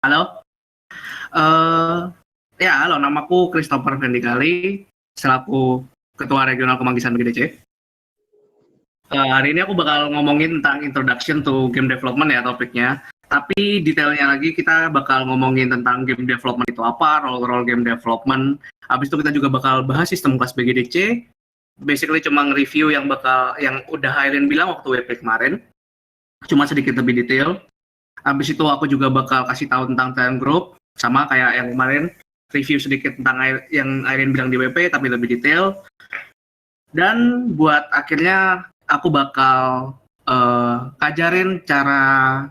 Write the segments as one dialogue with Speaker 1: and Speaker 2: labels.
Speaker 1: Halo. Eh ya, halo. Namaku Christopher Vendikali, selaku Ketua Regional Kemanggisan BGDC. Hari ini aku bakal ngomongin tentang introduction to game development ya topiknya. Tapi detailnya lagi kita bakal ngomongin tentang game development itu apa, role-role game development. Habis itu kita juga bakal bahas sistem kelas BGDC. Basically cuma nge-review yang udah Airin bilang waktu WP kemarin. Cuma sedikit lebih detail. Habis itu aku juga bakal kasih tahu tentang Talent Group, sama kayak yang kemarin, review sedikit tentang yang Airin bilang di WP, tapi lebih detail. Dan buat akhirnya aku bakal ajarin cara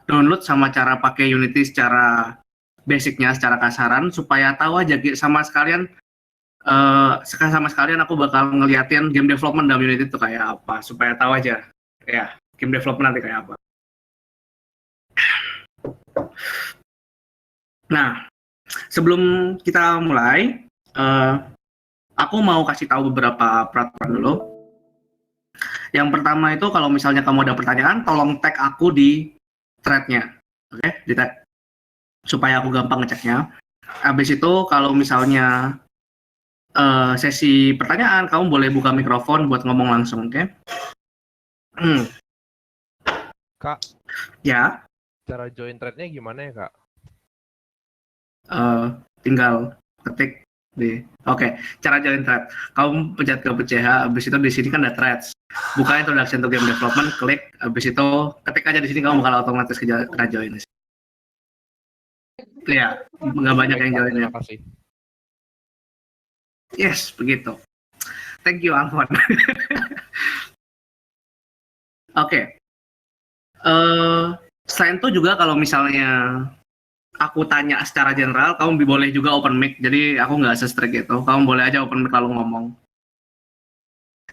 Speaker 1: download sama cara pakai Unity secara basicnya, secara kasaran, supaya tahu aja sama sekalian aku bakal ngeliatin game development dalam Unity itu kayak apa, supaya tahu aja ya game development nanti kayak apa. Nah, sebelum kita mulai, aku mau kasih tahu beberapa peraturan dulu. Yang pertama itu kalau misalnya kamu ada pertanyaan, tolong tag aku di thread-nya. Oke, di tag. Supaya aku gampang ngeceknya. Habis itu kalau misalnya sesi pertanyaan, kamu boleh buka mikrofon buat ngomong langsung, oke?
Speaker 2: Kak,
Speaker 1: ya.
Speaker 2: Cara join thread-nya gimana ya, Kak?
Speaker 1: Tinggal ketik di. Oke, cara join thread. Kamu pencet ke PCH, habis itu di sini kan ada threads. Buka introduction to game development, klik, habis itu ketik aja di sini, kamu bakal otomatis ke join. Ya, nggak banyak yang join ya.
Speaker 2: Terima kasih.
Speaker 1: Yes, begitu. Thank you, Alfon. Oke. Selain itu juga kalau misalnya aku tanya secara general, kamu boleh juga open mic. Jadi aku nggak se-strict gitu. Kamu boleh aja open mic kalau ngomong.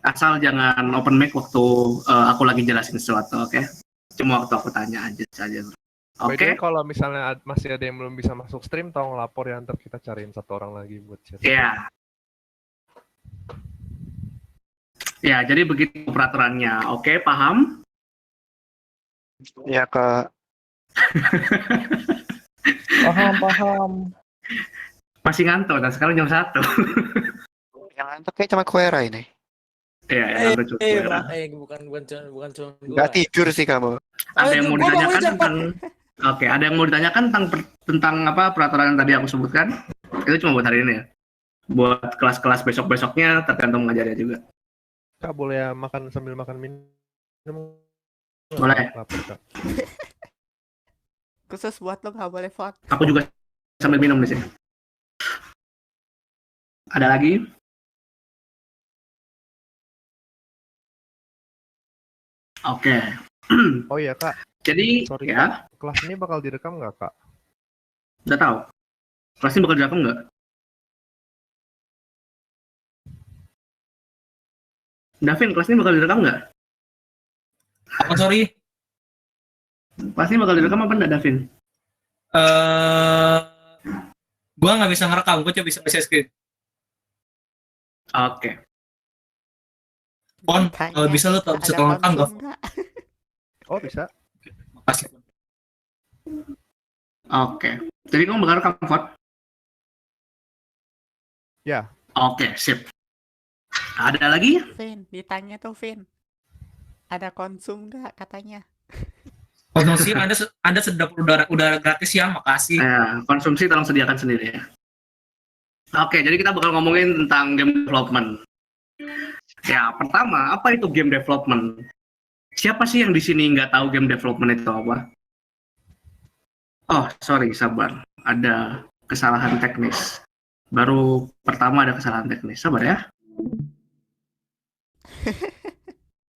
Speaker 1: Asal jangan open mic waktu aku lagi jelasin sesuatu, oke? Cuma waktu aku tanya aja saja. Oke?
Speaker 2: Kalau misalnya masih ada yang belum bisa masuk stream, tolong lapor ya, ntar kita cariin satu orang lagi buat chat.
Speaker 1: Iya. Ya, jadi begitu peraturannya. Oke, paham?
Speaker 3: Ya, Kak.
Speaker 4: Paham.
Speaker 1: Masih ngantuk, dan sekarang jam 1.
Speaker 3: Yang ngantuk kayak cuma Koera ini.
Speaker 1: Iya,
Speaker 4: bukan cuma
Speaker 3: Nggak tidur sih kamu.
Speaker 1: Ada yang mau ditanyakan tentang ada yang mau ditanyakan tentang apa peraturan yang tadi aku sebutkan? Itu cuma buat hari ini ya. Buat kelas-kelas besok-besoknya tergantung ngajarnya juga.
Speaker 2: Kak, boleh ya makan sambil makan minum?
Speaker 1: Boleh.
Speaker 2: Kak.
Speaker 5: Khusus buat lo nggak boleh vote.
Speaker 1: Aku juga sambil minum di sini. Ada lagi? Oke.
Speaker 2: Oh iya, Kak.
Speaker 1: Jadi,
Speaker 2: sorry,
Speaker 1: ya.
Speaker 2: Kak. Kelas ini bakal direkam nggak, Kak?
Speaker 1: Udah tahu. Kelas ini bakal direkam nggak? Davin, kelas ini bakal direkam nggak?
Speaker 6: Apa, sorry?
Speaker 1: Kelas ini bakal direkam apa enggak, Davin?
Speaker 6: Gua nggak bisa ngerekam, gua cuma bisa screen.
Speaker 1: Oke.
Speaker 6: Pon, kalau bisa lo bisa tolong rekam nggak?
Speaker 2: Oh, bisa.
Speaker 6: Makasih.
Speaker 1: Oke. Jadi kamu bakal rekam vote?
Speaker 2: Ya.
Speaker 1: Oke, sip. Ada lagi?
Speaker 5: Vin, ditanya tuh Vin. Ada konsum nggak katanya?
Speaker 6: Konsumsi Anda sedang udara gratis ya, makasih.
Speaker 1: Konsumsi tolong sediakan sendiri ya. Oke, jadi kita bakal ngomongin tentang game development. Ya, pertama, apa itu game development? Siapa sih yang di sini nggak tahu game development itu apa? Oh, sorry, sabar. Ada kesalahan teknis. Baru pertama ada kesalahan teknis. Sabar ya.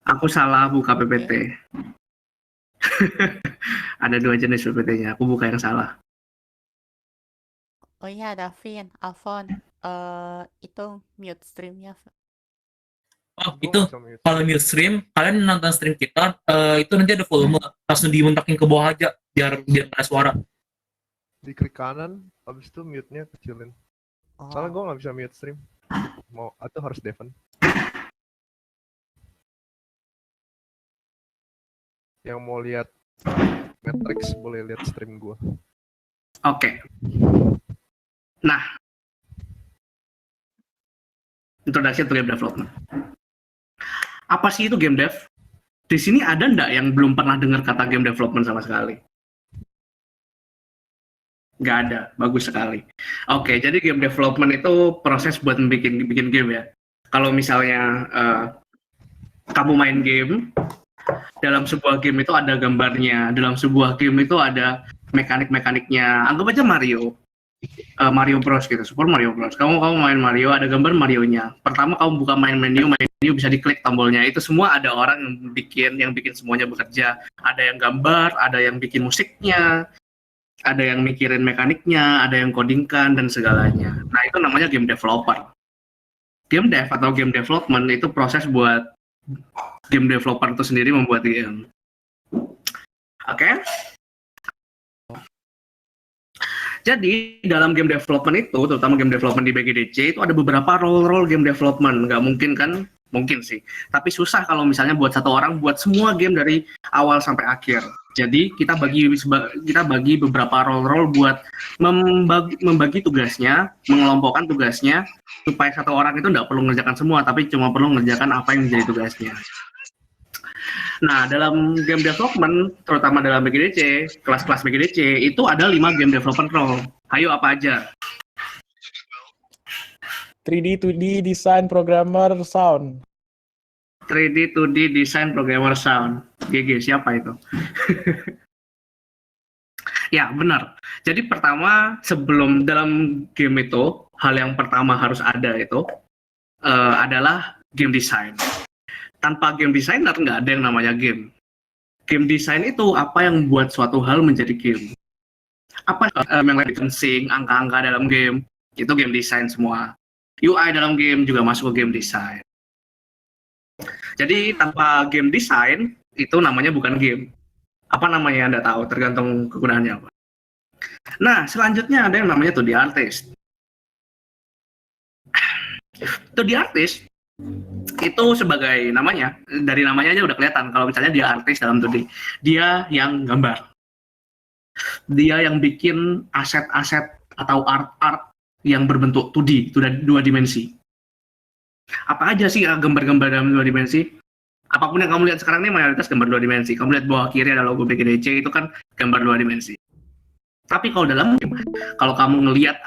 Speaker 1: Aku salah buka PPT. Ada 2 jenis PPT-nya. Aku buka yang salah.
Speaker 5: Oh iya, Davin, Alfon. Itu mute streamnya.
Speaker 6: Oh, itu kalau mute stream, kalian nonton stream kita, itu nanti ada volume, langsung dimentakin ke bawah aja, biar ada suara.
Speaker 2: Diklik kanan, habis itu mute-nya kecilin. Soalnya gue nggak bisa mute stream. Atau harus deafen. Yang mau lihat Matrix boleh lihat stream gue.
Speaker 1: Oke. Nah, introduction to game development. Apa sih itu game dev? Di sini ada nggak yang belum pernah dengar kata game development sama sekali? Nggak ada, bagus sekali. Oke, jadi game development itu proses buat bikin game ya. Kalau misalnya kamu main game, dalam sebuah game itu ada gambarnya, dalam sebuah game itu ada mekanik-mekaniknya. Anggap aja Mario Bros gitu, Super Mario Bros. Kamu main Mario, ada gambar Marionya. Pertama kamu buka main menu bisa diklik tombolnya. Itu semua ada orang yang bikin semuanya bekerja. Ada yang gambar, ada yang bikin musiknya, ada yang mikirin mekaniknya, ada yang codingkan dan segalanya. Nah, itu namanya game developer. Game dev atau game development itu proses buat game developer itu sendiri membuat game. Oke? Jadi dalam game development itu, terutama game development di BGDC itu ada beberapa role game development. Nggak mungkin kan? Mungkin sih. Tapi susah kalau misalnya buat satu orang buat semua game dari awal sampai akhir. Jadi kita bagi beberapa role buat membagi tugasnya, mengelompokkan tugasnya supaya satu orang itu nggak perlu mengerjakan semua, tapi cuma perlu mengerjakan apa yang menjadi tugasnya. Nah, dalam game development, terutama dalam BGDC, kelas-kelas BGDC, itu ada 5 game development role. Ayo, apa aja?
Speaker 4: 3D, 2D, design, programmer, sound.
Speaker 1: 3D, 2D, design, programmer, sound. GG, siapa itu? Ya, benar. Jadi pertama, sebelum dalam game itu, hal yang pertama harus ada itu adalah game design. Tanpa game designer nggak ada yang namanya game. Game design itu apa yang membuat suatu hal menjadi game. Apa yang licensing, angka-angka dalam game, itu game design semua. UI dalam game juga masuk ke game design. Jadi tanpa game design, itu namanya bukan game. Apa namanya Anda tahu, tergantung kegunaannya apa. Nah, selanjutnya ada yang namanya 2D artist. 2D artist itu sebagai namanya, dari namanya aja udah kelihatan kalau misalnya dia artis dalam 2D. Dia yang gambar. Dia yang bikin aset-aset atau art yang berbentuk 2D, dua dimensi. Apa aja sih gambar-gambar dalam 2 dimensi? Apapun yang kamu lihat sekarang ini mayoritas gambar 2 dimensi. Kamu lihat bawah kiri ada logo BGDC, itu kan gambar 2 dimensi. Tapi kalau dalam game, kalau kamu ngelihat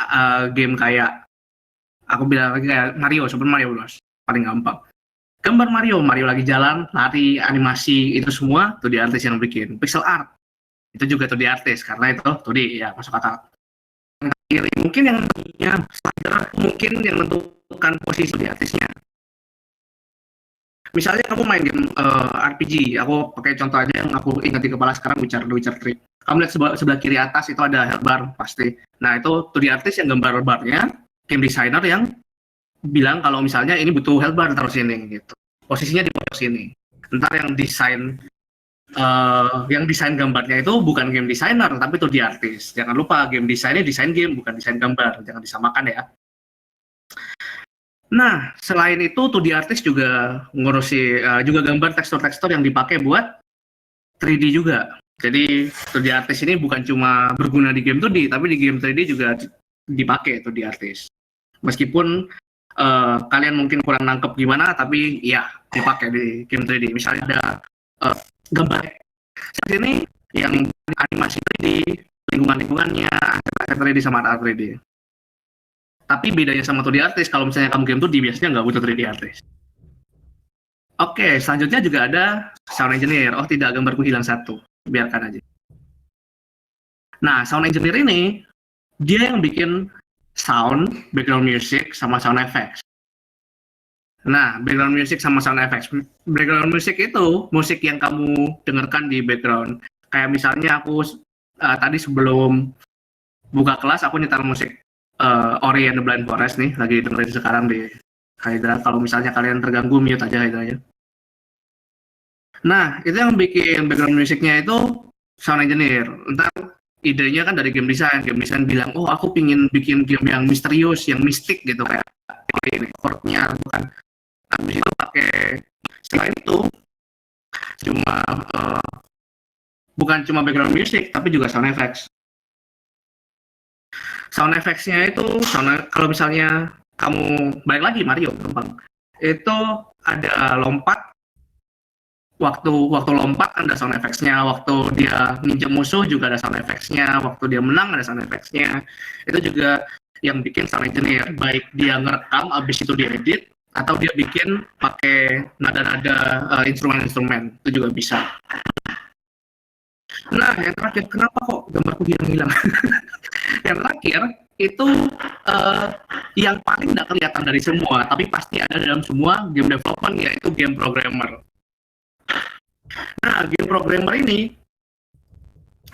Speaker 1: game kayak, aku bilang lagi kayak Mario, Super Mario Bros. Paling gampang. Gambar Mario lagi jalan, lari, animasi, itu semua 2D artist yang bikin. Pixel art, itu juga 2D artist, karena itu 2D, ya masuk akal. Mungkin yang mungkin yang menentukan posisi 2D artisnya. Misalnya kamu main game RPG, aku pakai contoh aja yang aku ingat di kepala sekarang, Witcher 3. Kamu lihat sebelah kiri atas itu ada health bar, pasti. Nah, itu 2D artist yang gambar barnya, game designer yang bilang kalau misalnya ini butuh health bar taruh sini gitu. Posisinya di posisi ini. Ntar yang desain gambarnya itu bukan game designer tapi 2D artist. Jangan lupa game desainnya desain game bukan desain gambar. Jangan disamakan ya. Nah, selain itu 2D artist juga ngurusi juga gambar tekstur-tekstur yang dipakai buat 3D juga. Jadi 2D artist ini bukan cuma berguna di game 2D tapi di game 3D juga dipakai 2D artist. Meskipun kalian mungkin kurang nangkep gimana, tapi ya dipakai di game 3D. Misalnya ada gambar seperti ini yang animasi 3D, lingkungannya, aset 3D sama art 3D. Tapi bedanya sama 2D artist, kalau misalnya kamu game 2D biasanya nggak butuh 3D artist. Oke, selanjutnya juga ada sound engineer. Oh tidak, gambarku hilang satu. Biarkan aja. Nah, sound engineer ini dia yang bikin sound, background music, sama sound effects. Nah, background music sama sound effects. Background music itu musik yang kamu dengarkan di background. Kayak misalnya aku tadi sebelum buka kelas aku nyetel musik Ori and the Blind Forest nih, lagi dengerin sekarang di Hydra. Kalau misalnya kalian terganggu, mute aja Hydranya. Nah, itu yang bikin background musiknya itu sound engineer. Entar idenya kan dari game design bilang, oh aku pingin bikin game yang misterius, yang mistik gitu kayak ini chordnya bukan. Habis itu pakai selain itu bukan cuma background music tapi juga sound effects. sound effects-nya itu kalau misalnya kamu balik lagi Mario gampang. Itu ada lompat, waktu lompat ada sound effects-nya, waktu dia ninja musuh juga ada sound effects-nya, waktu dia menang ada sound effects-nya. Itu juga yang bikin sound engineer, baik dia ngerekam abis itu diedit atau dia bikin pakai nada-nada instrumen-instrumen, itu juga bisa. Nah, yang terakhir, kenapa kok gambarku hilang-hilang? Yang terakhir, itu yang paling tidak kelihatan dari semua, tapi pasti ada dalam semua game development, yaitu game programmer. Nah, game programmer ini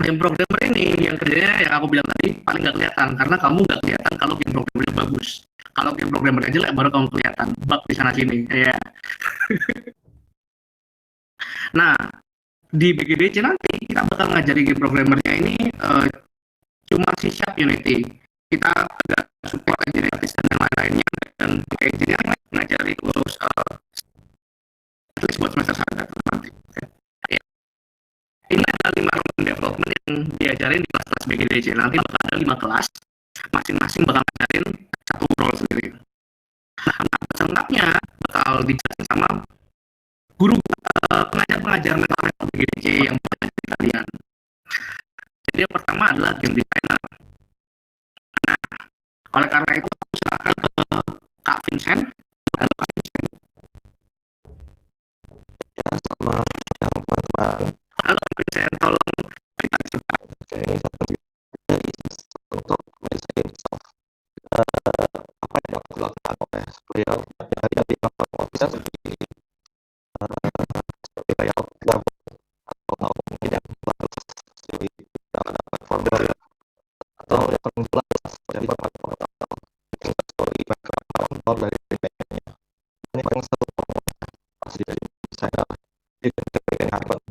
Speaker 1: yang kerjanya yang aku bilang tadi paling nggak kelihatan, karena kamu nggak kelihatan kalau game programmernya bagus. Kalau game programmernya jelek, baru kamu kelihatan bug di sana sini. Ya. Nah, di BGDC nanti kita bakal ngajari game programmernya ini cuma C# Unity. Kita agak support engineering artist dan lain-lainnya, dan pakai engineering lain ngajari terus at least buat semester 1 nanti. Ya. Ini ada 5 round development yang diajarin di kelas BGDC. Nanti bakal ada 5 kelas, masing-masing bakal ngajarin satu role sendiri. Nah, selengkapnya bakal dijelasin sama guru pengajar mentor BGDC yang mengajar kalian. Jadi yang pertama adalah game designer. Nah, oleh karena itu aku silakan ke Kak Vincent. Halo Kak Vincent.
Speaker 7: Ya, sama yang teman-teman.
Speaker 1: Halo Vincent, tolong cerita cepat.
Speaker 7: Oke, ini satu dari untuk mendesain soft. Apa yang aku lakukan oleh beliau hari-hari kalau bisa seperti layout level atau mungkin yang bagus seperti dapat folder atau yang paling jelas dari format atau story background dari desainnya. Ini paling satu pasti dari desainer di bagian hardware.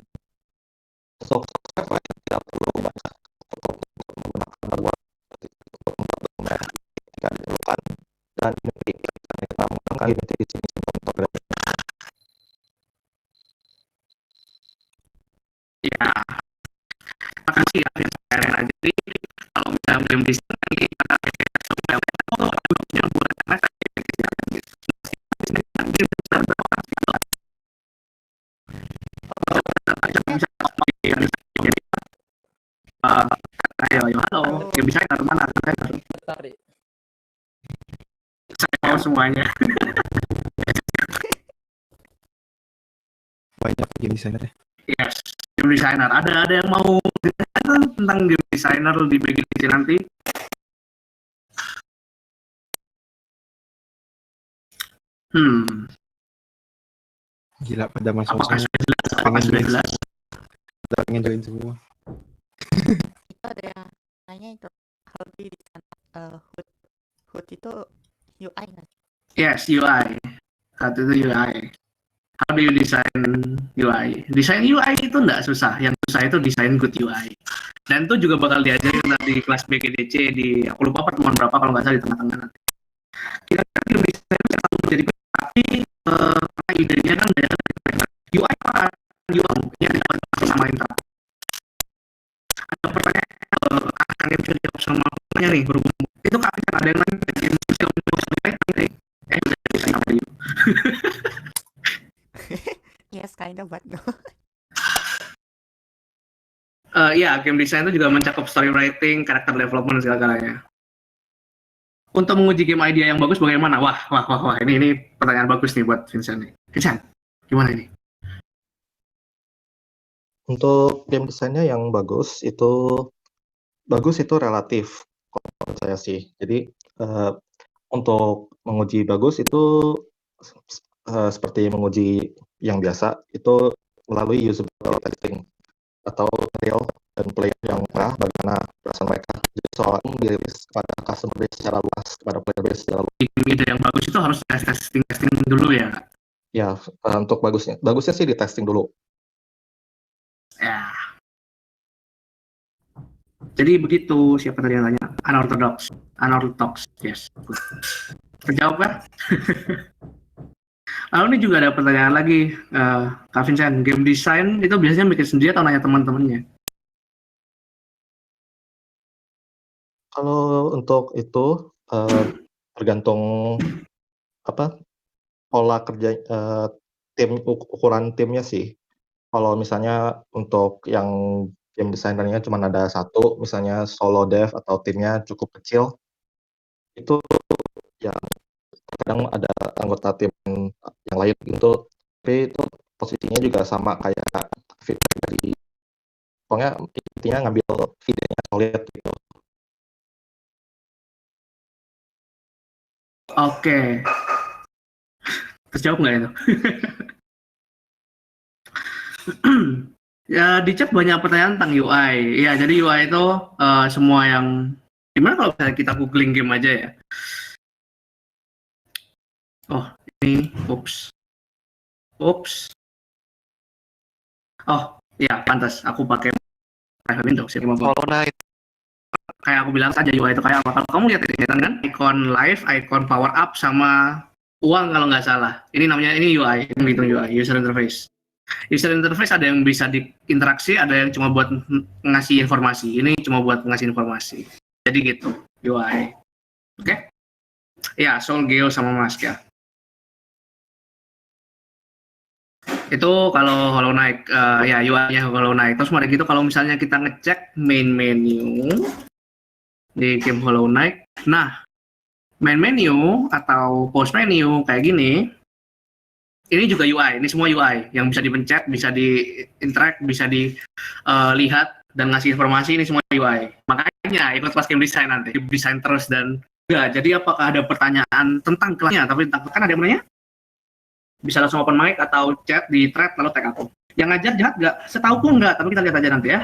Speaker 7: Software tidak perlu banyak untuk menggunakan hardware untuk membuat dokumen ketika diperlukan, dan ini kita menggunakan Unity di sini untuk programming.
Speaker 1: Ya, makasih ya Vincent. Jadi kalau misalnya game design ini kita yang buat anak ayo halo game designer mana
Speaker 4: Tadi.
Speaker 1: saya mau semuanya.
Speaker 7: Banyak game designer ya.
Speaker 1: Yes, game designer. Ada yang mau cerita tentang game designer di BGDC nanti?
Speaker 7: Gila pada masuk
Speaker 1: Apakah
Speaker 7: semua.
Speaker 1: sudah jelas? Apakah sudah jelas?
Speaker 7: Udah pengen join semua.
Speaker 5: Itu ada yang nanya itu how do you design HUD itu UI nggak?
Speaker 1: Yes, UI. Satu itu UI. How do you design UI? Desain UI itu nggak susah. Yang susah itu desain good UI. Dan itu juga bakal diajarin nanti di kelas BGDC di, aku lupa pertemuan berapa kalau nggak salah di tengah-tengah nanti. Kira-kira game design itu satu menjadi tapi idenya kan dari UI apa UI yang dapat sama Intra. Ada pertanyaan akan yang bisa dijawab sama namanya nih berhubung itu kan ada yang nanya game design udah desain apa yuk?
Speaker 5: Yes, kind of, but no.
Speaker 1: Ya, game design itu juga mencakup story writing, character development segala-galanya. Untuk menguji game idea yang bagus bagaimana? Wah, ini pertanyaan bagus nih buat Vincent nih. Vincent, gimana ini?
Speaker 7: Untuk game desainnya yang bagus itu relatif menurut saya sih. Jadi untuk menguji bagus itu seperti menguji yang biasa itu melalui usable testing atau real dan player yang bagaimana perasaan mereka. Jadi soalnya dirilis kepada customer base secara luas, kepada player base secara luas.
Speaker 1: Ide yang bagus itu harus testing dulu ya.
Speaker 7: Ya, untuk bagusnya sih di testing dulu.
Speaker 1: Ya. Jadi begitu, siapa tadi yang tanya? Unorthodox, yes. Terjawab kan? Lalu ini juga ada pertanyaan lagi, Kak Vincent, game design itu biasanya bikin sendiri atau nanya teman-temannya?
Speaker 7: Kalau untuk itu, tergantung apa, pola kerja, ukuran timnya sih. Kalau misalnya untuk yang game designer-nya cuman ada satu, misalnya solo dev atau timnya cukup kecil, itu ya kadang ada anggota tim yang lain gitu, tapi itu posisinya juga sama kayak feedback dari pokoknya intinya ngambil idenya solid gitu.
Speaker 1: Oke, terjawab nggak itu? Ya, di chat banyak pertanyaan tentang UI. Ya, jadi UI itu semua yang gimana kalau misalnya kita googling game aja ya. Oh, ini, ups. Oh, ya pantas. Aku pakai private window sih.
Speaker 3: Hollow Knight.
Speaker 1: Kayak aku bilang saja UI itu kayak apa. Kalau kamu lihat ini kan, icon live, icon power up, sama uang kalau nggak salah. Ini namanya UI, gitu UI, user interface. User interface ada yang bisa diinteraksi, ada yang cuma buat ngasih informasi. Ini cuma buat ngasih informasi. Jadi gitu, UI. Oke? Ya, Soul, Geo, sama Mas ya. Itu kalau Hollow Knight, ya UI-nya Hollow Knight. Terus mari gitu kalau misalnya kita ngecek main menu di game Hollow Knight. Nah, main menu atau post menu kayak gini, ini juga UI, ini semua UI yang bisa dipencet, bisa di-interact, bisa dilihat dan ngasih informasi, ini semua UI. Makanya ikut pas game design nanti, desain terus dan enggak. Jadi apakah ada pertanyaan tentang kelasnya? Tapi kan ada yang nanya? Bisa langsung open mic atau chat di thread lalu tag aku. Yang ngajar jahat nggak? Setauku nggak, tapi kita lihat aja nanti ya.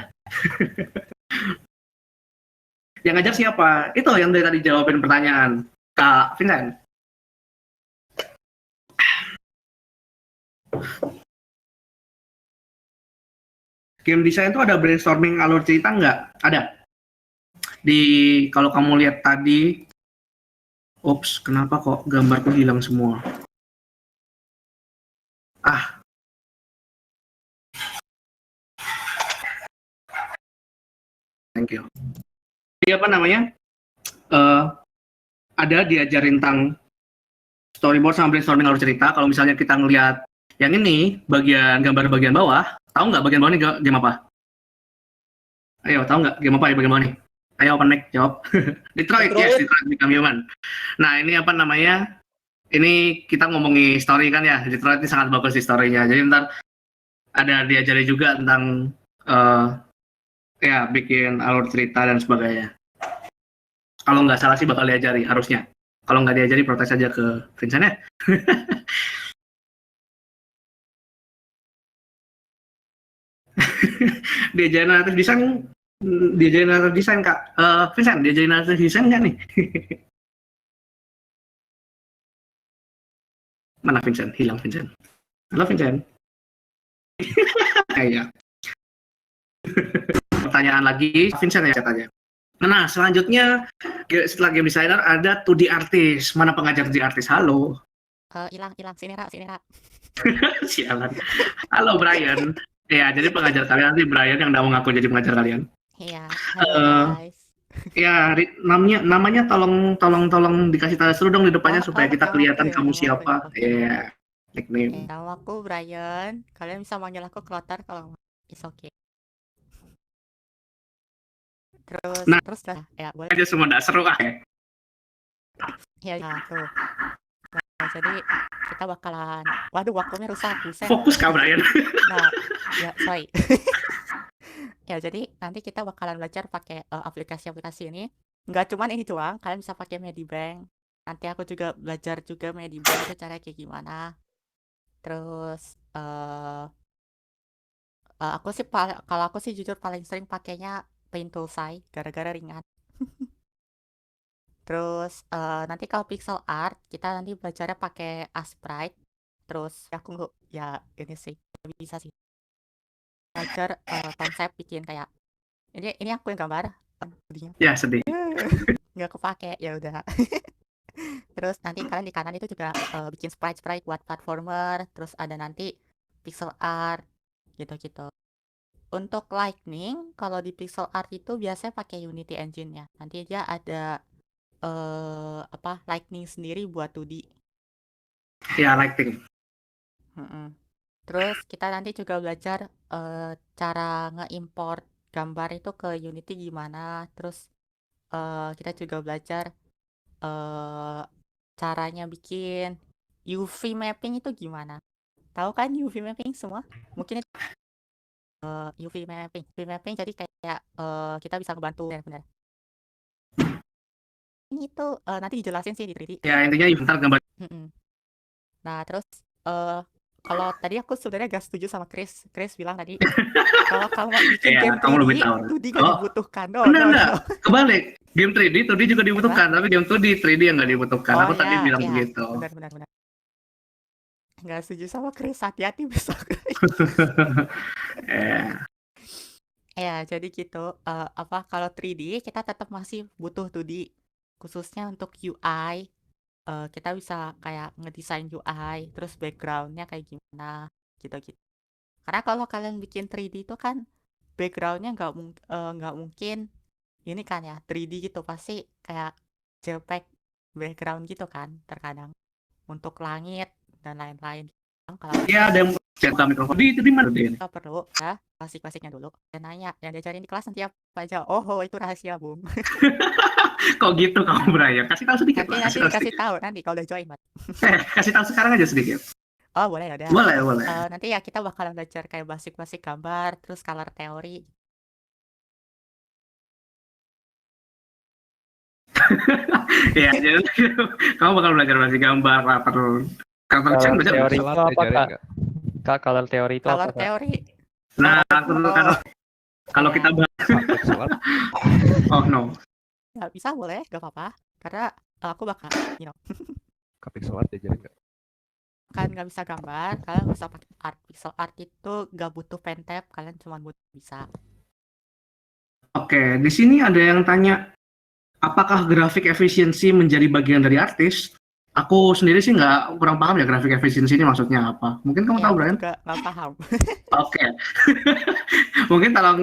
Speaker 1: Yang ngajar siapa? Itu yang dari tadi jawabin pertanyaan. Kak Vincent. Game design itu ada brainstorming alur cerita nggak? Ada. Kalau kamu lihat tadi, ups, kenapa kok gambarku hilang semua? Thank you. Jadi apa namanya? Ada diajarin tentang storyboard sama brainstorming alur cerita. Kalau misalnya kita ngelihat yang ini, gambar bagian bawah, tahu nggak bagian bawah ini game apa? Ayo, tahu nggak game apa di bagian bawah nih? Ayo open mic, jawab. Detroit, yes, Detroit Become Human. Nah, ini apa namanya? Ini kita ngomongin story kan ya, Detroit ini sangat bagus di story-nya. Jadi ntar ada diajari juga tentang ya bikin alur cerita dan sebagainya. Kalau nggak salah sih bakal diajari, harusnya. Kalau nggak diajari, protes aja ke Vincent ya. Diajarin narrative design, Kak. Vincent, diajarin narrative design nggak nih? Mana Vincent? Hilang Vincent. Halo Vincent. Iya. Pertanyaan lagi, Vincent ya katanya. Nah, selanjutnya setelah game designer ada 2D artist. Mana pengajar 2D artist? Halo.
Speaker 5: Hilang, sini Ra.
Speaker 1: Sialan. Halo Brian. Ya, jadi pengajar kalian nanti Brian yang udah mau ngaku jadi pengajar kalian.
Speaker 5: Iya, halo guys.
Speaker 1: Ya, namanya tolong dikasih tanda seru dong di depannya supaya kita kelihatan kamu siapa. Ya, nickname.
Speaker 5: Nama aku Brian. Kalian bisa manggil aku Klotar kalau it's okay. Terus ya boleh.
Speaker 1: Aja semua nggak seru ya.
Speaker 5: Ya tuh. Nah, jadi kita bakalan, waduh waktunya rusak, buset.
Speaker 1: Fokus Kak Brian.
Speaker 5: Nah, ya sorry. Ya jadi nanti kita bakalan belajar pakai aplikasi-aplikasi ini. Nggak cuman ini doang, kalian bisa pakai Medibank. Nanti aku juga belajar juga Medibank itu cara kayak gimana. Terus kalau aku sih jujur paling sering pakainya Paint Toolsai gara-gara ringan. Terus nanti kalau pixel art kita nanti belajarnya pakai Sprite. Terus aku nggak ya ini sih bisa sih belajar konsep bikin kayak ini aku yang gambar.
Speaker 1: Ya sedih.
Speaker 5: Nggak kepake ya udah. Terus nanti kalian di kanan itu juga bikin sprite buat platformer. Terus ada nanti pixel art gitu-gitu. Untuk Lightning, kalau di pixel art itu biasanya pakai Unity Engine-nya. Nanti dia ada Lightning sendiri buat 2D.
Speaker 1: Ya, lighting.
Speaker 5: Mm-mm. Terus kita nanti juga belajar cara nge-import gambar itu ke Unity gimana. Terus kita juga belajar caranya bikin UV mapping itu gimana. Tahu kan UV mapping semua? Mungkin itu UV mapping. UV mapping jadi kayak kita bisa ngebantu benar-benar. Ini tuh nanti dijelasin sih di 3D.
Speaker 1: Ya, intinya ntar gambar.
Speaker 5: Mm-mm. Nah, terus kalau tadi aku sebenarnya gak setuju sama Chris. Chris bilang tadi kalau kamu mau bikin
Speaker 1: Ya,
Speaker 5: game
Speaker 1: kamu
Speaker 5: 3D,
Speaker 1: lebih tahu.
Speaker 5: 2D gak
Speaker 1: Oh.
Speaker 5: dibutuhkan.
Speaker 1: Enggak. Kebalik. Game 3D, 2D juga dibutuhkan, tapi game 2D, 3D yang nggak dibutuhkan.
Speaker 5: Oh
Speaker 1: Aku tadi
Speaker 5: ya,
Speaker 1: bilang
Speaker 5: ya.
Speaker 1: begitu.
Speaker 5: Benar. Gak setuju sama Chris, hati-hati besok.
Speaker 1: Ya.
Speaker 5: Ya, jadi gitu. Kalau 3D kita tetap masih butuh 2D, khususnya untuk UI. Kita bisa kayak ngedesain UI, terus backgroundnya kayak gimana, gitu-gitu. Karena kalau kalian bikin 3D itu kan backgroundnya nggak mungkin ini kan ya 3D gitu, pasti kayak JPEG background gitu kan terkadang untuk langit dan lain-lain. Kalau
Speaker 1: Ya, ada yang buka mikrofon. Di mana dia?
Speaker 5: nggak perlu ya, klasik-klasiknya dulu. Dan nanya yang diajarin di kelas nanti apa aja. Oh itu rahasia Bung.
Speaker 1: Kok gitu kamu, Brian? Kasih tahu sedikit
Speaker 5: Nanti
Speaker 1: lah. Kasih tahu
Speaker 5: dikasih
Speaker 1: sedikit.
Speaker 5: tahu nanti kalau udah join.
Speaker 1: Kasih tahu sekarang aja sedikit.
Speaker 5: Oh boleh ya udah.
Speaker 1: Boleh.
Speaker 5: Nanti ya kita bakalan belajar kayak basic gambar, terus color theory.
Speaker 1: Ya, jadi kamu bakal belajar basic gambar, karakter desain belajar.
Speaker 8: Teori
Speaker 2: Salah
Speaker 8: itu apa,
Speaker 2: diajarin
Speaker 8: Kak?
Speaker 2: nggak?
Speaker 8: Kak, color teori itu apa,
Speaker 5: Color
Speaker 8: Kak?
Speaker 5: theory.
Speaker 1: Nah, kalau kita bahas,
Speaker 2: Pixel art.
Speaker 1: oh no.
Speaker 5: Nggak bisa boleh, gak apa-apa. Karena aku bakal,
Speaker 2: Ke pixel art diajarin nggak?
Speaker 5: kan nggak bisa gambar, kalian bisa pakai art. Pixel art itu gak butuh pen tab, kalian cuma butuh bisa.
Speaker 1: Oke, di sini ada yang tanya, apakah grafik efisiensi menjadi bagian dari artis? Aku sendiri sih kurang paham ya grafik efisiensi ini maksudnya apa. Mungkin kamu tahu, Brian?
Speaker 5: Juga nggak paham.
Speaker 1: Oke. Mungkin tolong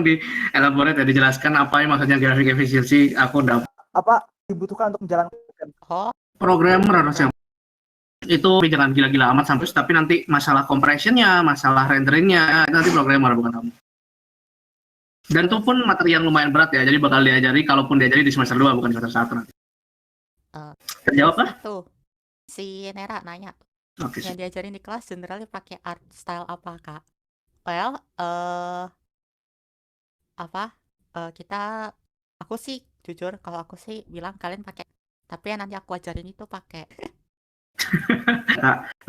Speaker 1: di elaborate ya, dijelaskan apa yang maksudnya grafik efisiensi. Aku udah
Speaker 4: Apa dibutuhkan untuk menjalankan?
Speaker 5: Oh,
Speaker 1: programmer harusnya. Itu jangan gila-gila amat sampai, tapi nanti masalah compressionnya, masalah renderingnya, itu nanti programmer bukan kamu. Dan itu pun materi yang lumayan berat ya, jadi bakal diajari, kalaupun diajari di semester 2 bukan semester 1 nanti. Terjawab lah?
Speaker 5: tuh si Nera nanya.
Speaker 1: Oke.
Speaker 5: Yang diajarin di kelas generally pakai art style apa, Kak? Well, aku sih jujur kalau aku sih bilang kalian pakai, tapi yang nanti aku ajarin itu pakai.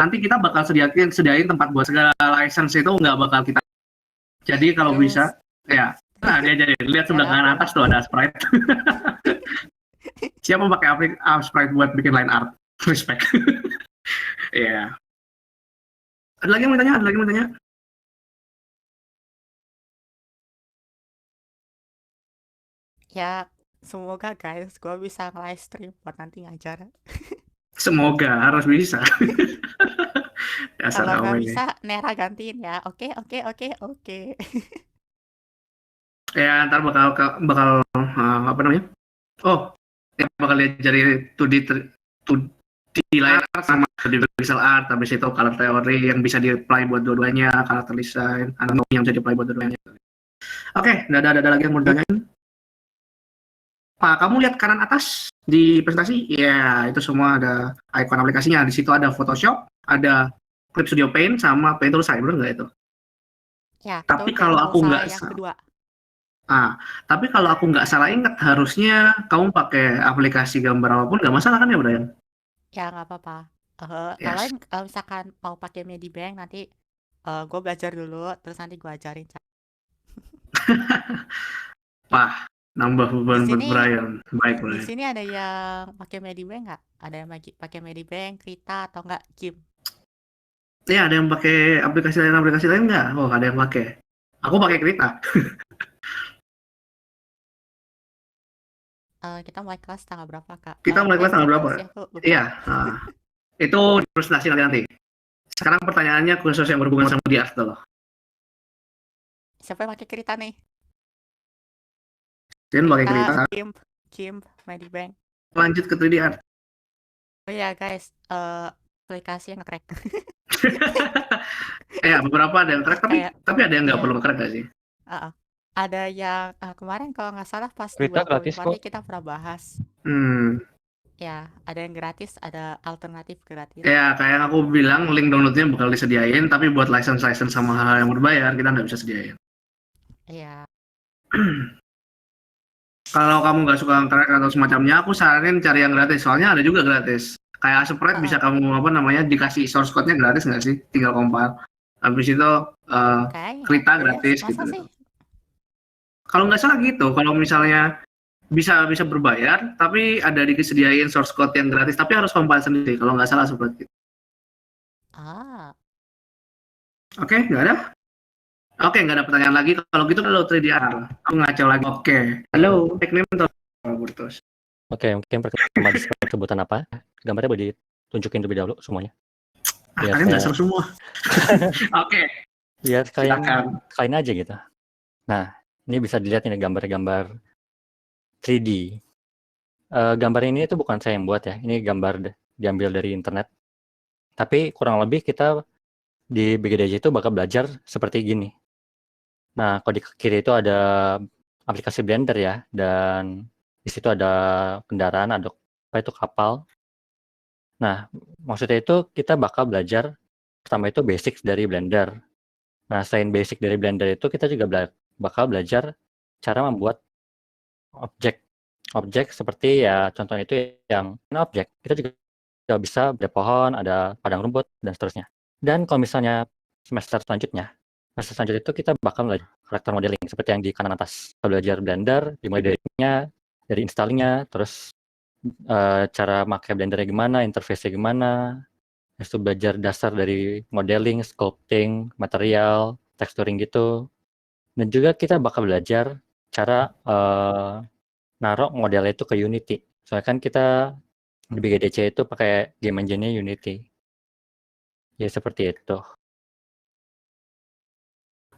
Speaker 1: Nanti kita bakal sediain tempat buat segala license itu nggak bakal kita. Jadi kalau
Speaker 5: Terus,
Speaker 1: bisa, ya, nah diajarin. Lihat sebelah kanan atas tuh ada sprite. Siapa pakai sprite buat bikin line art? Respect. Ya. Ada lagi yang mau tanya?
Speaker 5: ya semoga guys gue bisa live stream buat nanti ngajar.
Speaker 1: Semoga harus bisa. Dasar
Speaker 5: Kalau
Speaker 1: kamu
Speaker 5: nggak
Speaker 1: ini.
Speaker 5: bisa Nera gantiin ya. Oke.
Speaker 1: Ya, ntar bakal apa namanya? Oh, ya bakal diajari 2D line art sama 2D pixel art, habis itu color theory yang bisa di-apply buat dua-duanya, character design, anatomy yang bisa di-apply buat dua-duanya. Oke, ada lagi yang mau ditanyain? Pak, kamu lihat kanan atas di presentasi? Ya, itu semua ada icon aplikasinya. Di situ ada Photoshop, ada Clip Studio Paint, sama Paint Tool Cyber, nggak itu?
Speaker 5: Ya,
Speaker 1: Tapi
Speaker 5: itu
Speaker 1: kalau
Speaker 5: untuk
Speaker 1: aku
Speaker 5: usaha
Speaker 1: nggak
Speaker 5: yang kedua.
Speaker 1: Tapi kalau aku nggak salah ingat, harusnya kamu pakai aplikasi gambar apapun nggak masalah kan ya, Brian?
Speaker 5: Ya nggak apa-apa.
Speaker 1: Yes.
Speaker 5: Kalian misalkan mau pakai Medibank nanti gue belajar dulu, terus nanti gue ajarin.
Speaker 1: Wah, nambah beban
Speaker 5: Di
Speaker 1: buat
Speaker 5: sini-
Speaker 1: Brian. Baik,
Speaker 5: Di
Speaker 1: Brian.
Speaker 5: sini ada yang pakai Medibank nggak? Ada yang pakai Medibank, Krita atau nggak Kim?
Speaker 1: Ya, ada yang pakai aplikasi lain nggak? Oh, ada yang pakai. Aku pakai Krita.
Speaker 5: Kita mulai kelas tanggal berapa, Kak?
Speaker 1: Kita mulai kelas tanggal berapa?
Speaker 5: Aku lupa.
Speaker 1: Iya. Itu presentasi nanti. Sekarang pertanyaannya khusus yang berhubungan sama di art loh.
Speaker 5: Siapa yang pakai Krita nih?
Speaker 1: Jen pakai Krita.
Speaker 5: Kim, Medibank.
Speaker 1: Lanjut ke 3D art.
Speaker 5: Oh ya guys, aplikasi yang crack.
Speaker 1: Ya, beberapa ada yang crack, tapi ada yang nggak
Speaker 5: iya.
Speaker 1: perlu crack nggak sih?
Speaker 5: Ada yang kemarin kalau nggak salah pas di
Speaker 8: Krita gratis
Speaker 5: Party
Speaker 8: kok.
Speaker 5: kita pernah bahas. Ya, ada yang gratis, ada alternatif gratis.
Speaker 1: Ya, kayak yang aku bilang, link downloadnya bakal disediain, tapi buat license sama hal yang berbayar, kita nggak bisa sediain.
Speaker 5: Iya.
Speaker 1: Kalau kamu nggak suka crack atau semacamnya, aku saranin cari yang gratis. Soalnya ada juga gratis. Kayak Sprite bisa kamu dikasih source code-nya gratis nggak sih? Tinggal compile. Habis itu Krita gratis
Speaker 5: Masa
Speaker 1: gitu.
Speaker 5: sih?
Speaker 1: Kalau nggak salah gitu. Kalau misalnya bisa berbayar, tapi ada disediain source code yang gratis, tapi harus compile sendiri. Kalau nggak salah seperti itu. Oke, nggak ada? Oke, nggak ada pertanyaan lagi. Kalau gitu kalau 3DR, aku ngacau lagi. Oke, halo, nickname Robertus.
Speaker 8: Oke, mungkin pertama sebutan apa? Gambarnya boleh ditunjukin terlebih dahulu semuanya.
Speaker 1: Ya, kalian nggak seru semua. Oke.
Speaker 8: Ya, kalian aja gitu. Nah, ini bisa dilihat ini gambar-gambar 3D. Gambar ini tuh bukan saya yang buat ya. Ini gambar diambil dari internet. Tapi kurang lebih kita di BGDJ itu bakal belajar seperti gini. Nah, kalau di kiri itu ada aplikasi Blender ya, dan di situ ada kendaraan, ada kapal. Nah, maksudnya itu kita bakal belajar pertama itu basics dari Blender. Nah, selain basic dari Blender itu kita juga bakal belajar cara membuat objek seperti ya contohnya itu yang objek. Kita juga bisa ada pohon, ada padang rumput dan seterusnya. Dan kalau misalnya semester selanjutnya itu kita bakal belajar karakter modeling seperti yang di kanan atas. Kita belajar Blender, dimulai dari installingnya, terus cara pakai Blendernya gimana, interface-nya gimana, terus itu belajar dasar dari modeling, sculpting, material, texturing gitu. Dan juga kita bakal belajar cara naruh modelnya itu ke Unity. Soalnya kan kita di BGDC itu pakai game engine-nya Unity. Ya seperti itu.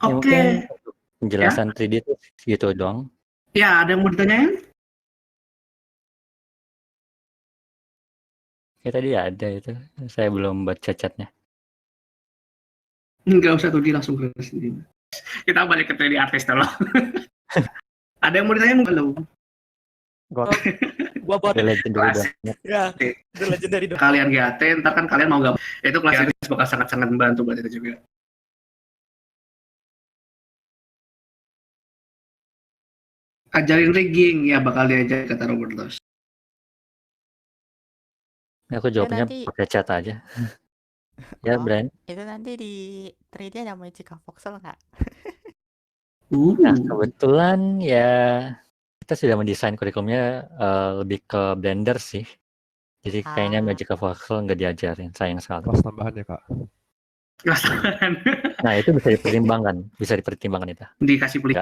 Speaker 8: Ya, mungkin penjelasan 3D itu gitu dong.
Speaker 1: Ya, ada yang mau ditanyain?
Speaker 8: Ya tadi ada itu. Saya belum baca chatnya.
Speaker 1: Enggak usah tuh, langsung ke sini. Kita balik ke 3D artist dulu. Ada yang mau ditanya belum?
Speaker 4: Gua buat
Speaker 8: Legendary banget.
Speaker 4: ya, itu legendary dong.
Speaker 1: Kalian GAT, ntar kan kalian mau gak? Itu kelas ini bakal sangat-sangat membantu buat itu juga. Ajarin rigging, ya bakal diajar kata Robertus.
Speaker 8: Aku jawabnya pakai chat aja. Ya, Brian.
Speaker 5: Itu nanti di 3D ada Magica Voxel nggak?
Speaker 8: Nah, kebetulan ya kita sudah mendesain kurikulumnya lebih ke Blender sih. Jadi kayaknya Magica Voxel nggak diajarin, sayang sekali.
Speaker 2: Kelas tambahan ya, Kak?
Speaker 1: Kelas tambahan.
Speaker 8: Nah, itu bisa dipertimbangkan itu.
Speaker 1: Dikasih beli.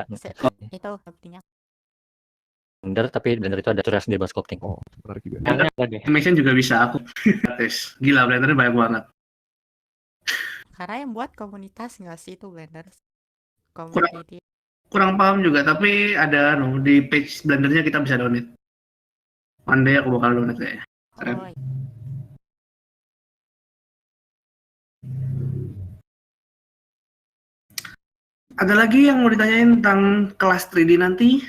Speaker 5: Itu artinya.
Speaker 8: Blender, tapi Blender itu ada tutorial sendiri buat sculpting.
Speaker 2: Oh, menarik juga.
Speaker 1: Animation juga bisa aku. Gratis. Gila, Blendernya banyak banget.
Speaker 5: Karena yang buat komunitas nggak sih itu Blender?
Speaker 1: Kurang paham juga, tapi ada di page Blendernya kita bisa download. One day aku bakal download kayaknya. Ada lagi yang mau ditanyain tentang kelas 3D nanti?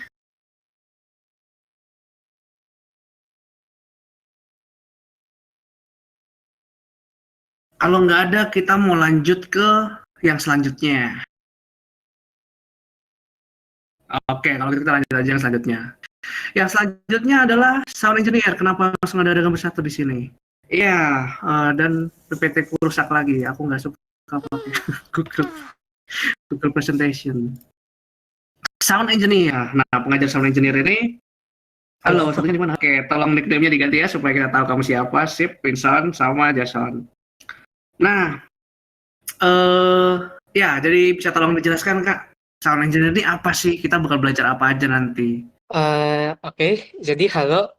Speaker 1: Kalau nggak ada, kita mau lanjut ke yang selanjutnya. Oke, kalau gitu kita lanjut aja yang selanjutnya. Yang selanjutnya adalah sound engineer. Kenapa langsung ada gambar satu di sini? Iya, dan PPT ku rusak lagi. Aku nggak suka pakai Google Presentation. Sound engineer. Nah, pengajar sound engineer ini. Halo, satunya di mana? Oke, tolong nickname-nya diganti ya supaya kita tahu kamu siapa. Sip, Vincent sama Jason. Nah, ya, jadi bisa tolong dijelaskan, Kak, sound engineer ini apa sih? Kita bakal belajar apa aja nanti?
Speaker 9: Oke, jadi halo,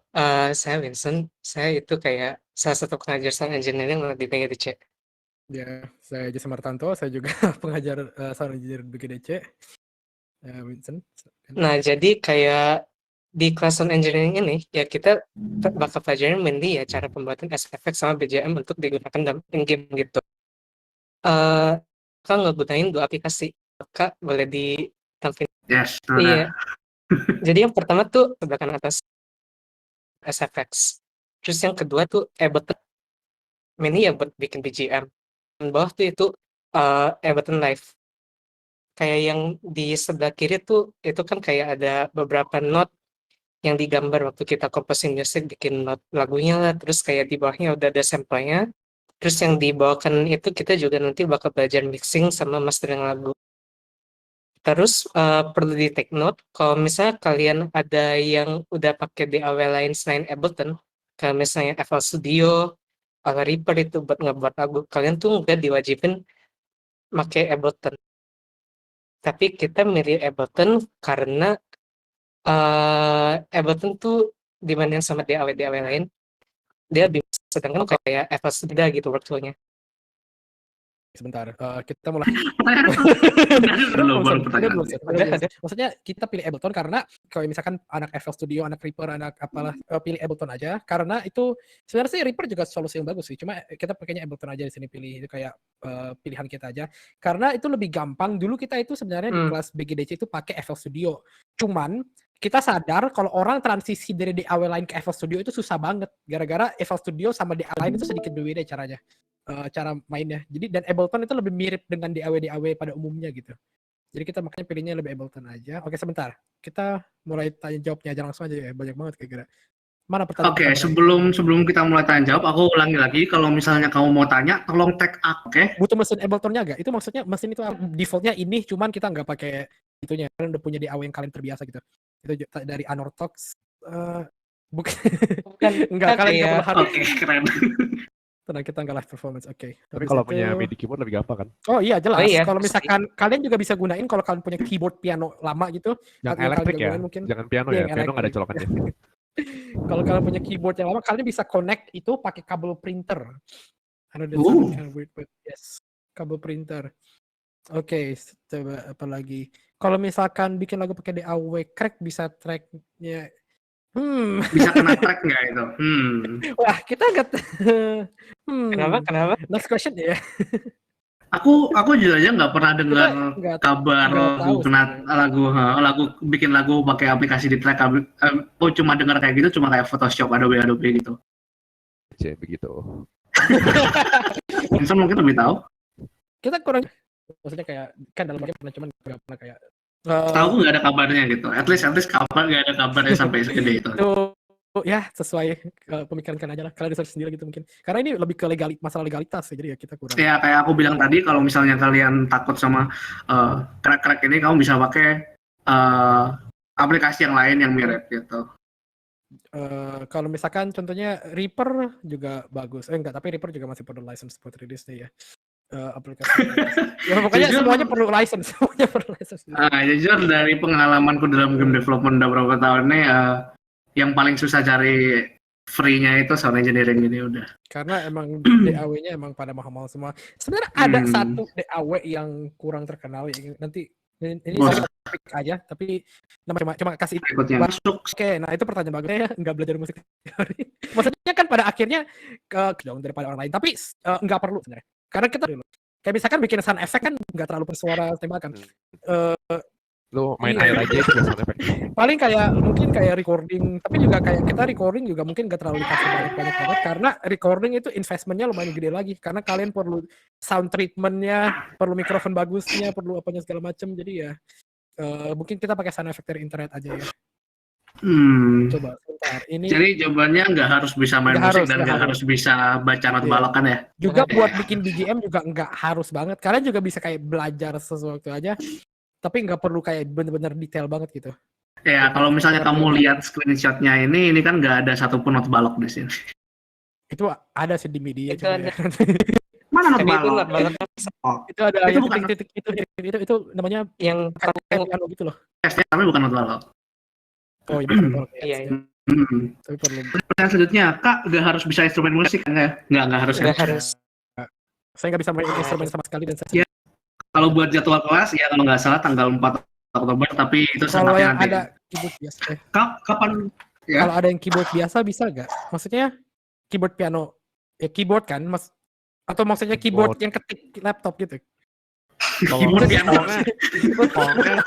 Speaker 9: saya Vincent. Saya itu kayak salah satu pengajar sound engineering di BGDC.
Speaker 4: Ya, saya Jason Martanto. Saya juga pengajar sound engineer BGDC. Vincent.
Speaker 9: Nah, jadi kayak di kelas sound engineering ini ya kita bakal pelajarin mainly ya cara pembuatan SFX sama BGM untuk digunakan dalam in-game gitu. Kak ngegunain 2 aplikasi. Kak boleh ditampilkan?
Speaker 1: Yes,
Speaker 9: Iya. Jadi yang pertama tuh sebelah kanan atas SFX. Terus yang kedua tuh Ableton. Mainly ya buat bikin BGM. Dan bawah tuh itu Ableton Live. Kayak yang di sebelah kiri tuh itu kan kayak ada beberapa note yang digambar waktu kita composing music, bikin note lagunya lah, terus kayak di bawahnya udah ada sampelnya. Terus yang dibawakan itu kita juga nanti bakal belajar mixing sama mastering lagu. Terus perlu di take note, kalau misalnya kalian ada yang udah pakai DAW lain selain Ableton, kayak misalnya FL Studio, atau Reaper itu buat ngebuat lagu, kalian tuh nggak diwajibin pakai Ableton. Tapi kita milih Ableton karena Ableton tuh dibanding sama DAW lain, dia bisa, sedangkan kayak FL Studio gitu workflow-nya.
Speaker 4: Sebentar, kita mulai.
Speaker 1: Baru pertanyaan.
Speaker 4: Maksudnya kita pilih Ableton karena kalau misalkan anak FL Studio, anak Reaper, anak apalah, pilih Ableton aja karena itu sebenarnya sih Reaper juga solusi yang bagus sih. Cuma kita pakainya Ableton aja di sini, pilih itu kayak pilihan kita aja. Karena itu lebih gampang. Dulu kita itu sebenarnya di kelas BGDC itu pakai FL Studio. Cuman kita sadar kalau orang transisi dari DAW lain ke FL Studio itu susah banget gara-gara FL Studio sama DAW lain itu sedikit berbeda caranya. Cara mainnya. Jadi dan Ableton itu lebih mirip dengan DAW pada umumnya gitu. Jadi kita makanya pilihnya lebih Ableton aja. Oke, sebentar. Kita mulai tanya jawabnya aja langsung aja ya. Banyak banget kira-kira. Mana pertanyaan?
Speaker 1: Oke, sebelum kita mulai tanya jawab, aku ulangi lagi. Kalau misalnya kamu mau tanya, tolong tag aku, oke?
Speaker 4: Butuh mesin Abletonnya nggak? Itu maksudnya mesin itu defaultnya ini, cuman kita nggak pakai itunya. Kalian udah punya DAW yang kalian terbiasa gitu. Itu dari Anortox. Bukan. Enggak, kalian nggak perlu harus.
Speaker 1: Oke, keren.
Speaker 4: Tenang, kita nggak live performance, oke.
Speaker 2: Tapi kalau punya MIDI keyboard lebih gampang kan?
Speaker 4: Oh iya, jelas.
Speaker 9: Oh iya,
Speaker 4: kalau misalkan kalian juga bisa gunain kalau kalian punya keyboard piano lama gitu.
Speaker 2: Yang
Speaker 4: kalian
Speaker 2: elektrik
Speaker 4: juga
Speaker 2: ya,
Speaker 4: gunain mungkin.
Speaker 2: jangan piano
Speaker 4: Iya,
Speaker 2: ya,
Speaker 4: yang
Speaker 2: piano nggak ada
Speaker 4: elektrik.
Speaker 2: colokannya.
Speaker 4: Kalau kalian punya keyboard yang lama, kalian bisa connect itu pakai kabel printer. Yes, kabel printer. Oke, coba apa lagi? Kalau misalkan bikin lagu pakai DAW crack, bisa tracknya.
Speaker 1: Bisa kena track nggak itu?
Speaker 4: Wah, kita nggak.
Speaker 9: Kenapa?
Speaker 4: Next question ya.
Speaker 1: Aku jujur aja nggak pernah dengar
Speaker 4: nggak
Speaker 1: kabar
Speaker 4: tahu
Speaker 1: kena lagu bikin lagu pakai aplikasi di track. Aku cuma dengar kayak gitu, cuma kayak Photoshop, Adobe gitu.
Speaker 2: Cek begitu.
Speaker 1: Vincent mungkin lebih tahu.
Speaker 4: Kita kurang, maksudnya kayak kan dalam game pernah, cuman nggak pernah kayak.
Speaker 1: Tahu aku nggak ada kabarnya gitu. At least kabar nggak ada kabarnya sampai segede itu.
Speaker 4: Itu ya sesuai pemikiran kalian aja lah. Kalian research sendiri gitu mungkin. Karena ini lebih ke masalah legalitas ya, jadi ya kita kurang.
Speaker 1: Ya kayak aku bilang tadi, kalau misalnya kalian takut sama crack ini, kamu bisa pakai aplikasi yang lain yang mirip gitu.
Speaker 4: Kalau misalkan contohnya Reaper juga bagus. Enggak, tapi Reaper juga masih perlu license buat rilis nih ya. Aplikasi. Ya pokoknya
Speaker 1: Jujur,
Speaker 4: semuanya perlu license.
Speaker 1: Jujur dari pengalamanku dalam game development udah berapa tahun nih, yang paling susah cari free-nya itu sound engineering ini udah.
Speaker 4: Karena emang DAW-nya emang pada mahal-mahal semua. Sebenarnya ada satu DAW yang kurang terkenal ya. Nanti ini saya topik aja, tapi cuma kasih masuk. Oke, nah itu pertanyaan bagusnya ya, nggak belajar musik teori. Maksudnya kan pada akhirnya dong daripada orang lain, tapi nggak perlu sebenarnya. Karena kita dulu, kayak misalkan bikin sound effect kan nggak terlalu bersuara tembakan.
Speaker 2: Lu main air aja itu sound effect.
Speaker 4: Paling kayak mungkin kayak recording, tapi juga kayak kita recording juga mungkin nggak terlalu dikasih banyak banget karena recording itu investmentnya lumayan gede lagi karena kalian perlu sound treatmentnya, perlu mikrofon bagusnya, perlu apanya segala macam. Jadi ya mungkin kita pakai sound effect dari internet aja ya. Coba sebentar. Ini
Speaker 1: jadi jawabannya nggak harus bisa main musik dan nggak harus bisa baca not balok kan ya?
Speaker 4: Juga buat bikin BGM juga nggak harus banget. Kalian juga bisa kayak belajar sesuatu aja, tapi nggak perlu kayak bener-bener detail banget gitu.
Speaker 1: Ya kalau misalnya kamu lihat screenshotnya ini kan nggak ada satupun not balok di sini.
Speaker 4: Itu ada sih di media.
Speaker 9: Itu ada.
Speaker 1: Mana not
Speaker 9: Not
Speaker 1: balok?
Speaker 4: Itu ada
Speaker 1: Itu
Speaker 4: yang
Speaker 1: bukan
Speaker 4: titik-titik itu namanya
Speaker 9: yang
Speaker 4: piano gitu loh.
Speaker 1: tesnya, tapi bukan not balok.
Speaker 4: Oh iya betul.
Speaker 9: Iya.
Speaker 4: Tapi perlu.
Speaker 1: Pertanyaan selanjutnya, Kak nggak harus bisa instrumen musik kan ya? Nggak harus.
Speaker 9: Nggak harus.
Speaker 4: Saya nggak bisa main instrumen sama sekali dan saya.
Speaker 1: Kalau buat jadwal kelas ya kalau nggak salah tanggal 4 Oktober, tapi itu
Speaker 4: Kalau
Speaker 1: setapnya
Speaker 4: yang
Speaker 1: nanti.
Speaker 4: ada keyboard biasa,
Speaker 1: Kapan? Ya.
Speaker 4: kalau ada yang keyboard biasa bisa nggak? Maksudnya keyboard piano, ya keyboard kan, atau maksudnya keyboard yang ketik laptop gitu?
Speaker 1: Keyboard piano.
Speaker 2: Pokoknya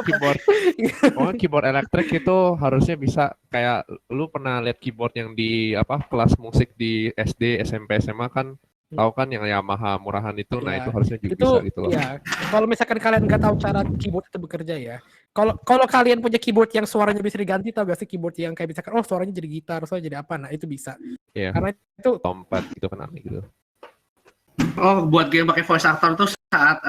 Speaker 2: keyboard elektrik itu harusnya bisa kayak lu pernah lihat keyboard yang di kelas musik di SD, SMP, SMA kan tahu kan yang Yamaha murahan itu, nah
Speaker 4: Iya.
Speaker 2: itu harusnya juga
Speaker 4: Itu
Speaker 2: bisa gitu loh.
Speaker 4: ya, kalau misalkan kalian nggak tahu cara keyboard itu bekerja ya, kalau kalian punya keyboard yang suaranya bisa diganti, tau gak sih keyboard yang kayak misalkan suaranya jadi gitar, suaranya jadi apa, nah itu bisa.
Speaker 2: Iya.
Speaker 4: Karena itu
Speaker 2: Tompat gitu kan aneh gitu.
Speaker 1: Oh, buat game pakai voice actor tuh saat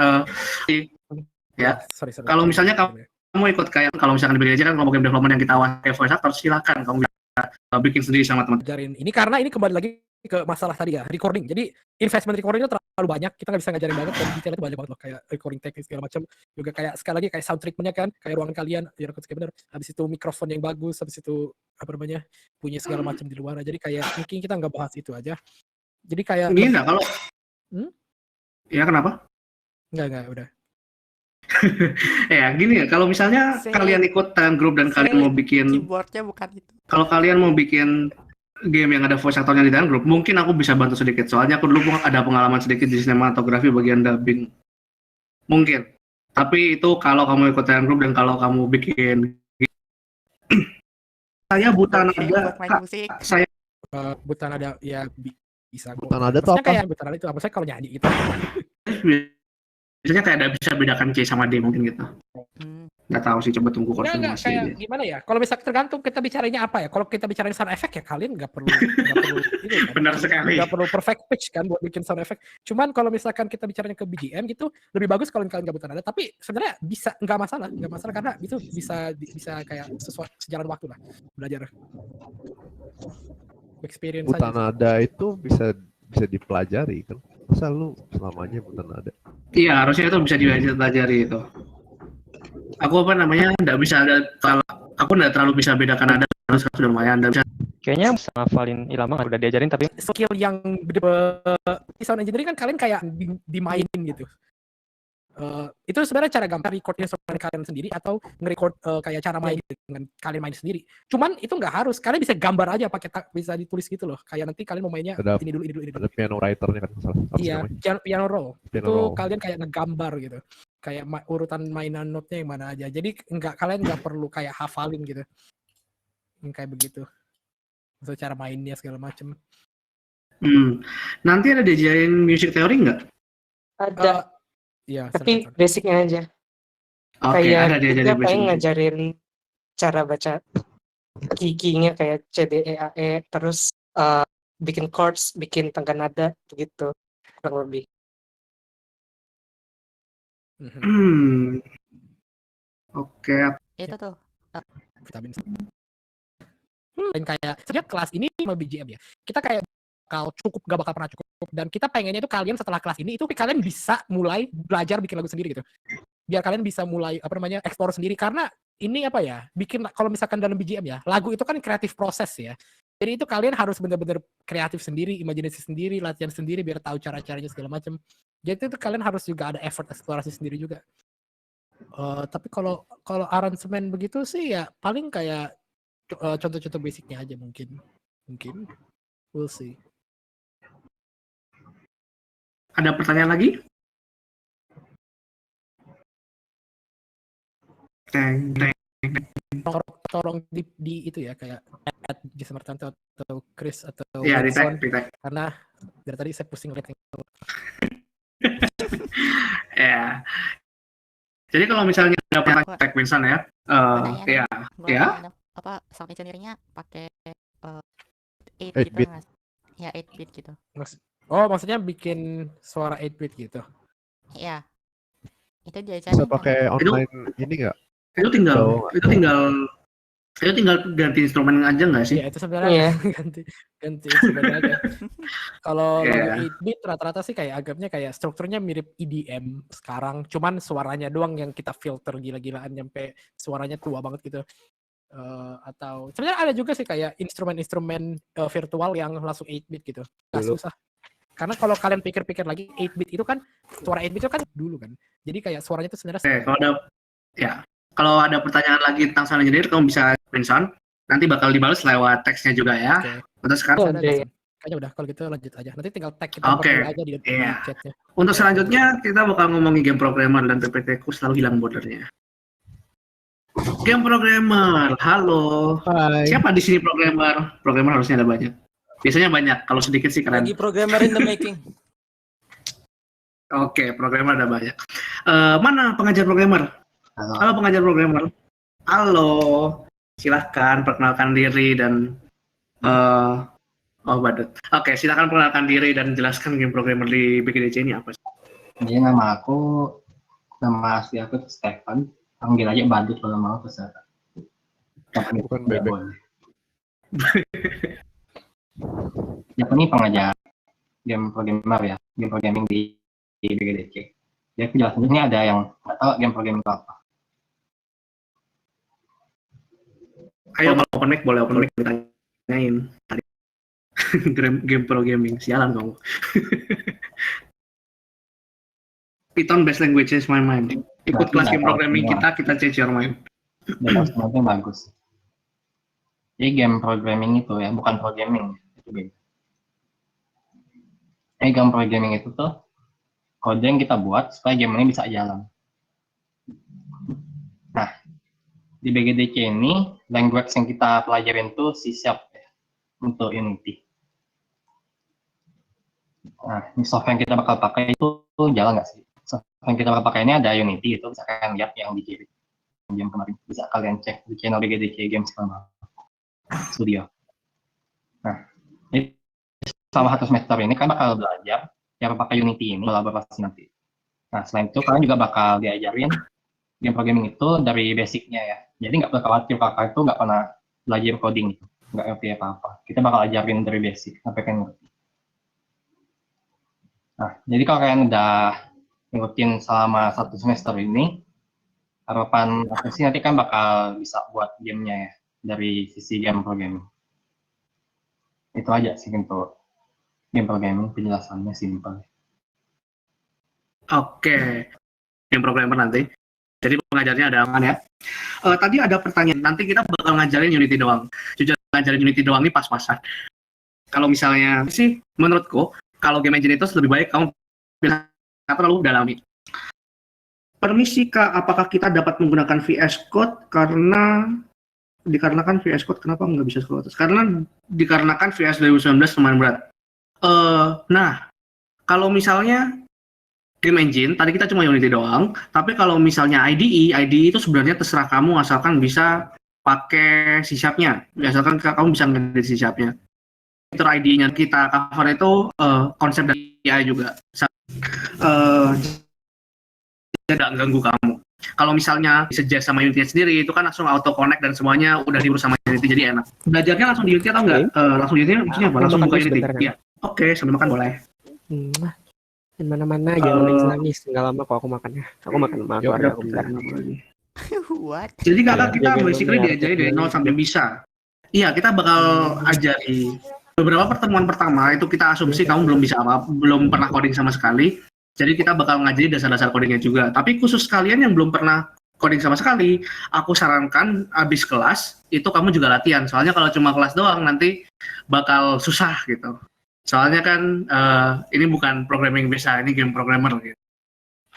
Speaker 1: ya.
Speaker 4: sorry.
Speaker 1: Kalau misalnya kamu ikut kayak kalau misalkan di BDJ kan kelompok game development yang kita pakai voice actor, silakan kamu bisa bikin sendiri sama teman.
Speaker 4: ngajarin ini karena ini kembali lagi ke masalah tadi ya, recording. Jadi investment recording itu terlalu banyak, kita nggak bisa ngajarin banget, dan detail itu banyak banget loh, kayak recording teknik segala macam. Juga kayak sekali lagi kayak sound treatment-nya kan, kayak ruangan kalian, ya kayak bener. Habis itu mikrofon yang bagus, habis itu apa namanya, punya segala macam di luar. Jadi kayak mungkin kita nggak bahas itu aja. Jadi kayak
Speaker 1: Ini enggak kalau ya kenapa?
Speaker 4: Enggak, udah.
Speaker 1: Ya gini ya, kalau misalnya kalian ikut time group dan kalian mau bikin
Speaker 5: keyboardnya bukan itu.
Speaker 1: kalau kalian mau bikin game yang ada voice actornya di dalam grup, mungkin aku bisa bantu sedikit. Soalnya aku dulu ada pengalaman sedikit di sinematografi bagian dubbing. Mungkin. Tapi itu kalau kamu ikut dalam grup dan kalau kamu bikin saya buta nada, saya
Speaker 4: buta nada ya bisa.
Speaker 2: Buta nada tuh apa?
Speaker 4: Kayak buta nada itu apa? Saya kalau nyanyi gitu.
Speaker 1: biasanya kayak ada bisa bedakan C sama D mungkin gitu. Nggak tahu sih, coba tunggu
Speaker 4: Enggak,
Speaker 1: konfirmasi
Speaker 4: kayak
Speaker 1: aja.
Speaker 4: gimana ya? Kalau misalnya tergantung kita bicaranya apa ya. Kalau kita bicarain sound effect ya kalian nggak perlu itu kan.
Speaker 1: Benar sekali.
Speaker 4: Nggak perlu perfect pitch kan buat bikin sound effect. Cuman kalau misalkan kita bicaranya ke BGM gitu, lebih bagus kalau kalian nggak buta nada. Tapi sebenarnya bisa nggak masalah karena itu bisa kayak sesuai sejalan waktu lah belajar. Experience
Speaker 2: Buta
Speaker 4: aja.
Speaker 2: nada itu bisa dipelajari kan? Masa lu selamanya buta nada?
Speaker 1: Iya, harusnya itu bisa dipelajari itu. Aku nggak bisa aku nggak terlalu bisa bedakan nada, harus sudah lumayan. Bisa.
Speaker 8: Kayaknya bisa ngafalin Ilham udah diajarin, tapi
Speaker 4: skill yang di sound engineering kan kalian kayak dimainin gitu. Itu sebenarnya cara gampang record instrumen kalian sendiri atau nge-record kayak cara main dengan kalian main sendiri. Cuman itu nggak harus, kalian bisa gambar aja pakai bisa ditulis gitu loh. Kayak nanti kalian mau mainnya ini dulu.
Speaker 2: Ada piano writer-nya kan salah.
Speaker 4: Iya, piano roll.
Speaker 2: Piano
Speaker 4: itu
Speaker 2: roll.
Speaker 4: Kalian kayak ngegambar gitu. Kayak urutan mainan notnya yang mana aja. Jadi kalian nggak perlu kayak hafalin gitu. Yang kayak begitu. Maksudnya cara mainnya segala macam.
Speaker 1: Nanti ada diajarin music theory nggak?
Speaker 9: Ada.
Speaker 4: Iya,
Speaker 9: tapi basicnya aja.
Speaker 1: Oke, ada diajarin
Speaker 9: kita paling ngajarin cara baca key-nya kayak C, D, E, A, E, terus bikin chords, bikin tangga nada gitu, kurang lebih.
Speaker 1: Oke.
Speaker 5: Itu tuh.
Speaker 4: Vitamin. Dan kayak sejak kelas ini sama BGM ya, kita kayak gak bakal pernah cukup, dan kita pengennya itu kalian setelah kelas ini itu kalian bisa mulai belajar bikin lagu sendiri gitu, biar kalian bisa mulai explore sendiri, karena ini bikin kalau misalkan dalam BGM ya, lagu itu kan kreatif proses ya, jadi itu kalian harus bener-bener kreatif sendiri, imajinasi sendiri, latihan sendiri biar tahu cara-caranya segala macam, jadi itu kalian harus juga ada effort eksplorasi sendiri juga. Tapi kalau aransemen begitu sih ya paling kayak contoh-contoh basicnya aja mungkin we'll see.
Speaker 1: Ada pertanyaan lagi?
Speaker 4: Tolong di itu ya, kayak Jason Martanto atau Chris atau
Speaker 1: ya, di tag.
Speaker 4: Karena dari tadi saya pusing lihat.
Speaker 1: Ya. Jadi kalau misalnya ada tag Vincent ya,
Speaker 5: apa sound engineering-nya pakai
Speaker 2: 8-bit.
Speaker 5: Ya 8-bit gitu.
Speaker 4: Oh, maksudnya bikin suara 8-bit gitu.
Speaker 5: Iya. Itu diajarin.
Speaker 2: Bisa pakai online ini enggak?
Speaker 1: Itu tinggal ganti instrumen aja nggak sih?
Speaker 4: Iya, itu sebenarnya ganti instrumen aja. Kalau lagu 8-bit rata-rata sih kayak agaknya kayak strukturnya mirip EDM sekarang, cuman suaranya doang yang kita filter gila-gilaan nyampe suaranya tua banget gitu. Atau sebenarnya ada juga sih kayak instrumen-instrumen virtual yang langsung 8-bit gitu. Nggak susah. Karena kalau kalian pikir-pikir lagi, 8-bit itu kan suara 8-bit itu kan dulu kan. Jadi kayak suaranya itu sebenarnya
Speaker 1: Kalau ada pertanyaan lagi tentang sound engineer, kamu bisa screenshot. Nanti bakal dibalas lewat teksnya juga ya.
Speaker 4: Oke.
Speaker 1: Untuk sekarang,
Speaker 4: Ada,
Speaker 9: Oke.
Speaker 4: Jason. Kayaknya udah, kalau gitu lanjut aja. Nanti tinggal tag kita
Speaker 1: Oke.
Speaker 4: berdua aja di
Speaker 1: Iya.
Speaker 4: chatnya.
Speaker 1: Untuk selanjutnya kita bakal ngomongin game programmer dan PPT-ku selalu hilang bordernya. Game programmer, halo.
Speaker 4: Hai.
Speaker 1: Siapa di sini programmer? Programmer harusnya ada banyak. Biasanya banyak, kalau sedikit sih keren.
Speaker 10: Lagi programmer in the making.
Speaker 1: Oke, programmer ada banyak. Mana pengajar programmer? Halo pengajar programmer. Halo. Silahkan perkenalkan diri dan badut. Oke, silahkan perkenalkan diri dan jelaskan game programmer di BGDC ini apa sih?
Speaker 11: Jadi nama asli aku tuh Stefan. Panggil aja badut kalau mau terserah.
Speaker 2: Bukan bebek.
Speaker 11: Aku ini pengajar game programmer ya, game programming di BGDC. Jadi aku jelasin ini ada yang nggak tahu game programming itu apa.
Speaker 1: Ayo kalau open mic boleh open mic ditanyain. Game programming, sialan kamu. Python based language is my mind. Ikut kelas game programming kita change your mind.
Speaker 11: Development yang bagus. Jadi game programming itu ya, bukan programming. Itu beda. Game programming itu tuh kode yang kita buat supaya game ini bisa jalan. Nah, di BGDC ini, language yang kita pelajarin tuh C# ya, untuk Unity. Nah, ini software yang kita bakal pakai itu jalan nggak sih? Software yang kita bakal pakai ini ada Unity, itu bisa kalian lihat yang di kiri. Game kemarin, bisa kalian cek di channel BGDC Games Studio. Nah, jadi selama 1 semester ini kalian bakal belajar cara pakai Unity ini, kolaborasi nanti. Nah, selain itu kalian juga bakal diajarin game programming itu dari basicnya ya. Jadi nggak perlu khawatir kakak itu nggak pernah belajar coding gitu, nggak ngerti apa-apa. Kita bakal ajarin dari basic sampai kalian ngerti. Nah, jadi kalau kalian udah ngikutin selama 1 semester ini, harapan aku sih nanti kan bakal bisa buat gamenya ya dari sisi game programming. Itu aja sih untuk game programming, penjelasannya simpel.
Speaker 1: Oke, game programmer nanti. Jadi pengajarnya ada aman ya. Tadi ada pertanyaan, nanti kita bakal ngajarin Unity doang. Jujur ngajarin Unity doang ini pas-pasan. Kalau misalnya sih, menurutku, kalau game engine itu lebih baik kamu terlalu dalami. Permisi Kak, apakah kita dapat menggunakan VS Code dikarenakan VS Code kenapa nggak bisa scroll atas? Karena dikarenakan VS 2019 lumayan berat. Nah, kalau misalnya game engine, tadi kita cuma Unity doang, tapi kalau misalnya IDE itu sebenarnya terserah kamu asalkan bisa pakai C#-nya, asalkan kamu bisa ngedit C#-nya. Fitur IDE-nya kita cover itu konsep dari AI juga. Tidak ganggu kamu. Kalau misalnya suggest sama Unity sendiri, itu kan langsung auto connect dan semuanya udah diurus sama Unity, jadi enak. Belajarnya langsung di Unity atau enggak? Langsung Unity maksudnya apa? Langsung buka Unity? Iya. Oke, sambil makan boleh.
Speaker 12: Mana-mana jangan nangis nggak lama kok aku makannya. Aku makan sama keluarga aku bentar.
Speaker 5: What?
Speaker 1: Jadi kakak kita basically diajari dari 0 sampai bisa. Iya, kita bakal ajari. Beberapa pertemuan pertama itu kita asumsi kamu belum bisa belum pernah coding sama sekali. Jadi kita bakal ngajari dasar-dasar codingnya juga. Tapi khusus kalian yang belum pernah coding sama sekali, aku sarankan abis kelas itu kamu juga latihan. Soalnya kalau cuma kelas doang nanti bakal susah gitu. Soalnya kan ini bukan programming biasa, ini game programmer gitu.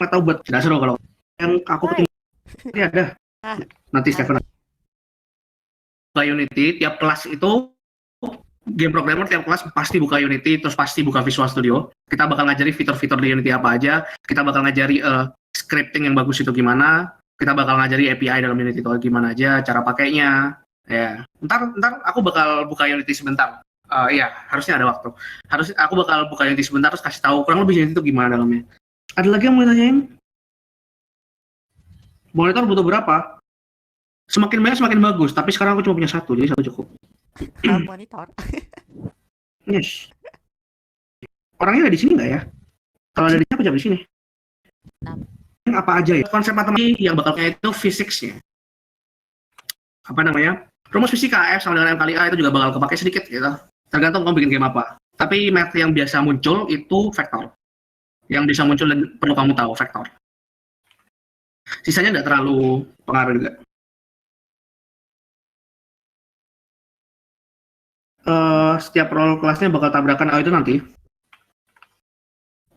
Speaker 1: Atau buat tidak seru kalau yang aku ketemu ini ada. Nanti Stefan buka Unity, tiap kelas itu game programmer tiap kelas pasti buka Unity, terus pasti buka Visual Studio. Kita bakal ngajari fitur-fitur di Unity apa aja. Kita bakal ngajari scripting yang bagus itu gimana. Kita bakal ngajari API dalam Unity itu gimana aja, cara pakainya. Ya, ntar aku bakal buka Unity sebentar. Iya, harusnya ada waktu. Aku bakal buka Unity sebentar terus kasih tahu kurang lebih Unity itu gimana dalamnya. Ada lagi yang mau ditanyain? Monitor butuh berapa? Semakin banyak semakin bagus, tapi sekarang aku cuma punya satu, jadi satu cukup.
Speaker 5: Monitor.
Speaker 1: Yes. Orangnya ada di sini nggak ya? Kalau ada di sini, aku jawab di sini. Apa aja ya? Konsep matematika yang bakalnya itu fisiknya. Apa namanya? Rumus fisika F sama dengan M kali A itu juga bakal kepake sedikit gitu. Tergantung kamu bikin game apa. Tapi math yang biasa muncul itu vektor. Yang bisa muncul dan perlu kamu tahu vektor. Sisanya nggak terlalu pengaruh juga. Setiap role kelasnya bakal tabrakan, itu nanti.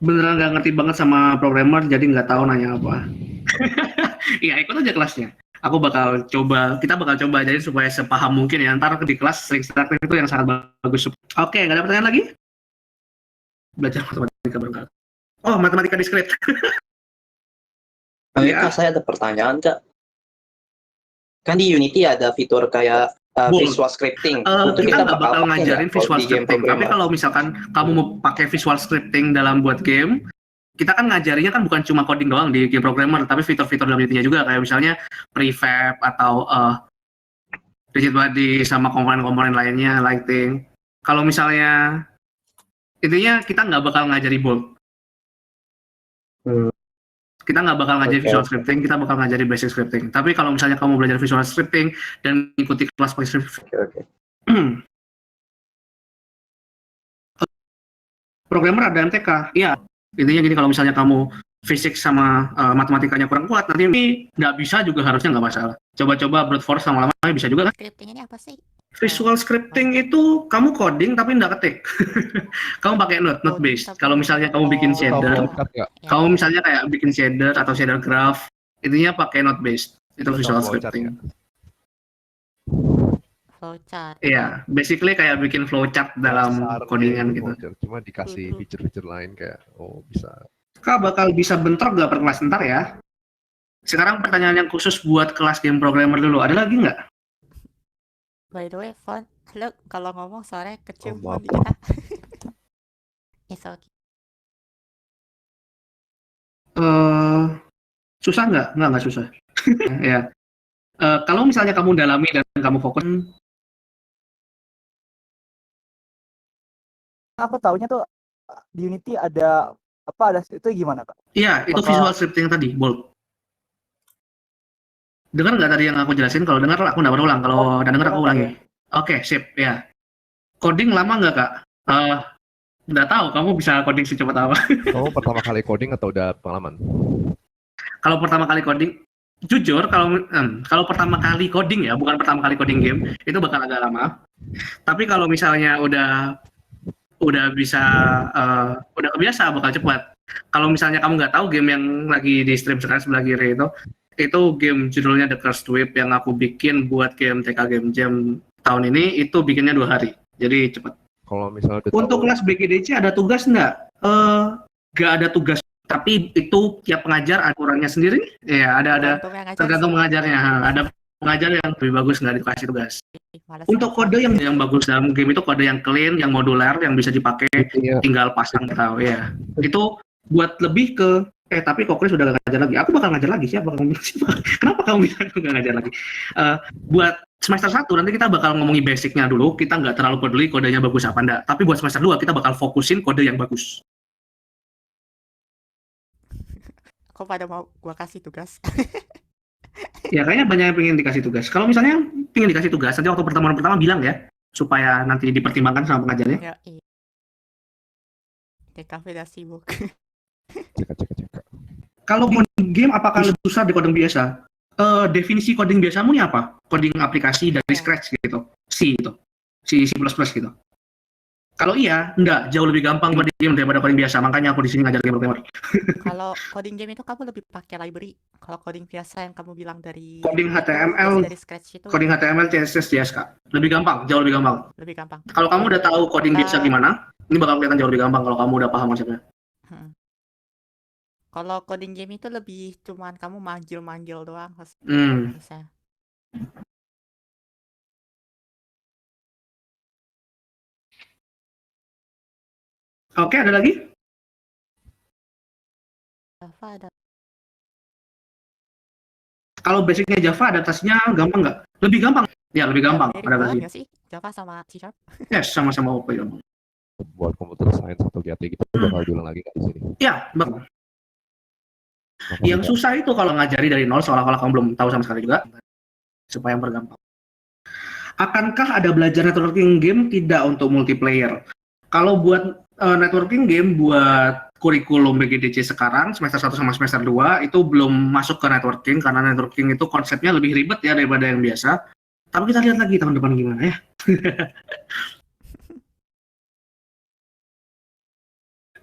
Speaker 1: Beneran nggak ngerti banget sama programmer, jadi nggak tahu nanya apa. Iya, ikut aja kelasnya. Kita bakal coba jadi supaya sepaham mungkin ya. Ntar di kelas sering interaktif itu yang sangat bagus. Oke, nggak ada pertanyaan lagi? Belajar matematika berangkat. Oh, matematika diskrit.
Speaker 10: Kak, saya ada pertanyaan, Kak. Kan di Unity ada fitur kayak visual scripting. Itu
Speaker 1: Kita nggak bakal
Speaker 10: pakai
Speaker 1: ngajarin
Speaker 10: nggak kalau
Speaker 1: visual
Speaker 10: di game
Speaker 1: scripting, tapi
Speaker 10: programmer?
Speaker 1: kalau misalkan kamu mau pakai visual scripting dalam buat game, kita kan ngajarinya kan bukan cuma coding doang di game programmer, tapi fitur-fitur dalam Unity-nya juga, kayak misalnya prefab atau rigid body sama komponen-komponen lainnya, lighting. Kalau misalnya intinya kita nggak bakal ngajari bold. Kita nggak bakal ngajari visual scripting, kita bakal ngajari basic scripting. Tapi kalau misalnya kamu belajar visual scripting dan mengikuti kelas pakai programmer ada MTK. Iya, intinya gini, kalau misalnya kamu fisik sama matematikanya kurang kuat, nanti nggak bisa juga harusnya nggak masalah. Coba-coba brute force sama lama bisa juga kan?
Speaker 5: Scripting ini apa sih?
Speaker 1: Visual scripting itu kamu coding tapi nggak ketik. Kamu pakai node based. Kalau misalnya kamu bikin shader, kamu misalnya kayak bikin shader atau shader graph, intinya pakai node based. Itu visual scripting.
Speaker 5: Flowchart.
Speaker 1: Iya, basically kayak bikin flowchart dalam codingan gitu.
Speaker 2: Cuma dikasih feature-feature lain kayak, bisa.
Speaker 1: Kak bakal bisa bentrok nggak per kelas ntar ya? Sekarang pertanyaan yang khusus buat kelas game programmer dulu. Ada lagi nggak?
Speaker 5: By the way, Fon, lo kalau ngomong suaranya kecil
Speaker 2: maaf.
Speaker 5: di kita. It's okay.
Speaker 1: Susah nggak? Nggak susah. Ya. Kalau misalnya kamu dalami dan kamu fokus,
Speaker 13: Aku taunya tuh di Unity ada itu gimana, Kak?
Speaker 1: iya, itu visual scripting tadi, bold. Dengar nggak tadi yang aku jelasin? Kalau dengar aku nggak berulang. Kalau udah dengar aku ulangi. Oke, sip, ya. Coding lama nggak, Kak? Nggak tahu, kamu bisa coding secepat apa.
Speaker 2: Kamu pertama kali coding atau udah pengalaman?
Speaker 1: Kalau pertama kali coding, jujur, kalau pertama kali coding ya, bukan pertama kali coding game, itu bakal agak lama. Tapi kalau misalnya udah bisa, udah kebiasa, bakal cepat. Kalau misalnya kamu nggak tahu game yang lagi di stream sekarang sebelah kiri itu game judulnya The Cursed Whip yang aku bikin buat game TK Game Jam tahun ini, itu bikinnya 2 hari, jadi cepat.
Speaker 2: Kalau misalnya
Speaker 1: Untuk kelas BGDC ada tugas nggak? Nggak ada tugas, tapi itu tiap pengajar aturannya sendiri. Ya, ada tergantung pengajarnya. Ada pengajar yang lebih bagus nggak dikasih tugas. Untuk kode yang bagus dalam game itu kode yang clean, yang modular, yang bisa dipakai, tinggal pasang tahu ya. Itu buat lebih ke tapi kok Chris udah gak ngajar lagi. Aku bakal ngajar lagi. Siapa kamu? Kenapa kamu bilang aku gak ngajar lagi? Buat semester 1 nanti kita bakal ngomongin basicnya dulu. Kita nggak terlalu peduli kodenya bagus apa enggak. Tapi buat semester 2 kita bakal fokusin kode yang bagus.
Speaker 5: Kok pada mau gua kasih tugas?
Speaker 1: Ya kayaknya banyak yang pengen dikasih tugas. Kalau misalnya pengen dikasih tugas, nanti waktu pertemuan pertama bilang ya, supaya nanti dipertimbangkan sama pengajarnya.
Speaker 5: Ya, iya. TKV udah sibuk.
Speaker 2: Cek.
Speaker 1: Kalau coding game apakah lebih susah di coding biasa? Definisi coding biasamu ini apa? Coding aplikasi dari scratch gitu. C gitu. Kalau iya, enggak, jauh lebih gampang coding game daripada coding biasa. Makanya aku di sini ngajar game programmer.
Speaker 5: Kalau coding game itu kamu lebih pakai library. Kalau coding biasa yang kamu bilang dari
Speaker 1: Coding HTML,
Speaker 5: dari scratch itu
Speaker 1: coding HTML, CSS, JS, Kak. Lebih gampang, jauh lebih gampang.
Speaker 5: lebih gampang.
Speaker 1: Kalau kamu udah tahu coding biasa gimana, ini bakal kelihatan jauh lebih gampang kalau kamu udah paham konsepnya.
Speaker 5: Kalau coding game itu lebih cuman kamu manggil-manggil doang. Bisa.
Speaker 1: Oke, ada lagi?
Speaker 5: Java ada.
Speaker 1: Kalau basicnya Java, adaptasinya gampang nggak? Lebih gampang. Ya, lebih gampang
Speaker 5: Mirip banget
Speaker 1: adaptasi.
Speaker 5: nggak sih? Java sama C#?
Speaker 1: Yes, sama-sama OP gampang.
Speaker 2: Buat computer science atau GAT gitu bakal diulang lagi nggak di sini?
Speaker 1: Ya, bakal. Yang susah itu kalau ngajari dari nol, seolah-olah kamu belum tahu sama sekali juga, supaya mempergampang. Akankah ada belajar networking game tidak untuk multiplayer? Kalau buat networking game buat kurikulum BGDC sekarang semester 1 sama semester 2 itu belum masuk ke networking karena networking itu konsepnya lebih ribet ya daripada yang biasa. Tapi kita lihat lagi tahun depan gimana ya.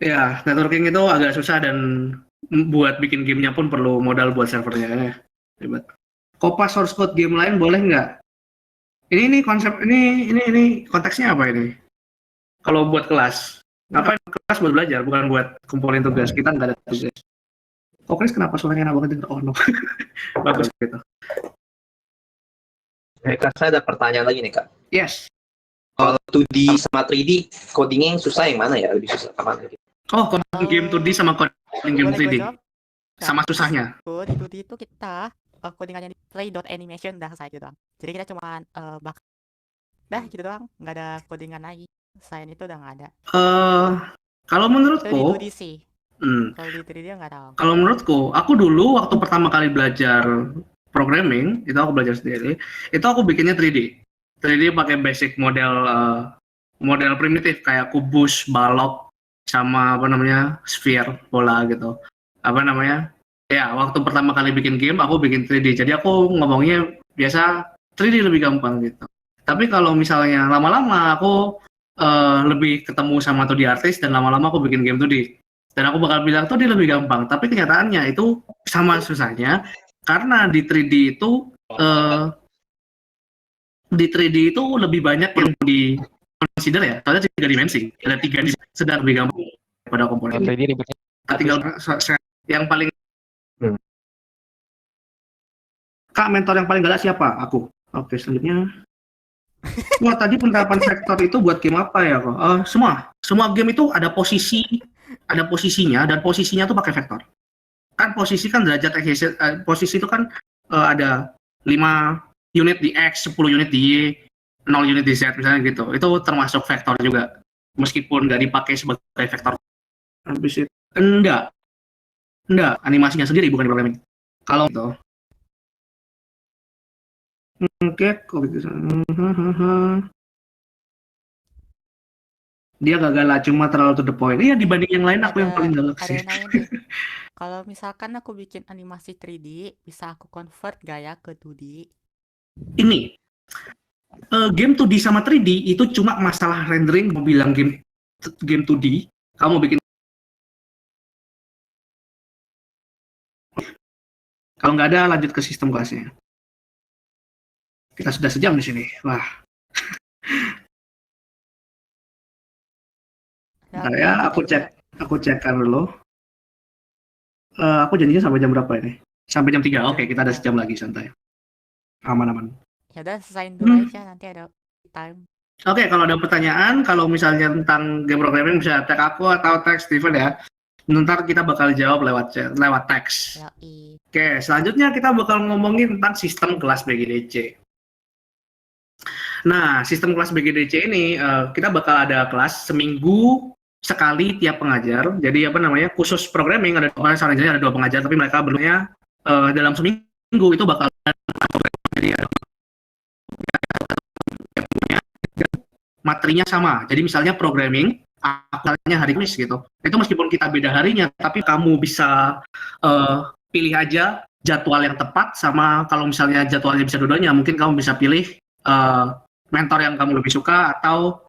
Speaker 1: Ya, networking itu agak susah dan buat bikin gamenya pun perlu modal buat servernya ya. Ribet. Kopa source code game lain boleh nggak? Ini konsep ini konteksnya apa ini? Kalau buat kelas, ngapain kelas buat belajar, bukan buat kumpulin tugas. Kita nggak ada tugas. Oh, Chris kenapa suaranya enak banget? Oh no, bagus gitu.
Speaker 10: Kak, saya ada pertanyaan lagi nih, Kak.
Speaker 1: Yes.
Speaker 10: Kalau 2D sama 3D, codingnya yang susah yang mana ya? Lebih susah mana?
Speaker 1: Oh, coding game 2D sama coding game 3D. Sama susahnya.
Speaker 5: Di 2D itu kita codingannya di play.animation udah selesai gitu doang. Jadi kita cuma dah gitu doang, nggak ada codingan lagi. Selain itu udah nggak ada.
Speaker 1: Kalau menurutku,
Speaker 5: di 2D sih. Kalau di 3D nggak tahu.
Speaker 1: Kalau menurutku, aku dulu waktu pertama kali belajar programming, itu aku belajar sendiri, itu aku bikinnya 3D. 3D pakai basic model model primitif kayak kubus, balok, sama apa namanya sphere, bola gitu. Apa namanya? Ya, waktu pertama kali bikin game, aku bikin 3D. Jadi aku ngomongnya biasa 3D lebih gampang gitu. Tapi kalau misalnya lama-lama aku lebih ketemu sama 2D artist dan lama-lama aku bikin game 2D. Dan aku bakal bilang 2D lebih gampang. Tapi kenyataannya itu sama susahnya karena di 3D itu lebih banyak yang di consider ya. Soalnya 3 dimensi, ada 3 dimensi, sedang lebih gampang pada komponen. Tinggal yang paling Kak, mentor yang paling galak siapa? Aku. Oke, selanjutnya. Wah, tadi penerapan vektor itu buat game apa ya kok? Semua game itu ada posisinya dan posisinya tuh pakai vektor. Kan posisi kan derajat posisi itu kan ada 5 unit di X, 10 unit di Y, 0 unit di Z misalnya gitu. Itu termasuk vektor juga. Meskipun nggak dipakai sebagai vektor. Habis itu enggak, animasinya sendiri bukan di programming. Kalau itu Oke, kok gitu. Dia gak galak, cuma terlalu to the point. Iya, dibanding yang lain aku yang paling galak sih.
Speaker 5: Kalau misalkan aku bikin animasi 3D, bisa aku convert gak ya ke 2D?
Speaker 1: Ini, game 2D sama 3D itu cuma masalah rendering. Mau bilang game 2D, kamu bikin. Kalau nggak ada, lanjut ke sistem kelasnya. Kita sudah sejam di sini. Wah. Bentar ya, aku cekkan dulu. Aku janjinya sampai jam berapa ini? Sampai jam 3. Oke, kita ada sejam lagi, santai. Aman-aman.
Speaker 5: Ya udah, selesain dulu aja, nanti ada time.
Speaker 1: Oke, kalau ada pertanyaan, kalau misalnya tentang game programming bisa tag aku atau tag Steven ya. Ntar kita bakal jawab lewat teks. Oke, selanjutnya kita bakal ngomongin tentang sistem kelas BGDC. Nah, sistem kelas BGDC ini kita bakal ada kelas seminggu sekali tiap pengajar. Jadi apa namanya, khusus programming ada ada 2 pengajar, tapi mereka berlunya dalam seminggu itu bakal materinya sama. Jadi misalnya programming, akalnya hari Kamis gitu. Itu meskipun kita beda harinya, tapi kamu bisa pilih aja jadwal yang tepat sama kalau misalnya jadwalnya bisa dua-duanya, mungkin kamu bisa pilih mentor yang kamu lebih suka, atau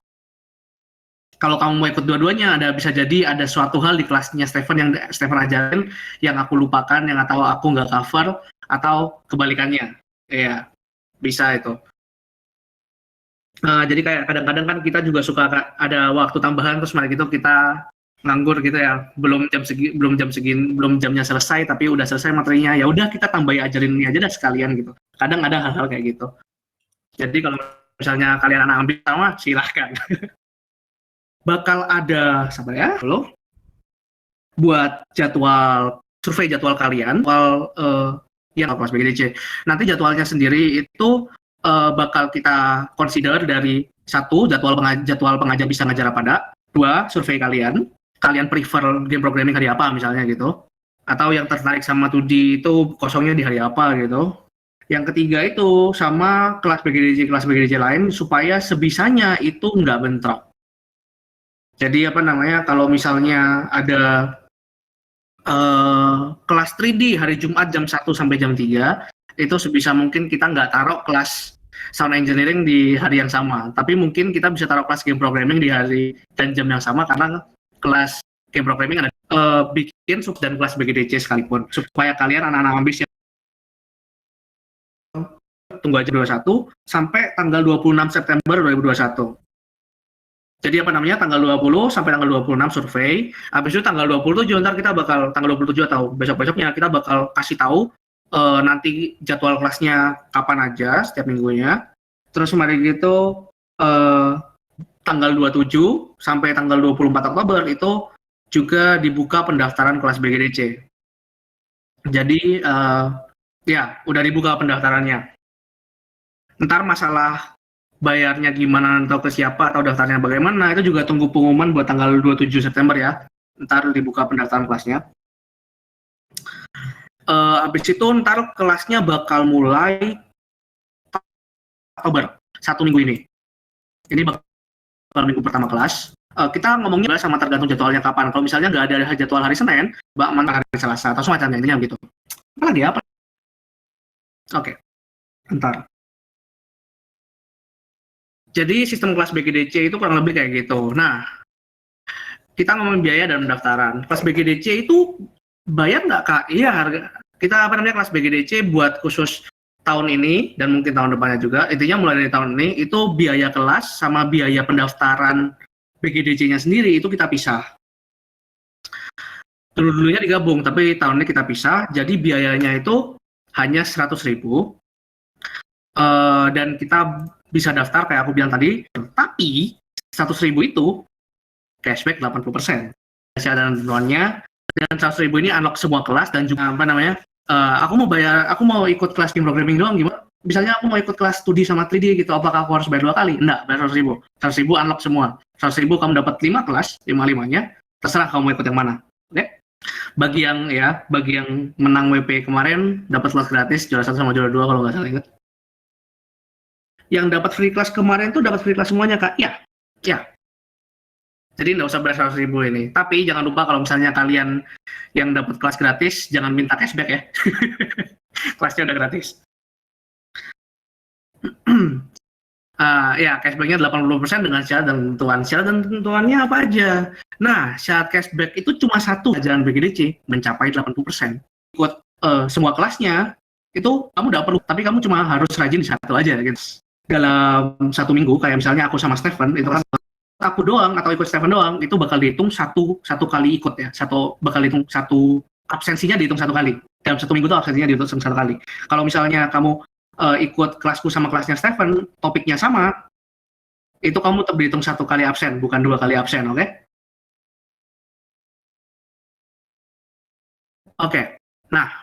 Speaker 1: kalau kamu mau ikut dua-duanya, bisa jadi ada suatu hal di kelasnya Stephen yang Stephen ajarin yang aku lupakan, yang atau aku nggak cover, atau kebalikannya. Ya, bisa itu. Jadi kayak kadang-kadang kan kita juga suka ada waktu tambahan, terus malah gitu kita nganggur gitu ya, belum jamnya selesai tapi udah selesai materinya, ya udah kita tambahin ajarin ini aja dah sekalian gitu. Kadang ada hal-hal kayak gitu. Jadi kalau misalnya kalian anak ambil sama, silahkan. Bakal ada buat survei jadwal kalian, yang kelas BGDC. Nanti jadwalnya sendiri itu bakal kita consider dari 1, jadwal pengajar bisa ngajar apa enggak, 2, survei kalian prefer game programming hari apa misalnya gitu, atau yang tertarik sama 2D itu kosongnya di hari apa gitu. Yang ketiga itu sama kelas BGDC lain supaya sebisanya itu nggak bentrok. Jadi apa namanya, kalau misalnya ada kelas 3D hari Jumat jam 1 sampai jam 3, itu sebisa mungkin kita nggak taruh kelas sound engineering di hari yang sama. Tapi mungkin kita bisa taruh kelas game programming di hari dan jam yang sama, karena kelas game programming ada bikin sub dan kelas BGDC sekalipun. Supaya kalian anak-anak ambis yang tunggu aja 21 sampai tanggal 26 September 2021. Jadi apa namanya, tanggal 20 sampai tanggal 26 survei, habis itu tanggal 27 ntar kita bakal, tanggal 27 atau besok-besoknya kita bakal kasih tahu nanti jadwal kelasnya kapan aja setiap minggunya. Terus kemarin gitu tanggal 27 sampai tanggal 24 Oktober itu juga dibuka pendaftaran kelas BGDC. Jadi ya udah dibuka pendaftarannya. Ntar masalah bayarnya gimana atau ke siapa atau daftarnya bagaimana, itu juga tunggu pengumuman buat tanggal 27 September ya. Ntar dibuka pendaftaran kelasnya. Habis itu ntar kelasnya bakal mulai Oktober, 1 minggu ini. Ini bakal minggu pertama kelas. Kita ngomongnya sama tergantung jadwalnya kapan. Kalau misalnya nggak ada jadwal hari Senin, bakal hari Selasa atau semacamnya, intinya gitu. Apa lagi apa? Oke, ntar. Jadi sistem kelas BGDC itu kurang lebih kayak gitu. Nah, kita ngomongin biaya dan pendaftaran. Kelas BGDC itu bayar nggak, Kak? Iya, harga. Kita apa namanya, kelas BGDC buat khusus tahun ini dan mungkin tahun depannya juga. Intinya mulai dari tahun ini itu biaya kelas sama biaya pendaftaran BGDC-nya sendiri itu kita pisah. Dulu-dulunya digabung, tapi tahun ini kita pisah. Jadi biayanya itu hanya 100.000. Dan kita bisa daftar kayak aku bilang tadi, tapi 100.000 itu cashback 80%. Syarat dan ketentuannya, dan 100.000 ini unlock semua kelas dan juga apa namanya, aku mau ikut kelas game programming doang, gimana? Misalnya aku mau ikut kelas 2D sama 3D gitu, apakah aku harus bayar 2 kali? Enggak, bayar 100.000. 100.000 unlock semua. 100.000 kamu dapat 5 kelas, 5-5-nya, terserah kamu mau ikut yang mana. Oke? Bagi yang menang WP kemarin dapat kelas gratis, juara 1 sama juara 2 kalau nggak salah ingat. Yang dapat free class kemarin tuh dapat free class semuanya, Kak. Ya. Jadi nggak usah bayar 100.000 ini. Tapi jangan lupa kalau misalnya kalian yang dapat kelas gratis, jangan minta cashback ya. Kelasnya udah gratis. Ya, cashbacknya 80% dengan syarat dan ketentuan. Syarat dan ketentuannya apa aja? Nah, syarat cashback itu cuma satu, jalan BGDC mencapai 80%. Ikut semua kelasnya, itu kamu nggak perlu, tapi kamu cuma harus rajin di satu aja gitu. Dalam 1 minggu, kayak misalnya aku sama Stephen, itu kan aku doang atau ikut Stephen doang, itu bakal dihitung satu kali ikut ya, bakal dihitung satu absensinya dihitung 1 kali. Dalam 1 minggu tuh absensinya dihitung 1 kali. Kalau misalnya kamu ikut kelasku sama kelasnya Stephen, topiknya sama, itu kamu tetap dihitung 1 kali absen, bukan 2 kali absen, oke? Oke. Nah,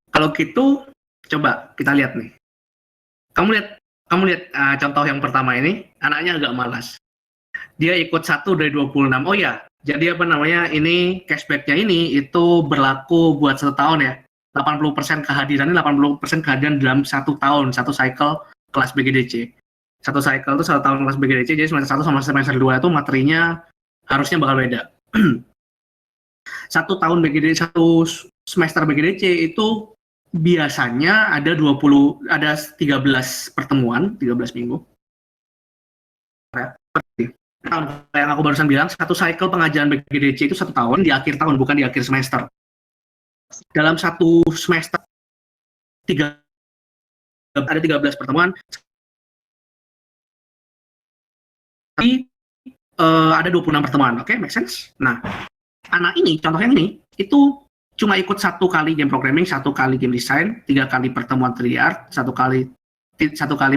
Speaker 1: kalau gitu coba kita lihat nih. Kamu lihat contoh yang pertama ini, anaknya agak malas. Dia ikut 1 dari 26. Oh ya, jadi apa namanya, ini cashback-nya ini itu berlaku buat 1 tahun ya. 80% kehadirannya 80% kehadiran dalam 1 tahun, 1 cycle kelas BGDC. 1 cycle itu 1 tahun kelas BGDC, jadi semester 1 sama semester 2 itu materinya harusnya bakal beda. 1 tahun BGDC, 1 semester BGDC itu biasanya ada 13 pertemuan, 13 minggu. Yang aku barusan bilang, 1 cycle pengajaran BGDC itu 1 tahun, di akhir tahun, bukan di akhir semester. Dalam 1 semester ada 13 pertemuan, tapi ada 26 pertemuan, oke? Make sense? Nah, anak ini, contohnya ini, itu cuma ikut 1 kali game programming, 1 kali game design, 3 kali pertemuan 3D art, 1 kali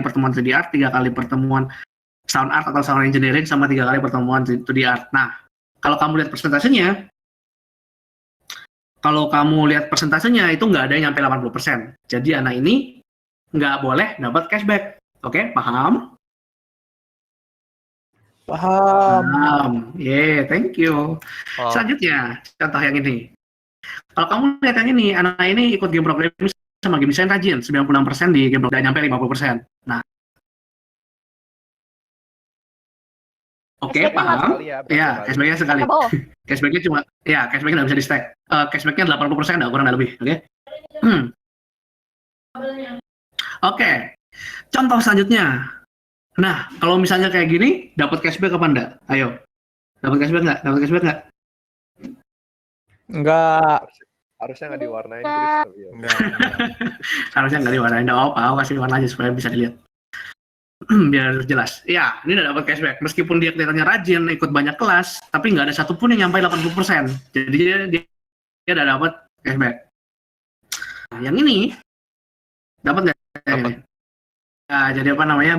Speaker 1: pertemuan 3D art, 3 kali pertemuan sound art atau sound engineering, sama 3 kali pertemuan 2D art. Nah, kalau kamu lihat persentasenya, itu nggak ada yang nyampe 80%. Jadi anak ini nggak boleh dapat cashback. Oke, paham? Paham. Yeah, thank you. Selanjutnya, contoh yang ini. Kalau kamu lihat yang ini, anak ini ikut game programming sama game design rajin, 96% di game programming, nyampe 50%. Nah, Oke,
Speaker 14: Cashback-nya
Speaker 1: paham.
Speaker 2: Sekali ya, berapa
Speaker 1: Ya,
Speaker 2: kali?
Speaker 1: cashback-nya sekali.
Speaker 14: Double.
Speaker 1: Cashback-nya cuma, ya, cashback-nya nggak bisa di-stack. Cashback-nya 80% nggak kurang nggak lebih, oke? Oke, contoh selanjutnya. Nah, kalau misalnya kayak gini, dapat cashback apa enggak? Ayo, dapat cashback nggak? Dapat cashback nggak?
Speaker 13: Enggak.
Speaker 2: Harusnya nggak diwarnain Chris, tapi ya.
Speaker 1: Harusnya nggak diwarnain, nggak apa-apa. Aku kasih warna aja supaya bisa dilihat. Biar jelas. Ya, ini udah dapat cashback. Meskipun dia kelihatannya rajin, ikut banyak kelas, tapi nggak ada satupun yang nyampe 80%. Jadi dia udah dapat cashback. Nah, yang ini dapat nggak?
Speaker 2: Dapat.
Speaker 1: Nah, jadi apa namanya?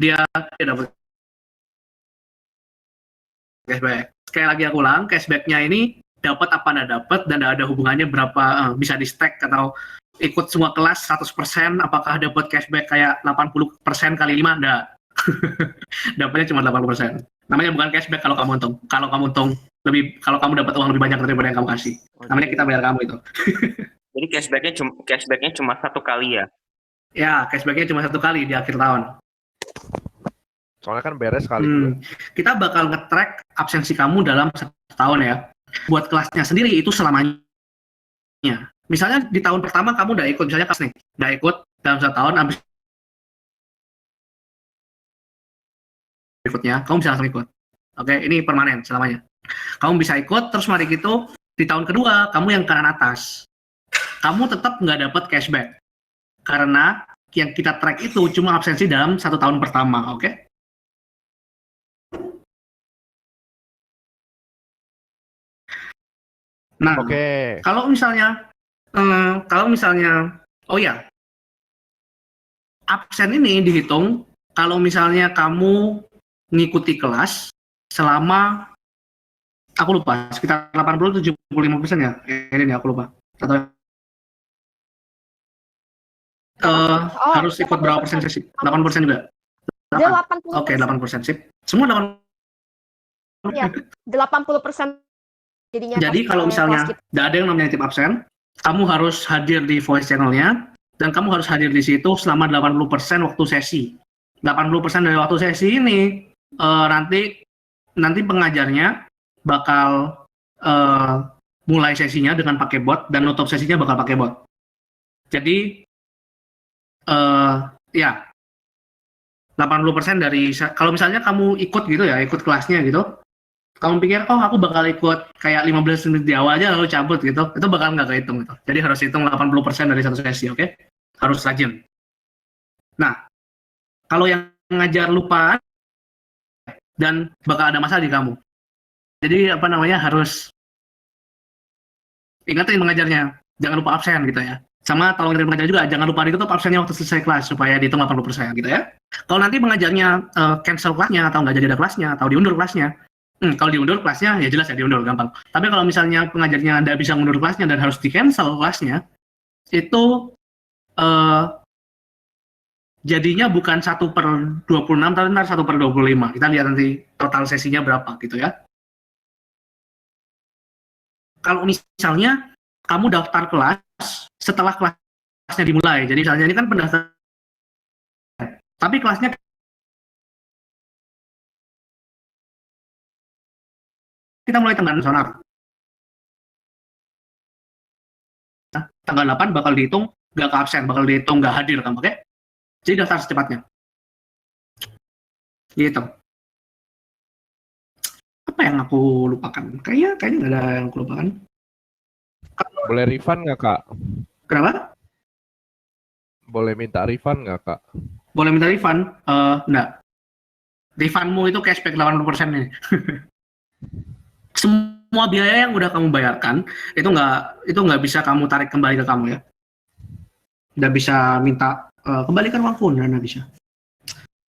Speaker 1: Dia dapat cashback. Sekali lagi aku ulang, cashback-nya ini dapat apa nggak dapat dan nggak ada hubungannya berapa bisa di stack atau ikut semua kelas 100%, apakah dapat cashback kayak 80% kali 5? Enggak. Dapatnya cuma 80%. Namanya bukan cashback kalau kamu untung. Kalau kamu untung kalau kamu dapat uang lebih banyak daripada yang kamu kasih. Namanya kita bayar kamu itu.
Speaker 15: Jadi cashbacknya cuma 1 kali ya?
Speaker 1: Ya, cashbacknya cuma 1 kali di akhir tahun.
Speaker 2: Soalnya kan beres kali juga.
Speaker 1: Kita bakal nge-track absensi kamu dalam 1 tahun ya. Buat kelasnya sendiri itu selamanya. Misalnya di tahun pertama kamu udah ikut, misalnya kelas nih, udah ikut dalam 1 tahun, habis berikutnya kamu bisa langsung ikut. Oke, ini permanen selamanya. Kamu bisa ikut, terus mari gitu di tahun kedua kamu yang kanan atas, kamu tetap nggak dapat cashback karena yang kita track itu cuma absensi dalam 1 tahun pertama. Oke? Nah, kalau misalnya oh ya, absen ini dihitung kalau misalnya kamu ngikuti kelas selama, aku lupa, sekitar 80-75% ya? Ini aku lupa. Atau harus ikut berapa persen sih? 8% juga?
Speaker 14: Dia 80%.
Speaker 1: Oke, 8% sip. Semua 8%.
Speaker 14: Iya, 80% jadinya.
Speaker 1: Jadi kalau misalnya nggak ada yang namanya tip absen, kamu harus hadir di voice channel-nya, dan kamu harus hadir di situ selama 80% waktu sesi. 80% dari waktu sesi ini, nanti pengajarnya bakal mulai sesinya dengan pakai bot, dan nutup sesinya bakal pakai bot. Jadi, ya, 80% dari, kalau misalnya kamu ikut gitu ya, ikut kelasnya gitu, kamu pikir, oh aku bakal ikut kayak 15 menit di awal aja lalu cabut gitu, itu bakal nggak kehitung gitu. Jadi harus hitung 80% dari satu sesi, oke? Harus rajin. Nah, kalau yang ngajar lupa dan bakal ada masalah di kamu. Jadi apa namanya, harus ingatin mengajarnya, jangan lupa absen gitu ya. Sama tolong ingetin pengajar juga, jangan lupa ditutup absennya waktu selesai kelas supaya dihitung 80% gitu ya. Kalau nanti pengajarnya cancel kelasnya atau nggak jadi ada kelasnya atau diundur kelasnya, kalau diundur kelasnya ya jelas ya diundur, gampang. Tapi kalau misalnya pengajarnya nggak bisa mundur kelasnya dan harus di-cancel kelasnya, itu jadinya bukan 1/26, tapi ntar 1/25. Kita lihat nanti total sesinya berapa gitu ya. Kalau misalnya kamu daftar kelas setelah kelasnya dimulai, jadi misalnya ini kan pendaftaran, tapi kelasnya kita mulai tanggal nasional. Nah, tanggal 8 bakal dihitung nggak ke absen, bakal dihitung nggak hadir kan, oke? Jadi daftar secepatnya. Gitu. Apa yang aku lupakan? Kayaknya nggak ada yang aku lupakan.
Speaker 2: Boleh refund nggak, Kak?
Speaker 1: Kenapa?
Speaker 2: Boleh minta refund nggak, Kak?
Speaker 1: Boleh minta refund? Enggak. Refundmu itu cashback 80% nih. Semua biaya yang udah kamu bayarkan itu nggak bisa kamu tarik kembali ke kamu ya. Nggak bisa minta kembalikan uangku, nggak bisa.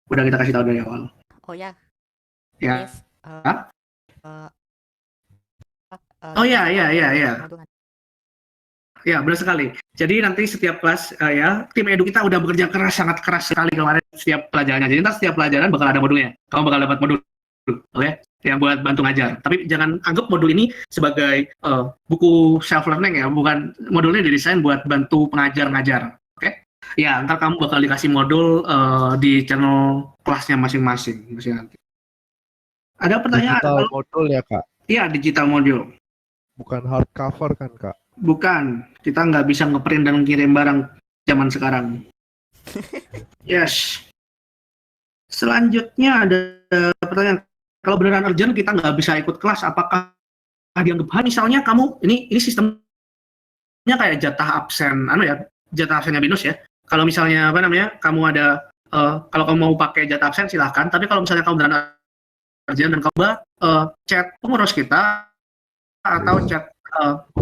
Speaker 1: Udah kita kasih tahu dari awal.
Speaker 5: Oh ya.
Speaker 1: Ya.
Speaker 5: Yes,
Speaker 1: Oh ya. Ya, benar sekali. Jadi nanti setiap kelas ya, tim edu kita udah bekerja keras, sangat keras sekali kemarin setiap pelajarannya. Jadi nanti setiap pelajaran bakal ada modulnya. Kamu bakal dapat modul, oke? Yang buat bantu ngajar. Tapi jangan anggap modul ini sebagai buku self learning ya, bukan. Modulnya didesain buat bantu pengajar ngajar, oke? Ya, ntar kamu bakal dikasih modul di channel kelasnya masing-masing nanti. Ada pertanyaan?
Speaker 2: Digital
Speaker 1: Kalau
Speaker 2: modul ya kak,
Speaker 1: iya digital module.
Speaker 2: bukan hardcover kan kak?
Speaker 1: Bukan, kita nggak bisa ngeprint dan ngirim barang zaman sekarang. Yes. Selanjutnya ada pertanyaan. Kalau beneran urgent kita nggak bisa ikut kelas, apakah dianggap misalnya kamu ini sistemnya kayak jatah absen, jatah absennya BINUS ya. Kalau misalnya kamu ada kalau kamu mau pakai jatah absen silahkan. Tapi kalau misalnya kamu beneran urgent dan kamu chat pengurus kita atau chat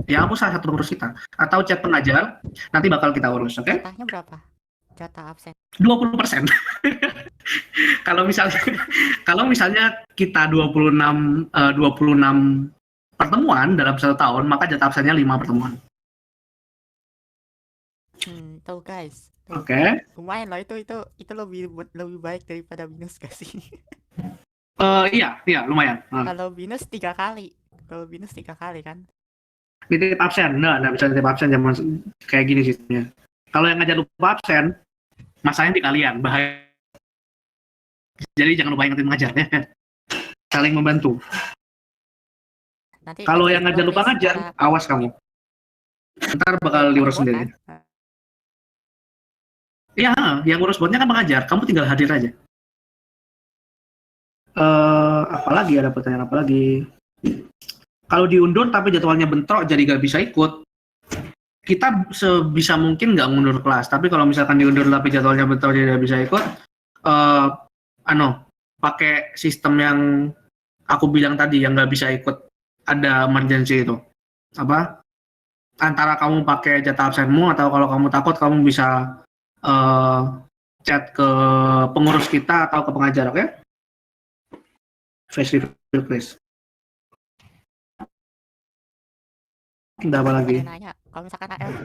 Speaker 1: aku salah satu pengurus kita atau chat pengajar, nanti bakal kita urus, oke?
Speaker 5: Jatahnya berapa? Jatah absen.
Speaker 1: 20%. Kalau misalnya kita 26 pertemuan dalam 1 tahun, maka jatah absennya 5 pertemuan.
Speaker 5: Tuh guys.
Speaker 1: Oke.
Speaker 5: Lumayan loh itu lebih baik daripada BINUS gak sih?
Speaker 1: Iya, lumayan.
Speaker 5: Kalau BINUS 3 kali. Kalau BINUS 3 kali kan.
Speaker 1: Nitip absen, nggak bisa nitip absen zaman kayak gini sistemnya. Kalau yang ngajar lupa absen, masalahnya di kalian, bahaya. Jadi jangan lupa ingetin ngajarnya. Saling membantu. Kalau yang ngajar lupa ngajar, awas kamu. Ntar bakal diurus sendiri. Iya, yang ngurus botnya kan pengajar, kamu tinggal hadir aja. Apalagi ada pertanyaan apa lagi? Kalau diundur tapi jadwalnya bentrok jadi nggak bisa ikut, kita sebisa mungkin nggak mundur kelas. Tapi kalau misalkan diundur tapi jadwalnya bentrok jadi nggak bisa ikut, pakai sistem yang aku bilang tadi yang nggak bisa ikut, ada emergency itu. Antara kamu pakai jatah absenmu atau kalau kamu takut kamu bisa chat ke pengurus kita atau ke pengajar, oke? Face reveal please. Udah apa lagi?
Speaker 5: Nanya, kalau misalkan AL.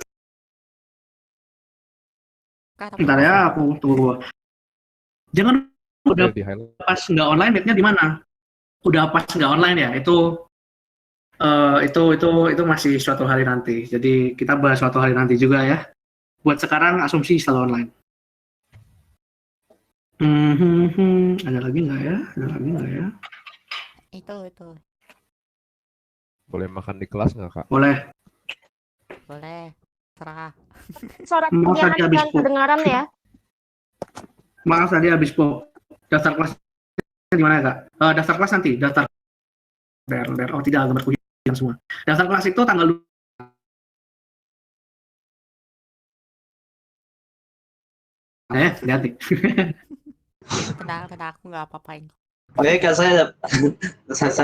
Speaker 1: Bentar ya, aku tunggu. Jangan udah pas nggak online, netnya di mana? Udah pas nggak online ya? Itu masih suatu hari nanti. Jadi kita bahas suatu hari nanti juga ya. Buat sekarang asumsi selalu online. Ada lagi nggak ya?
Speaker 5: Itu.
Speaker 2: Boleh makan di kelas nggak kak?
Speaker 1: Boleh.
Speaker 5: Serah.
Speaker 14: Suara
Speaker 1: Maaf tadi habis
Speaker 14: kedengaran ya.
Speaker 1: Maaf tadi habis daftar kelas di mana ya kak? Daftar kelas nanti, daftar oh tidak, gambarku hilang semua. Daftar kelas itu tanggal 2. Hati-hati.
Speaker 5: Tenang, aku nggak apa-apain.
Speaker 10: Oke, Kak, saya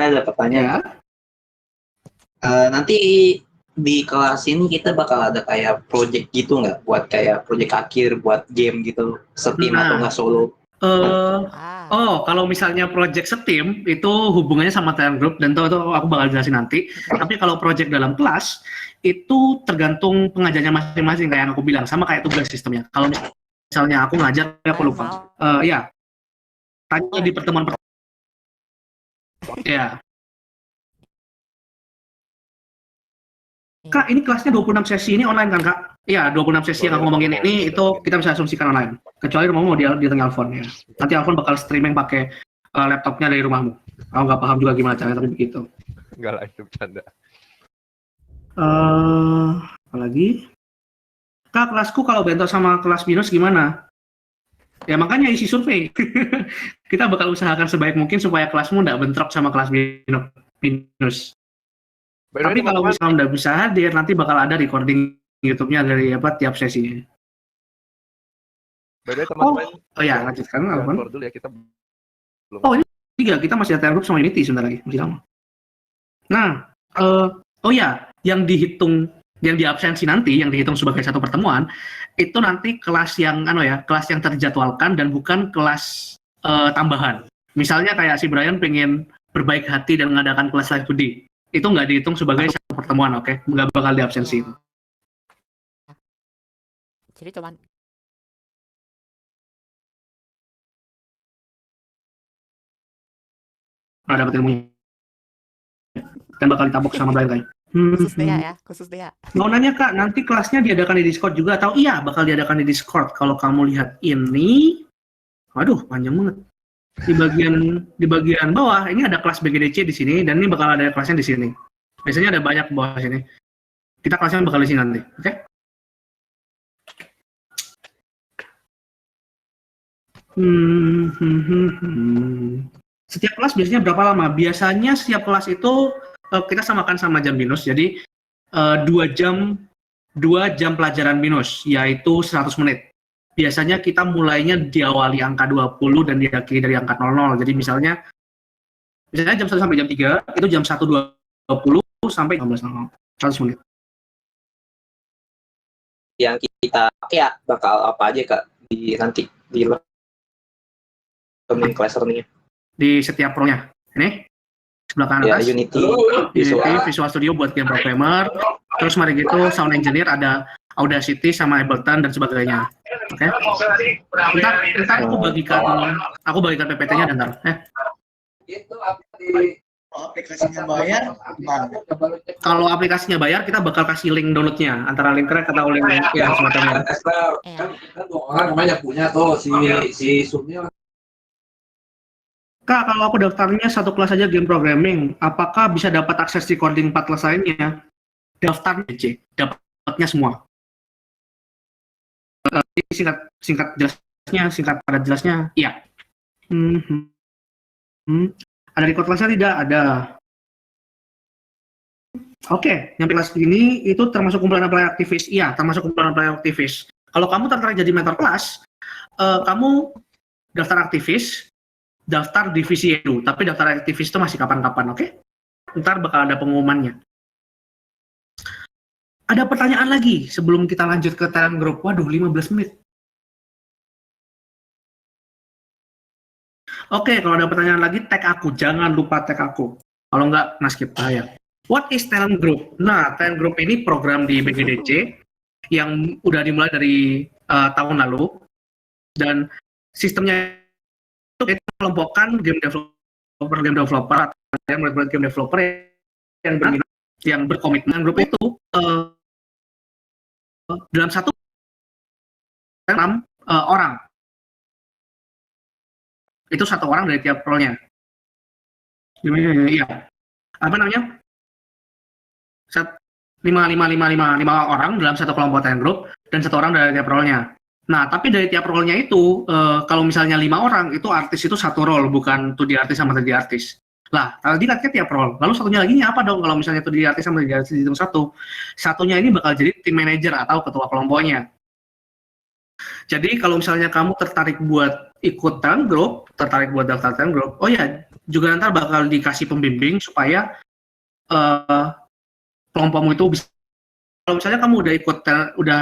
Speaker 10: ada pertanyaan. Nanti di kelas ini kita bakal ada kayak project gitu nggak? Buat kayak project akhir, buat game gitu, setim atau nggak solo?
Speaker 1: Kalau misalnya project setim itu hubungannya sama talent group dan itu aku bakal jelasin nanti. Tapi kalau project dalam kelas itu tergantung pengajarnya masing-masing kayak yang aku bilang, sama kayak tugas sistemnya. Kalau misalnya aku ngajar, aku lupa. Tanya di pertemuan ya. Kak, ini kelasnya 26 sesi ini online kan, Kak? Iya, 26 sesi yang aku ngomongin ini itu kita bisa asumsikan online. Kecuali rumahmu mau di tengah Alfon ya. Nanti Alfon bakal streaming pakai laptopnya dari rumahmu. Aku nggak paham juga gimana caranya, tapi begitu.
Speaker 2: Enggak lah, itu bercanda.
Speaker 1: Apalagi? Kak, kelasku kalau bentrok sama kelas BINUS gimana? Ya makanya isi survei. Kita bakal usahakan sebaik mungkin supaya kelasmu nggak bentrok sama kelas BINUS. Tapi kalau misalnya nggak bisa hadir, nanti bakal ada recording YouTube-nya dari tiap sesinya.
Speaker 2: By the way, teman-teman.
Speaker 1: Lanjutkan Alfon.
Speaker 2: Dulu ya, kita belum.
Speaker 1: Ini 3, kita masih ada group sama Unity sebentar lagi, masih lama. Nah, yang dihitung, yang diabsensi nanti, yang dihitung sebagai satu pertemuan, itu nanti kelas yang kelas yang terjadwalkan dan bukan kelas tambahan. Misalnya kayak si Brian pengen berbaik hati dan mengadakan kelas live today, itu nggak dihitung sebagai satu pertemuan, oke? Nggak bakal diabsensi itu.
Speaker 5: Jadi cuman
Speaker 1: dapat ilmunya kan bakal ditabok sama Brian kayak.
Speaker 5: Khusus Dea.
Speaker 1: Mau nanya Kak, nanti kelasnya diadakan di Discord juga atau bakal diadakan di Discord. Kalau kamu lihat ini, waduh panjang banget. di bagian bawah ini ada kelas BGDC di sini dan ini bakal ada kelasnya di sini. Biasanya ada banyak bawah sini. Kita kelasnya bakal di sini nanti, oke? Setiap kelas biasanya berapa lama? Biasanya setiap kelas itu kita samakan sama jam binus. Jadi 2 jam pelajaran binus, yaitu 100 menit. Biasanya kita mulainya diawali angka 20 dan diakhiri dari angka 00. Jadi misalnya jam 1 sampai jam 3, itu jam 1.20 sampai 15.00. 100 menit.
Speaker 10: Yang kita ya bakal apa aja Kak nanti di learning class learning-nya?
Speaker 1: Di setiap pro-nya. Ini sebelah kanan
Speaker 10: Ya,
Speaker 1: atas.
Speaker 10: Unity,
Speaker 1: Visual Studio buat game programmer. Terus mari gitu sound engineer ada Audacity sama Ableton dan sebagainya. Oke. Ntar aku bagikan PPT-nya dan ntar.
Speaker 16: Aplikasinya bayar gimana?
Speaker 1: Kalau aplikasinya bayar, kita bakal kasih link downloadnya antara link crack atau link ya semacamnya.
Speaker 16: Orang namanya punya tuh si Sumnya.
Speaker 1: Kak, kalau aku daftarnya satu kelas aja game programming, apakah bisa dapat akses recording 4 kelas lainnya? Daftarnya aja, dapatnya semua. Singkat pada jelasnya, iya. Ada record kelasnya tidak? Ada. Oke, yang kelas ini itu termasuk kumpulan apply aktivis. Iya, termasuk kumpulan apply aktivis. Kalau kamu tertarik jadi mentor kelas, kamu daftar aktivis, daftar divisi edu. Tapi daftar aktivis itu masih kapan-kapan, oke? Ntar bakal ada pengumumannya. Ada pertanyaan lagi sebelum kita lanjut ke Telegram Group. Waduh, 15 menit. Oke, kalau ada pertanyaan lagi, tag aku. Jangan lupa tag aku. Kalau nggak, skip saya. What is Talent Group? Nah, Talent Group ini program di BGDC yang udah dimulai dari tahun lalu. Dan sistemnya itu kita kelompokkan game developer atau game developer yang berkomitmen. Grup itu dalam 6 orang. Itu 1 orang dari tiap role-nya. Iya. Apa namanya? 5 orang dalam satu kelompok talent group dan 1 orang dari tiap role-nya. Nah, tapi dari tiap role-nya itu, kalau misalnya 5 orang, itu artis itu 1 role, bukan 2D artis sama 3D artis. Lah, tadi katanya tiap role. Lalu satunya lagi apa dong kalau misalnya 2D artis sama 3D artis dihitung 1? Satunya ini bakal jadi tim manager atau ketua kelompoknya. Jadi kalau misalnya kamu tertarik buat ikut talent group, tertarik buat daftar talent group, oh ya, juga nanti bakal dikasih pembimbing supaya kelompokmu itu bisa. Kalau misalnya kamu udah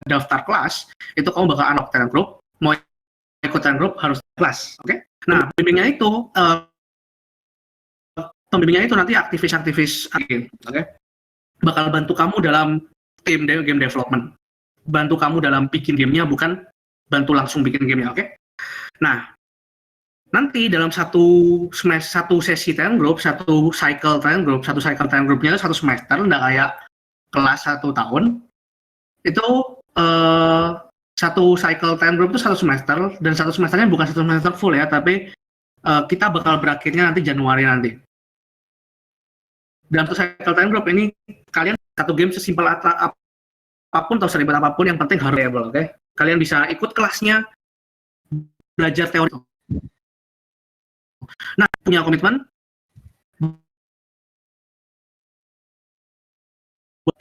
Speaker 1: daftar kelas, itu kamu bakal unlock talent group. Mau ikut talent group harus kelas, oke? Nah, pembimbingnya itu nanti aktivis-aktivis, oke? Bakal bantu kamu dalam tim game development. Bantu kamu dalam bikin gamenya, bukan bantu langsung bikin gamenya, oke? Nah, nanti dalam satu sesi talent group, satu cycle talent groupnya 1 semester, nggak kayak kelas 1 tahun. Itu satu cycle talent group itu 1 semester, dan 1 semesternya bukan 1 semester full ya, tapi kita bakal berakhirnya nanti Januari nanti. Dalam satu cycle talent group ini, kalian satu game sesimpel apapun atau seribet apapun, yang penting harus reliable, oke? Kalian bisa ikut kelasnya, belajar teori. Nah, punya komitmen,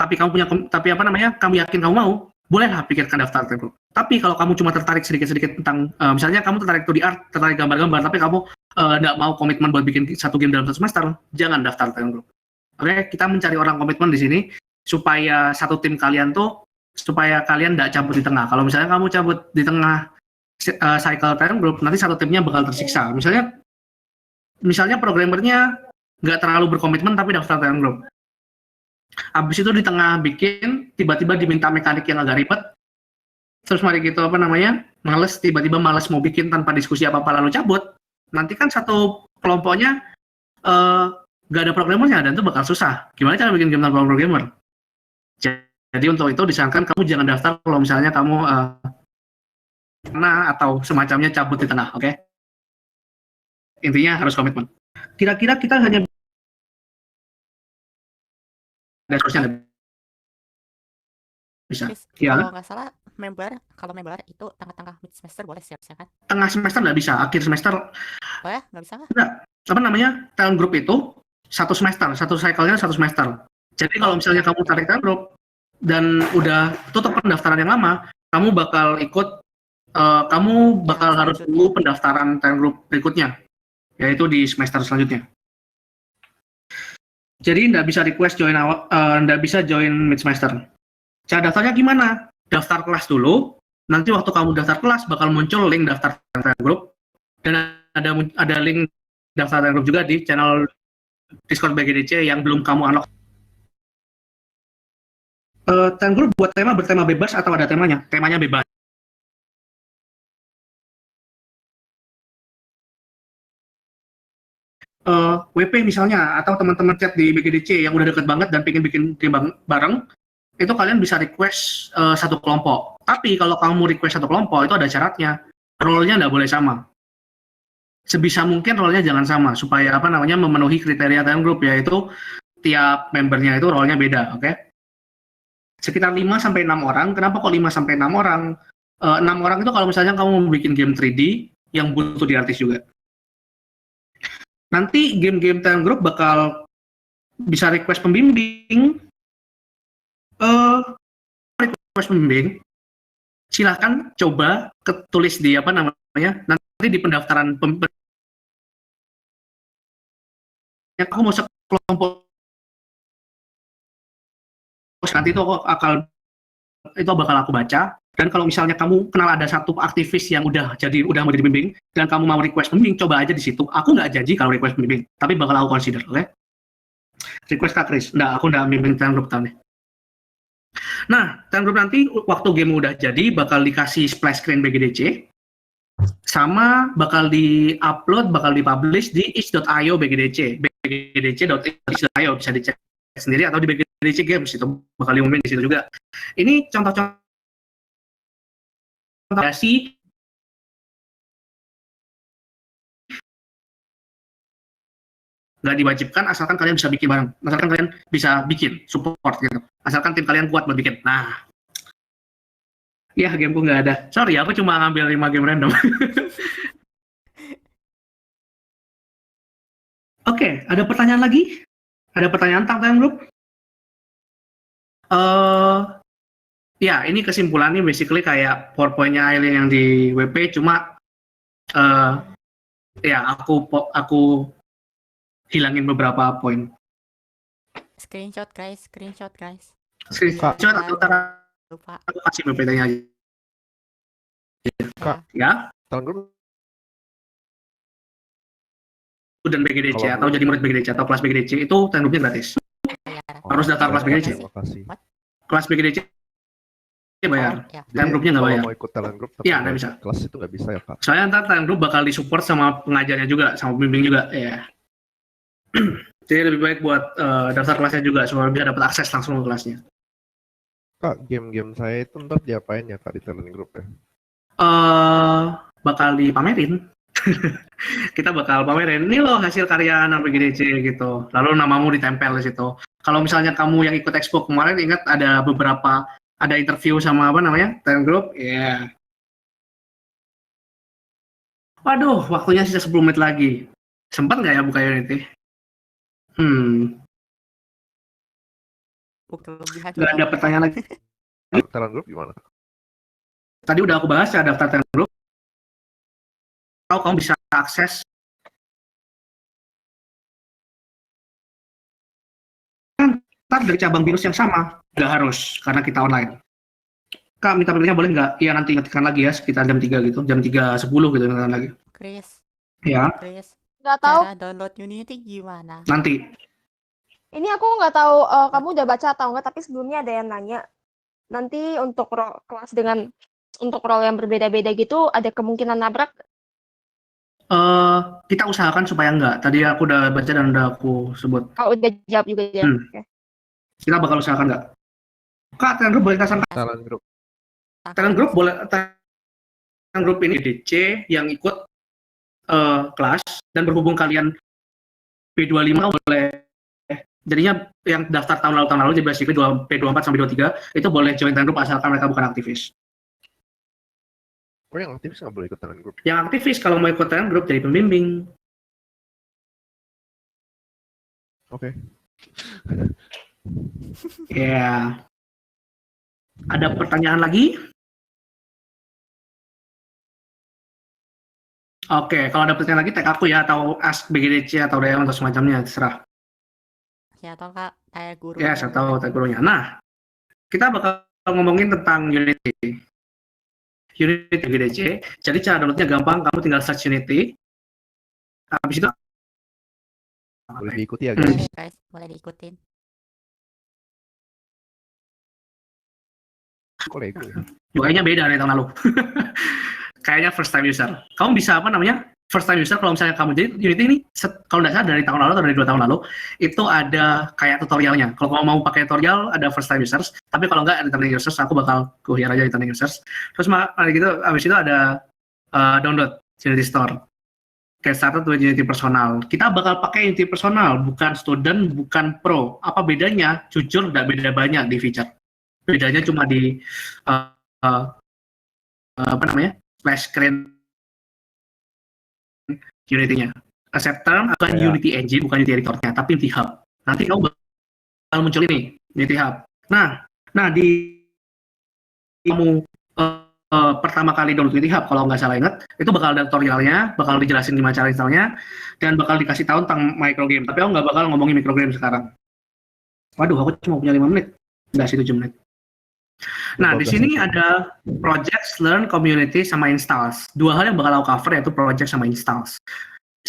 Speaker 1: kamu yakin kamu mau, bolehlah pikirkan daftar talent group. Tapi kalau kamu cuma tertarik sedikit-sedikit tentang, misalnya kamu tertarik 2D art, tertarik gambar-gambar, tapi kamu nggak mau komitmen buat bikin 1 game dalam 1 semester, jangan daftar talent group. Oke, kita mencari orang komitmen di sini supaya satu tim kalian tuh, supaya kalian nggak cabut di tengah. Kalau misalnya kamu cabut di tengah cycle talent group, nanti satu timnya bakal tersiksa. Misalnya programmernya nggak terlalu berkomitmen tapi daftar talent group. Abis itu di tengah bikin, tiba-tiba diminta mekanik yang agak ribet, terus mari gitu tiba-tiba males mau bikin tanpa diskusi apa-apa lalu cabut, nanti kan satu kelompoknya nggak ada programmernya dan itu bakal susah. Gimana cara bikin game tanpa programmer? Jadi untuk itu disarankan kamu jangan daftar kalau misalnya kamu atau semacamnya cabut di tengah, oke? Intinya harus komitmen. Kira-kira kita hanya dan seterusnya nggak bisa.
Speaker 5: Chris,
Speaker 1: Ya,
Speaker 5: kalau nggak salah kalau member itu tengah-tengah mid semester boleh siap-siap kan?
Speaker 1: tengah semester nggak bisa, akhir semester
Speaker 5: Oh ya, nggak bisa nggak?
Speaker 1: enggak. Apa namanya? Talent group itu satu semester, satu cycle-nya satu semester. Jadi kalau misalnya kamu tarik talent group dan udah tutup pendaftaran yang lama, kamu bakal harus tunggu pendaftaran talent group berikutnya, yaitu di semester selanjutnya. Jadi nggak bisa request join nggak bisa join mid semester. Cara daftarnya gimana? Daftar kelas dulu. Nanti waktu kamu daftar kelas bakal muncul link daftar talent group dan ada link daftar talent group juga di channel Discord BGDC yang belum kamu unlock. Talent group buat bertema bebas atau ada temanya? Temanya bebas. WP misalnya atau teman-teman chat di BGDC yang udah deket banget dan pengen bikin game bareng, itu kalian bisa request satu kelompok. Tapi kalau kamu request satu kelompok itu ada syaratnya, role-nya nggak boleh sama. Sebisa mungkin role-nya jangan sama supaya memenuhi kriteria talent group, yaitu tiap membernya itu role-nya beda, oke? Sekitar 5 sampai 6 orang. Kenapa kok 5 sampai 6 orang? 6 orang itu kalau misalnya kamu mau bikin game 3D yang butuh di artis juga. Nanti game-game talent group bakal bisa request pembimbing. Request pembimbing, silahkan coba tulis di nanti di pendaftaran aku mau sekelompok, nanti itu bakal aku baca. Dan kalau misalnya kamu kenal ada satu aktivis yang udah mau jadi pembimbing dan kamu mau request pembimbing, coba aja di situ. Aku nggak janji kalau request pembimbing, tapi bakal aku consider, oke? Request Kak Chris, aku nggak bimbing talent group tahun ini. Nah, talent group nanti waktu game udah jadi bakal dikasih splash screen BGDC, sama bakal di-upload, bakal di-publish di itch.io BGDC, bgdc.itch.io, bisa dicek sendiri atau di BGDC Games, itu bakal diumumin di situ juga. Ini contoh-contoh nggak diwajibkan, asalkan kalian bisa bikin bareng, asalkan kalian bisa bikin support gitu, asalkan tim kalian kuat buat bikin. Nah, ya gameku nggak ada, sorry aku cuma ngambil 5 game random. Oke, ada pertanyaan lagi? Ada pertanyaan tentang talent group? Ya, ini kesimpulannya basically kayak PowerPoint-nya Aileen yang di WP, cuma ya aku hilangin beberapa poin.
Speaker 5: Screenshot guys.
Speaker 1: Screenshot atau
Speaker 5: lupa.
Speaker 1: Aku kasih PPT-nya aja.
Speaker 2: Kak,
Speaker 1: Ya,
Speaker 2: talent group
Speaker 1: student BGDC atau jadi murid BGDC atau kelas BGDC itu talent group-nya gratis. Harus daftar kelas BGDC. Kelas BGDC bayar, talent group-nya nggak bayar.
Speaker 2: Kalau mau ikut talent group, tapi
Speaker 1: Iya, nggak bisa.
Speaker 2: kelas itu nggak bisa ya Kak?
Speaker 1: Soalnya ntar talent group bakal disupport sama pengajarnya juga, sama pembimbing juga, ya. Jadi lebih baik buat daftar kelasnya juga supaya bisa dapat akses langsung ke kelasnya.
Speaker 2: Kak, game-game saya itu ntar diapain ya Kak di talent group ya?
Speaker 1: Bakal dipamerin. Kita bakal pamerin, ini loh hasil karya anak BGDC gitu. Lalu namamu ditempel di situ. Kalau misalnya kamu yang ikut expo kemarin, ingat ada interview sama talent group, ya. Waduh, waktunya sisa 10 menit lagi. Sempat nggak ya buka Unity? Nggak ada pertanyaan lagi.
Speaker 2: Talent group gimana?
Speaker 1: Tadi udah aku bahas ya, daftar talent group. Kalau kamu bisa akses ntar dari cabang binus yang sama, nggak harus karena kita online. Kak, minta pilihnya boleh nggak? Iya, nanti ingatkan lagi ya, sekitar jam 3 gitu, jam 3.10 gitu ingatkan lagi.
Speaker 5: Chris.
Speaker 1: Ya.
Speaker 5: Chris.
Speaker 14: Nggak tahu.
Speaker 5: Cara download Unity gimana?
Speaker 1: Nanti.
Speaker 14: Ini aku nggak tahu kamu udah baca atau enggak, tapi sebelumnya ada yang nanya. Nanti untuk kelas untuk role yang berbeda-beda gitu, ada kemungkinan nabrak?
Speaker 1: Kita usahakan supaya enggak. Tadi aku udah baca dan udah aku sebut.
Speaker 14: Oh, udah jawab juga ya. Oke.
Speaker 1: Kita bakal usahakan enggak. Kak, talent group boleh kita sangka? Talent group boleh. Talent group ini DC yang ikut kelas dan berhubung kalian P25 boleh jadinya yang daftar tahun lalu jadi basic P24 sampai 23 itu boleh join talent group asalkan mereka bukan aktivis.
Speaker 2: Oh, yang aktivis nggak boleh ikut talent group?
Speaker 1: Yang aktivis kalau mau ikut talent group jadi pembimbing.
Speaker 2: Oke.
Speaker 1: Ya. Ada pertanyaan lagi? Oke, kalau ada pertanyaan lagi tag aku ya atau ask BGDC atau DM atau semacamnya terserah.
Speaker 5: Ya atau Kak, tanya guru.
Speaker 1: Ya, saya tahu tag gurunya. Nah, kita bakal ngomongin tentang Unity. Unity BGDC. Jadi cara downloadnya gampang, kamu tinggal search Unity. Habis itu
Speaker 2: boleh diikuti ya guys.
Speaker 5: Guys, boleh diikutin.
Speaker 2: Lego.
Speaker 1: UI-nya beda dari tahun lalu. Kayaknya first time user. Kamu bisa apa namanya? First time user kalau misalnya kamu jadi Unity ini kalau nggak salah dari tahun lalu atau dari 2 tahun lalu itu ada kayak tutorialnya. Kalau kamu mau pakai tutorial ada first time users, tapi kalau nggak ada returning users, aku bakal kuhir aja returning users. Terus gitu abis itu ada download Unity Store. Get started with Unity Personal. Kita bakal pakai Unity Personal, bukan student, bukan pro. Apa bedanya? Jujur nggak beda banyak di feature. Bedanya cuma di apa namanya? Splash screen Unity-nya. Acceptor bukan Unity Engine, bukan Unity Editor-nya, tapi Unity Hub. Nanti kamu bakal muncul ini, Unity Hub. Nah di kamu pertama kali download Unity Hub, kalau nggak salah ingat, itu bakal ada tutorialnya, bakal dijelasin gimana cara installnya, dan bakal dikasih tahu tentang microgame. Tapi aku nggak bakal ngomongin microgame sekarang. Waduh, aku cuma punya 5 menit. Nggak sih 7 menit. Nah, di sini ada projects, learn, community, sama installs. 2 hal yang bakal aku cover yaitu project sama installs.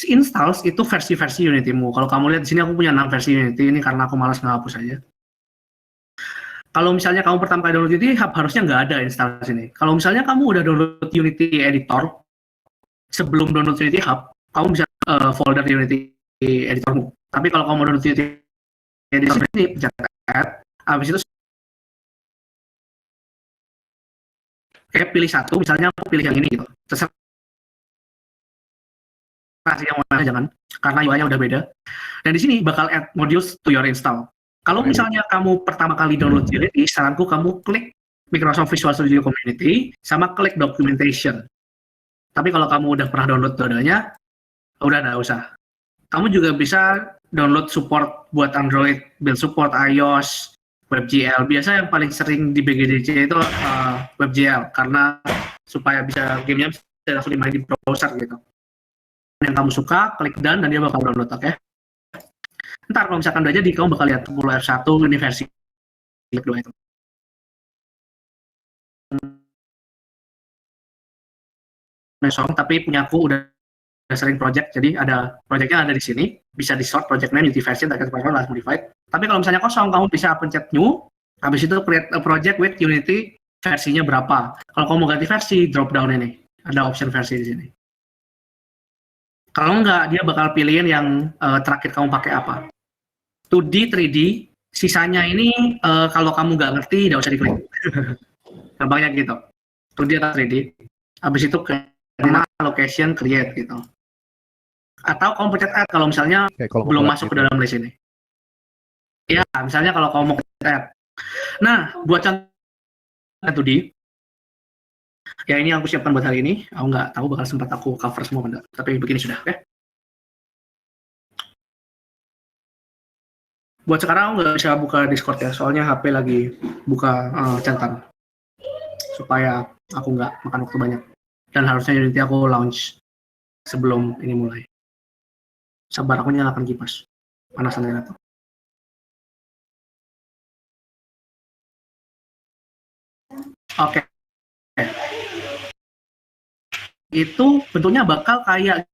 Speaker 1: Installs itu versi-versi Unity-mu. Kalau kamu lihat di sini aku punya 6 versi Unity, ini karena aku malas ngehapus aja. Kalau misalnya kamu pertama kali download Unity Hub, harusnya nggak ada install di sini. Kalau misalnya kamu udah download Unity Editor, sebelum download Unity Hub, kamu bisa folder Unity Editormu. Tapi kalau kamu download Unity Editor ini, pencet add, habis itu pilih satu, misalnya aku pilih yang ini gitu. Terserah sih yang mana jangan, karena UI-nya udah beda. Dan di sini bakal add modules to your install. Kalau misalnya kamu pertama kali download Unity, saranku kamu klik Microsoft Visual Studio Community, sama klik Documentation. Tapi kalau kamu udah pernah download dua-duanya, udah nggak usah. Kamu juga bisa download support buat Android, build support iOS, WebGL. Biasa yang paling sering di BGDC itu WebGL, karena supaya bisa gamenya bisa langsung dimain di browser gitu. Yang kamu suka, klik done dan dia bakal download, oke? Ntar kalau misalkan udah jadi, kamu bakal lihat 10 F1 ini versi kedua itu. Tapi punya aku udah sering project, jadi ada projectnya ada di sini, bisa di sort project name, Unity version, target profile, last modified. Tapi kalau misalnya kosong, kamu bisa pencet new, habis itu create a project with Unity versinya berapa. Kalau kamu mau ganti versi, drop down ini, ada option versi di sini. Kalau enggak, dia bakal pilihin yang terakhir kamu pakai apa. 2D, 3D, sisanya ini kalau kamu nggak ngerti, nggak usah diklik. Gampangnya gitu. 2D atau 3D. Habis itu location, create gitu. Atau kamu pencet add kalau misalnya belum masuk ke dalam list ini. Ya, misalnya kalau kamu mau pencet add. Nah, buat contoh 2D, ya ini yang aku siapkan buat hari ini. Aku nggak tahu bakal sempat aku cover semua enggak, tapi begini sudah, oke? Buat sekarang aku nggak bisa buka Discord ya, soalnya HP lagi buka centang. Supaya aku nggak makan waktu banyak. Dan harusnya Unity aku launch sebelum ini mulai. Sabar, aku nyalakan kipas. Panasan ya tuh. Oke. Itu bentuknya bakal kayak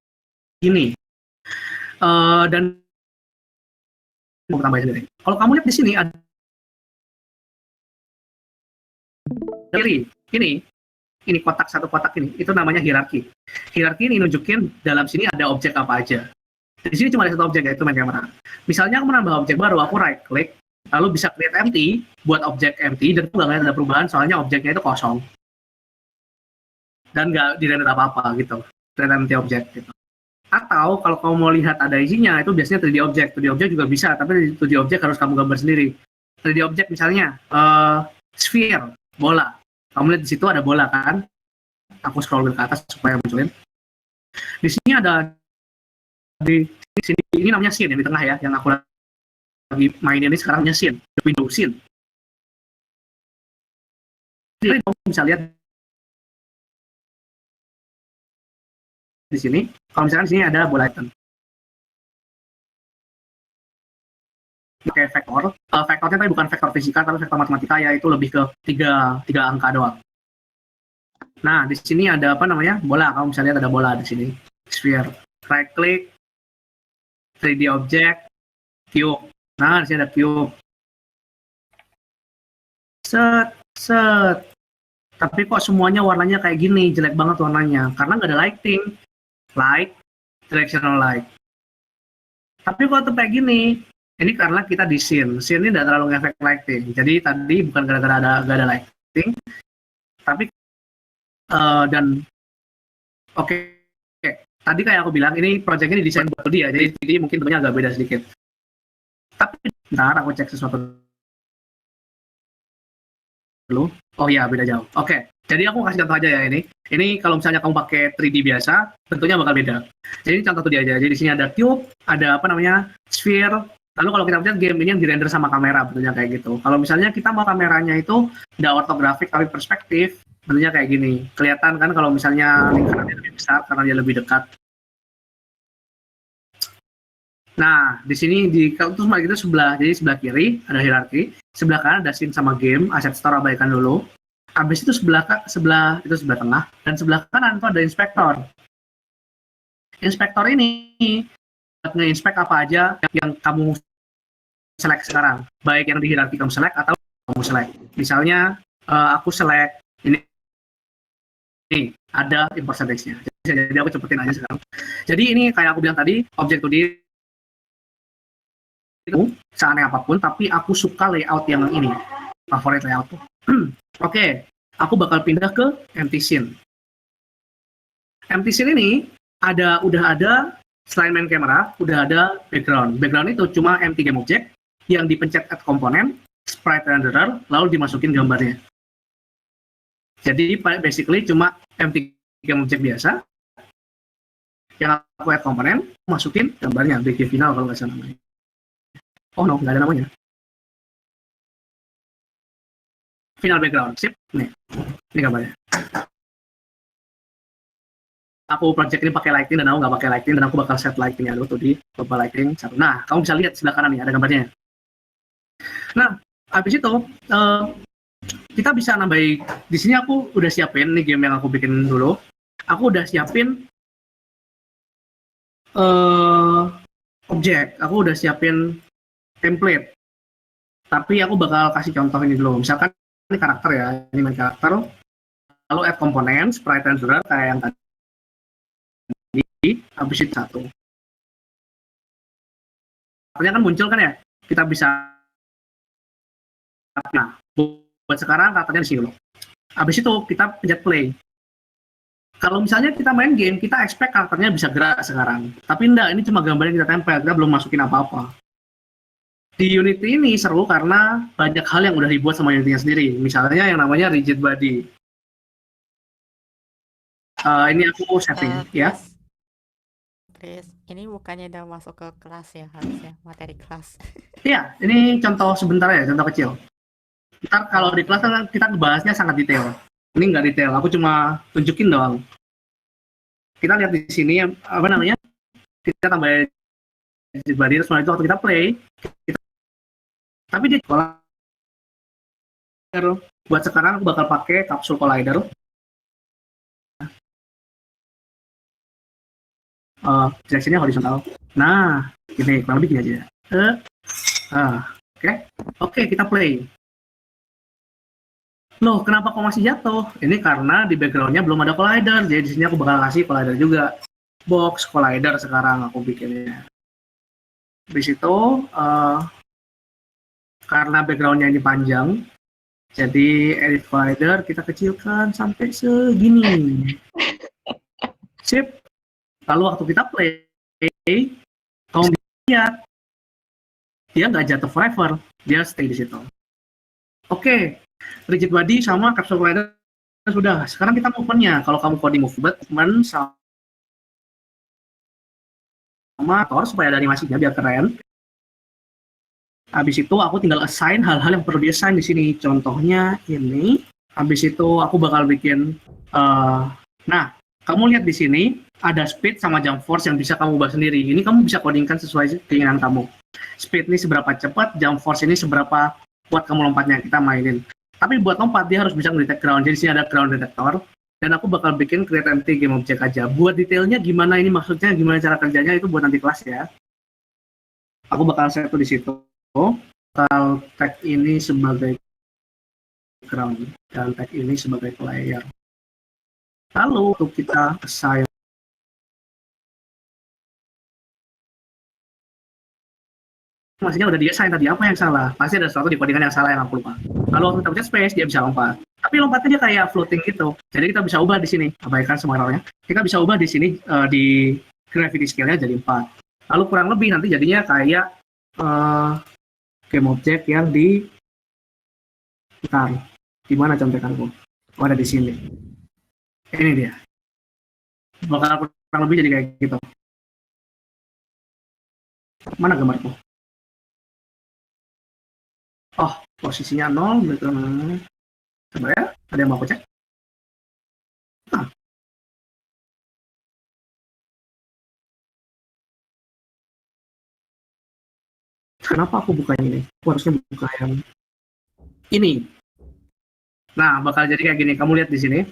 Speaker 1: gini. Dan mau tambahin sendiri. Kalau kamu lihat di sini ada ini kotak, satu kotak ini, itu namanya hierarki. Hierarki ini nunjukin dalam sini ada objek apa aja. Di sini cuma ada satu objek, yaitu main camera. Misalnya aku menambah objek baru, aku right click, lalu bisa create empty, buat objek empty, dan aku nggak ngeliat ada perubahan, soalnya objeknya itu kosong. Dan nggak di-render apa-apa gitu, render empty object gitu. Atau kalau kamu mau lihat ada isinya, itu biasanya 3D object. 3D object juga bisa, tapi 3D object harus kamu gambar sendiri. 3D object misalnya sphere, bola. Kamu lihat di situ ada bola kan? Aku scroll ke atas supaya munculin. Di sini ada di sini ini namanya scene yang di tengah ya, yang aku lagi main ini sekarang namanya scene, window scene. Jadi kamu bisa lihat di sini, kalau misalkan di sini ada bola item. Pakai vektor, vektornya tapi bukan vektor fisika, tapi vektor matematika, yaitu lebih ke tiga angka doang. Nah, di sini ada apa namanya bola. Kamu bisa lihat ada bola di sini, sphere. Right click, 3D object, cube. Nah, di sini ada cube. Set. Tapi kok semuanya warnanya kayak gini, jelek banget warnanya, karena nggak ada lighting. Light, directional light. Tapi kok tetap kayak gini, ini karena kita di scene ini tidak terlalu ngefek lighting. Jadi tadi bukan gara-gara nggak ada lighting, tapi dan oke. Tadi kayak aku bilang, ini project ini didesain buat dia, jadi mungkin bentuknya agak beda sedikit. Tapi bentar, aku cek sesuatu dulu. Oh iya, beda jauh. Oke. Jadi aku kasih contoh aja ya ini. Ini kalau misalnya kamu pakai 3D biasa, tentunya bakal beda. Jadi contoh tuh dia aja. Jadi di sini ada cube, ada apa namanya sphere. Lalu kalau kita lihat game ini yang dirender sama kamera, bentuknya kayak gitu. Kalau misalnya kita mau kameranya itu tidak ortografik tapi perspektif, bentuknya kayak gini. Kelihatan kan kalau misalnya lingkarannya lebih besar karena dia lebih dekat. Nah, di sini terus gitu jadi sebelah kiri ada hierarki, sebelah kanan ada scene sama game, asset store abaikan dulu. Habis itu sebelah tengah, dan sebelah kanan itu ada inspektor. Inspektor ini nge-inspect apa aja yang kamu select sekarang, baik yang di hierarki kamu select atau kamu select. Misalnya aku select ini ada import syntax-nya. Jadi aku cepetin aja sekarang. Jadi ini kayak aku bilang tadi, object 2D itu seaneh apapun, tapi aku suka layout yang ini, favorit layout tuh. Oke, aku bakal pindah ke empty scene. Empty scene ini udah ada selain main camera, udah ada background. Background itu cuma empty game object yang dipencet add component, sprite renderer, lalu dimasukin gambarnya. Jadi basically cuma empty game object biasa yang aku add komponen, masukin gambarnya, BG final kalau nggak salah namanya. Oh no, nggak ada namanya. Final background, sip. Nih, ini gambarnya. Aku project ini pakai lighting dan aku nggak pakai lighting, dan aku bakal set lightingnya dulu tuh di beberapa lighting. Nah, kamu bisa lihat sebelah kanan nih ada gambarnya. Nah, habis itu kita bisa nambahin. Di sini aku udah siapin nih game yang aku bikin dulu. Aku udah siapin objek. Aku udah siapin template. Tapi aku bakal kasih contoh ini dulu. Misalkan ini karakter ya, ini main karakter. Lalu add komponen, sprite renderer kayak yang tadi. Habis itu satu. Artinya kan muncul kan ya, kita bisa. Nah, buat sekarang karakternya di sini dulu. Habis itu kita pencet play. Kalau misalnya kita main game, kita expect karakternya bisa gerak sekarang. Tapi enggak, ini cuma gambar yang kita tempel, kita belum masukin apa-apa. Di Unity ini seru karena banyak hal yang udah dibuat sama Unity-nya sendiri. Misalnya yang namanya rigid body. Ini aku setting ya.
Speaker 5: Chris, ini bukannya udah masuk ke kelas ya, harusnya materi kelas.
Speaker 1: Iya, ini contoh sebentar ya, contoh kecil. Ntar kalau di kelas kan kita bahasnya sangat detail. Ini nggak detail, aku cuma tunjukin doang. Kita lihat di sini apa namanya? Kita tambah rigid body, terus itu waktu kita play, tapi di collider. Buat sekarang aku bakal pakai kapsul collider. Directionnya horizontal. Nah, ini kurang lebih gini aja. Oke, kita play. Loh, kenapa kok masih jatuh? Ini karena di background-nya belum ada collider. Jadi di sini aku bakal kasih collider juga. Box collider sekarang aku bikinnya. Di situ karena background-nya ini panjang, jadi edit collider kita kecilkan sampai segini. Sip. Lalu waktu kita play, kamu bisa lihat dia nggak jatuh forever, dia stay di situ. Oke, rigid body sama capsule glider sudah. Sekarang kita movement-nya. Kalau kamu coding movement sama motor supaya ada animasinya biar keren. Habis itu aku tinggal assign hal-hal yang perlu di-assign di sini. Contohnya ini. Habis itu aku bakal bikin nah, kamu lihat di sini ada speed sama jump force yang bisa kamu ubah sendiri. Ini kamu bisa codingkan sesuai keinginan kamu. Speed ini seberapa cepat, jump force ini seberapa kuat kamu lompatnya, kita mainin. Tapi buat lompat dia harus bisa nge-detect ground. Jadi di sini ada ground detector dan aku bakal bikin create empty game object aja. Buat detailnya gimana ini maksudnya, gimana cara kerjanya itu buat nanti kelas ya. Aku bakal set di situ. Bakal tag ini sebagai ground dan tag ini sebagai player. Lalu untuk kita assign maksudnya udah di-assign tadi, apa yang salah? Pasti ada sesuatu di codingan yang salah yang aku lupa. Kalau kita pencet space, dia bisa lompat. Tapi lompatnya dia kayak floating gitu. Jadi kita bisa ubah di sini. Abaikan semua errornya. Kita bisa ubah di sini di gravity scale-nya jadi 4. Lalu kurang lebih nanti jadinya kayak game object yang di bentar. Di mana contekanku? Oh, ada di sini. Ini dia. Bakal kurang lebih jadi kayak gitu. Mana gambarku? Oh, posisinya 0, betul. Coba ya, ada yang mau aku cek? Nah. Kenapa aku buka ini? Aku harusnya buka yang ini. Nah, bakal jadi kayak gini. Kamu lihat di sini.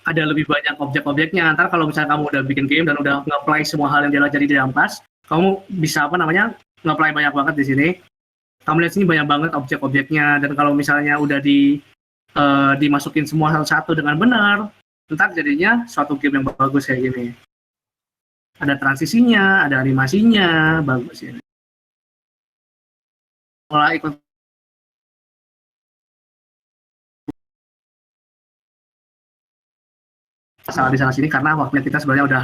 Speaker 1: Ada lebih banyak objek-objeknya. Ntar kalau misalnya kamu udah bikin game dan udah nge-apply semua hal yang dia pelajari di dalam kelas, kamu bisa nge-apply banyak banget di sini. Kamu lihat sini banyak banget objek-objeknya, dan kalau misalnya udah dimasukin semua satu-satu dengan benar, ntar jadinya suatu game yang bagus kayak gini. Ada transisinya, ada animasinya, bagus ya. Mulai ikut salah di sana sini karena waktunya kita sebenarnya udah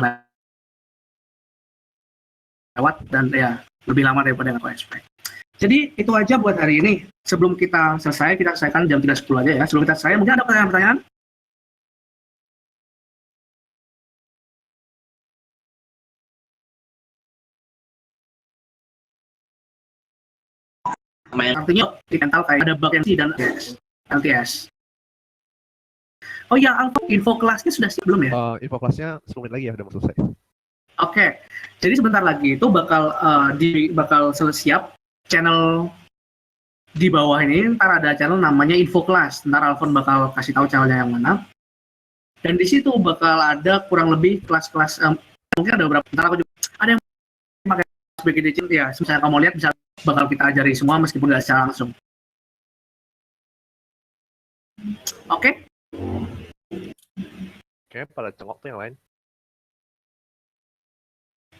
Speaker 1: lewat dan ya lebih lama daripada yang aku expect. Jadi itu aja buat hari ini. Sebelum kita selesaikan jam 3.10 aja ya. Sebelum kita selesai, mungkin ada pertanyaan-pertanyaan? Artinya di mental kayak ada bug MC dan LTS. Oh ya, info kelasnya sudah siap belum ya?
Speaker 2: Info kelasnya 10 menit lagi ya, udah mau selesai.
Speaker 1: Oke, jadi sebentar lagi itu bakal siap channel di bawah ini. Ntar ada channel namanya info kelas. Ntar Alfon bakal kasih tahu channelnya yang mana. Dan di situ bakal ada kurang lebih kelas-kelas. Mungkin ada beberapa. Ntar aku juga ada yang pakai BGDC ya. Misalnya kamu lihat, bisa bakal kita ajari semua meskipun nggak secara langsung. Oke.
Speaker 2: Oke, pada cengok tuh yang lain.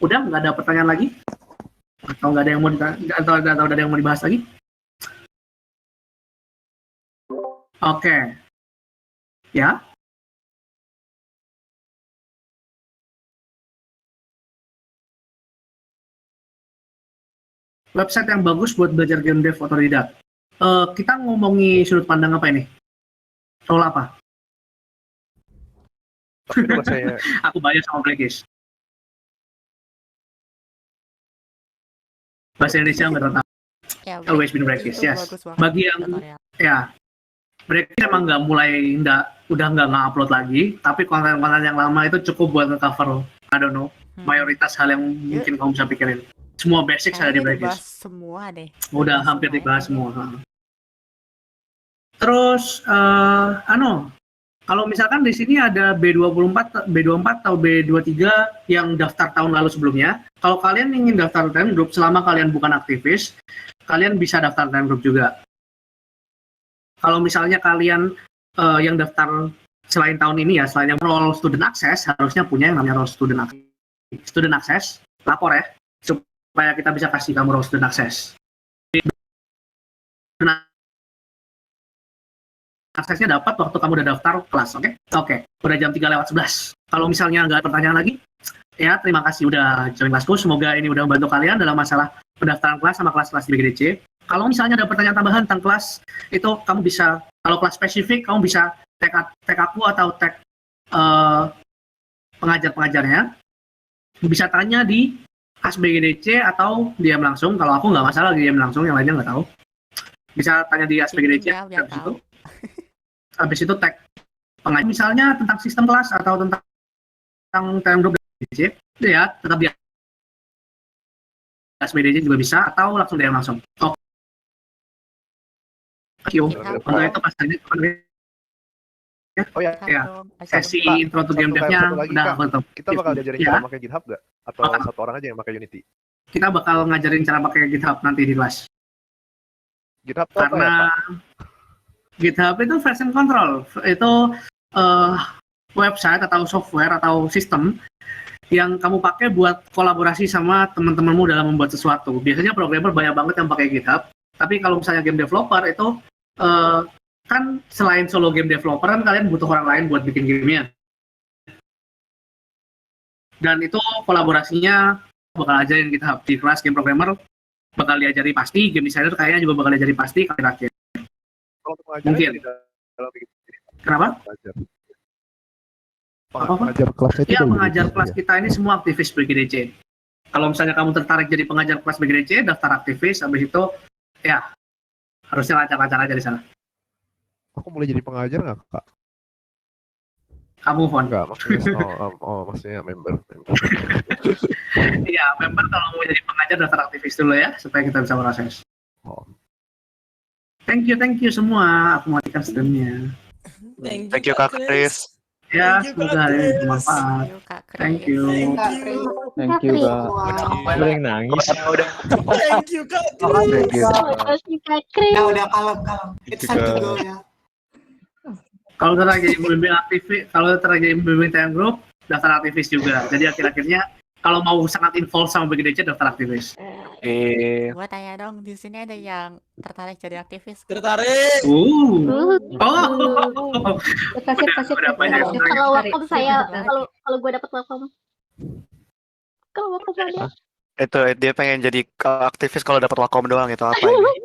Speaker 1: Udah nggak ada pertanyaan lagi? Atau nggak ada yang mau atau ada yang mau dibahas lagi? Oke. Ya. Website yang bagus buat belajar game dev otodidak. Kita ngomongi sudut pandang apa ini? Soal apa? Aku bayar sama Blackis. Bahasa Indonesia nggak tetap. Always been Blackis, yes. Bagi yang ya, Blackis emang udah nggak upload lagi, tapi konten-konten yang lama itu cukup buat nge-cover, I don't know, mayoritas hal yang mungkin kamu bisa pikirin. Semua basic ada di Blackis.
Speaker 5: Semua deh.
Speaker 1: Udah hampir dibahas semua. Terus, kalau misalkan di sini ada B24 atau B23 yang daftar tahun lalu sebelumnya, kalau kalian ingin daftar time group selama kalian bukan aktivis, kalian bisa daftar time group juga. Kalau misalnya kalian yang daftar selain tahun ini ya, selain yang role student access, harusnya punya yang namanya role student access, lapor ya, supaya kita bisa kasih kamu role student access. Aksesnya dapat waktu kamu udah daftar kelas, oke? Oke, udah jam 3:11. Kalau misalnya nggak ada pertanyaan lagi, Ya, terima kasih udah join kelasku. Semoga ini udah membantu kalian dalam masalah pendaftaran kelas sama kelas-kelas di BGDC. Kalau misalnya ada pertanyaan tambahan tentang kelas, itu kamu bisa, kalau kelas spesifik, kamu bisa tag aku atau tag pengajar-pengajarnya. Bisa tanya di ASBGDC atau DM langsung. Kalau aku nggak masalah DM langsung, yang lainnya nggak tahu. Bisa tanya di ASBGDC. Habis itu tag pengajar. Misalnya tentang sistem kelas atau tentang Telegram BGDC, ya tetap di ASBGDC juga bisa, atau langsung DM langsung. Oke. Thank you. Untuk itu pas tadi
Speaker 2: Oh ya,
Speaker 1: sesi intro to game dev-nya udah betul.
Speaker 2: Kita bakal diajarin cara pakai GitHub nggak? Atau satu orang aja yang pakai Unity?
Speaker 1: Kita bakal ngajarin cara pakai GitHub nanti di kelas.
Speaker 2: GitHub
Speaker 1: karena GitHub itu version control, itu website atau software atau sistem yang kamu pakai buat kolaborasi sama teman-temanmu dalam membuat sesuatu. Biasanya programmer banyak banget yang pakai GitHub, tapi kalau misalnya game developer itu kan selain solo game developer kan kalian butuh orang lain buat bikin gamenya. Dan itu kolaborasinya bakal ajarin GitHub di kelas game programmer, bakal diajari pasti, game designer kayaknya juga bakal diajari pasti kira-kira. Mungkin. Kenapa?
Speaker 2: Pengajar kelas itu
Speaker 1: ya, pengajar kelas kita ini semua aktivis BGDC. Kalau misalnya kamu tertarik jadi pengajar kelas BGDC, daftar aktivis, habis itu ya harusnya lancar-lancar aja di sana.
Speaker 2: Aku boleh jadi pengajar nggak, Kak?
Speaker 1: Kamu phone?
Speaker 2: Nggak, maksudnya maksudnya member.
Speaker 1: Iya, member kalau mau jadi pengajar daftar aktivis dulu ya, supaya kita bisa proses. Thank you semua. Aku matikan streamnya.
Speaker 3: Thank you Kak Chris.
Speaker 1: Ya, semoga hari ini bermanfaat. Thank you.
Speaker 17: Thank you, Kak. Udah yang nangis.
Speaker 16: Thank you, Kak.
Speaker 3: Thank you.
Speaker 16: Ya udah kalem. It's time to go ya.
Speaker 1: Kalau terlagi membimbing aktivis, kalau terlagi membimbing Telegram Group, daftar aktivis juga. Jadi akhir-akhirnya kalau mau sangat involved sama BGDC, daftar aktivis.
Speaker 5: Gua tanya dong, di sini ada yang tertarik jadi aktivis?
Speaker 16: Tertarik.
Speaker 14: Kasih. Kalau waktu saya, kalau gue dapat welcome. Kalau waktu saya.
Speaker 3: Itu dia pengen jadi aktivis kalau dapat wakom doang itu apa ini?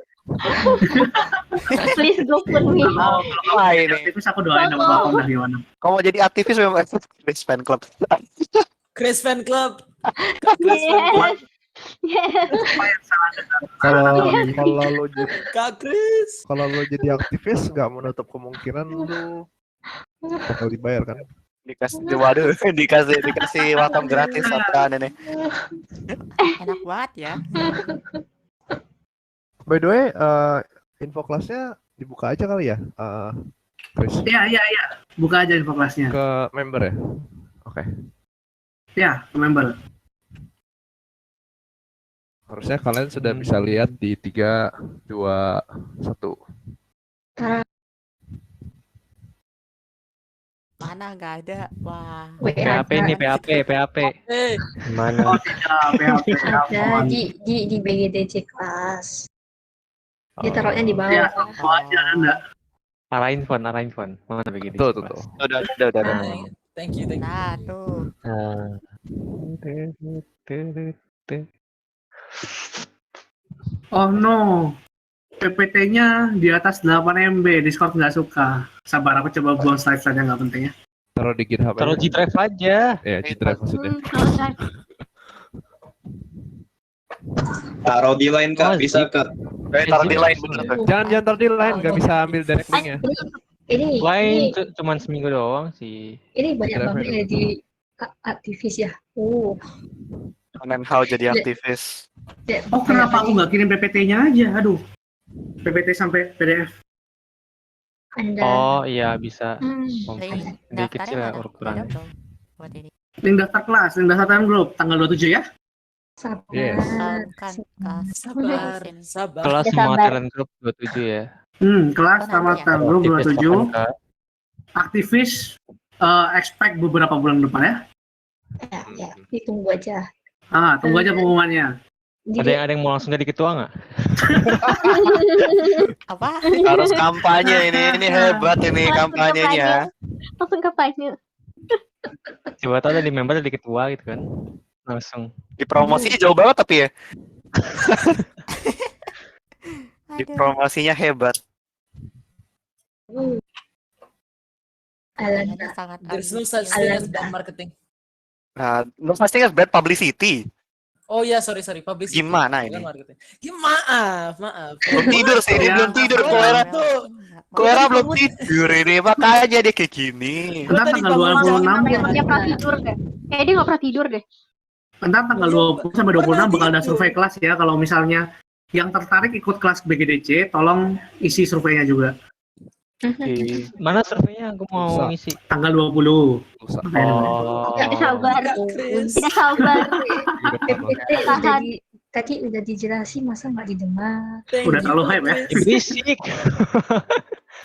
Speaker 14: Please go for me.
Speaker 3: Apa ini?
Speaker 1: Aktivis aku doain dapat wakom dari mana.
Speaker 3: Kamu jadi aktivis memang Chris fan club.
Speaker 16: Chris fan club.
Speaker 2: Kalau lo jadi
Speaker 16: Kak Chris.
Speaker 2: Kalau lo jadi aktivis nggak menutup kemungkinan lo bakal dibayar kan?
Speaker 3: Dikasih wakom gratis apaan ini?
Speaker 5: Enak banget ya.
Speaker 2: By the way, info kelasnya dibuka aja kali ya, Chris?
Speaker 1: Iya. Buka aja info kelasnya.
Speaker 2: Ke member ya? Oke.
Speaker 1: Ya, ke member.
Speaker 2: Harusnya kalian sudah bisa lihat di 3, 2, 1.
Speaker 5: Mana nggak ada? Wah.
Speaker 17: PHP nih, PHP.
Speaker 12: Mana?
Speaker 1: Oh, tidak, PHP.
Speaker 14: Ada di BGDC kelas. Ditaruhnya di bawah.
Speaker 1: Ya, info aja Anda.
Speaker 17: Arahin phone. Mana begini?
Speaker 2: Tuh.
Speaker 3: Udah.
Speaker 16: Thank you.
Speaker 5: Nah, tuh.
Speaker 1: Oh no, PPT-nya di atas 8 MB, Discord nggak suka. Sabar, aku coba buang slide saja, nggak penting ya.
Speaker 2: Taruh di GitHub.
Speaker 17: Taruh G Drive aja.
Speaker 2: Ya, G Drive maksudnya.
Speaker 10: Taruh di line Kak, bisa Kak.
Speaker 3: Taruh di line bener tuh.
Speaker 2: Jangan taruh di line, nggak bisa ambil direct link-nya.
Speaker 17: Line cuma seminggu doang sih.
Speaker 14: Ini banyak banget ya di aktivis ya.
Speaker 3: How jadi aktivis.
Speaker 1: Oh, kenapa aku nggak kirim PPT-nya aja? Aduh, PPT sampai PDF.
Speaker 17: Oh iya bisa.
Speaker 5: Link
Speaker 17: kecil ya ukurannya.
Speaker 1: Link daftar kelas, link daftar Telegram Group, tanggal 27 ya?
Speaker 2: Yes.
Speaker 16: Sabar.
Speaker 17: Kelas semua Telegram Group 27 ya.
Speaker 1: Kelas sama Telegram Group 27. Aktivis, expect beberapa bulan depan ya?
Speaker 14: Ya, ditunggu aja.
Speaker 1: Tunggu aja pengumumannya.
Speaker 17: Ada yang mau langsung jadi ketua nggak?
Speaker 5: Apa?
Speaker 3: Harus kampanye ini hebat ini kampanyenya.
Speaker 14: Langsung kampanye.
Speaker 17: Coba tahu dari member dari ketua gitu kan. Langsung.
Speaker 3: Dipromosinya jauh banget tapi ya. Dipromosinya hebat.
Speaker 5: Kayaknya sangat
Speaker 18: There's no such
Speaker 5: ambisius.
Speaker 18: thing as bad marketing.
Speaker 3: Nah, no such thing as bad publicity.
Speaker 18: Oh iya, sorry. Publicity.
Speaker 3: Gimana
Speaker 18: Bukan
Speaker 3: ini?
Speaker 18: marketing. Maaf.
Speaker 3: Belum tidur sih, ini belum tidur. Koera belum tidur ini, makanya dia kayak gini.
Speaker 1: Entar tanggal 26
Speaker 14: Dia pernah tidur deh. Dia nggak pernah tidur deh.
Speaker 1: Entar tanggal 20 sampai 26 bakal ada survei kelas ya. Kalau misalnya yang tertarik ikut kelas BGDC, tolong isi surveinya juga.
Speaker 17: Mana surveinya? Aku mau ngisi.
Speaker 1: Tanggal 20.
Speaker 14: Tidak sabar. Tidak sabar.
Speaker 19: Tadi udah dijelasin, masa nggak didengar?
Speaker 1: Udah terlalu hype ya.
Speaker 17: Berisik.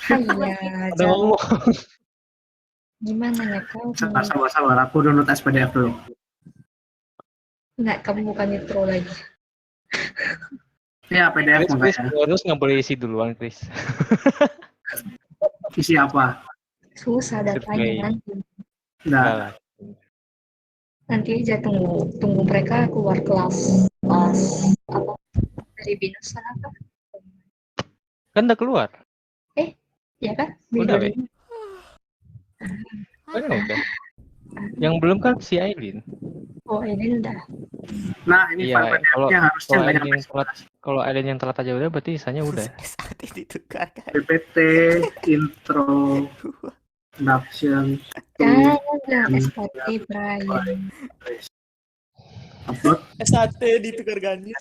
Speaker 19: Iya,
Speaker 17: Udah ngomong.
Speaker 19: gimana ya kau?
Speaker 1: Sabar. Aku download SPDF dulu.
Speaker 19: Nggak, kamu bukan intro lagi.
Speaker 1: Ya, PDF
Speaker 17: Chris,
Speaker 1: makanya.
Speaker 17: harus nggak boleh isi duluan, Chris.
Speaker 1: Isi apa?
Speaker 19: Susah datanya nanti.
Speaker 1: Enggak.
Speaker 19: Nanti aja tunggu mereka keluar kelas apa dari binus apa?
Speaker 17: Kan udah keluar.
Speaker 19: Ya kan?
Speaker 17: Udah, Be. Udah. Yang belum kan si Aileen.
Speaker 19: Oh, ini udah.
Speaker 1: Nah, ini
Speaker 17: Iya,
Speaker 1: file PDF-nya harusnya nggak nyampe.
Speaker 17: Kalau Aileen yang telat aja udah, berarti sisanya udah.
Speaker 1: PPT, intro, introduction,
Speaker 19: Jangan SKT Brian.
Speaker 1: upload.
Speaker 18: SAT ditukar ganti.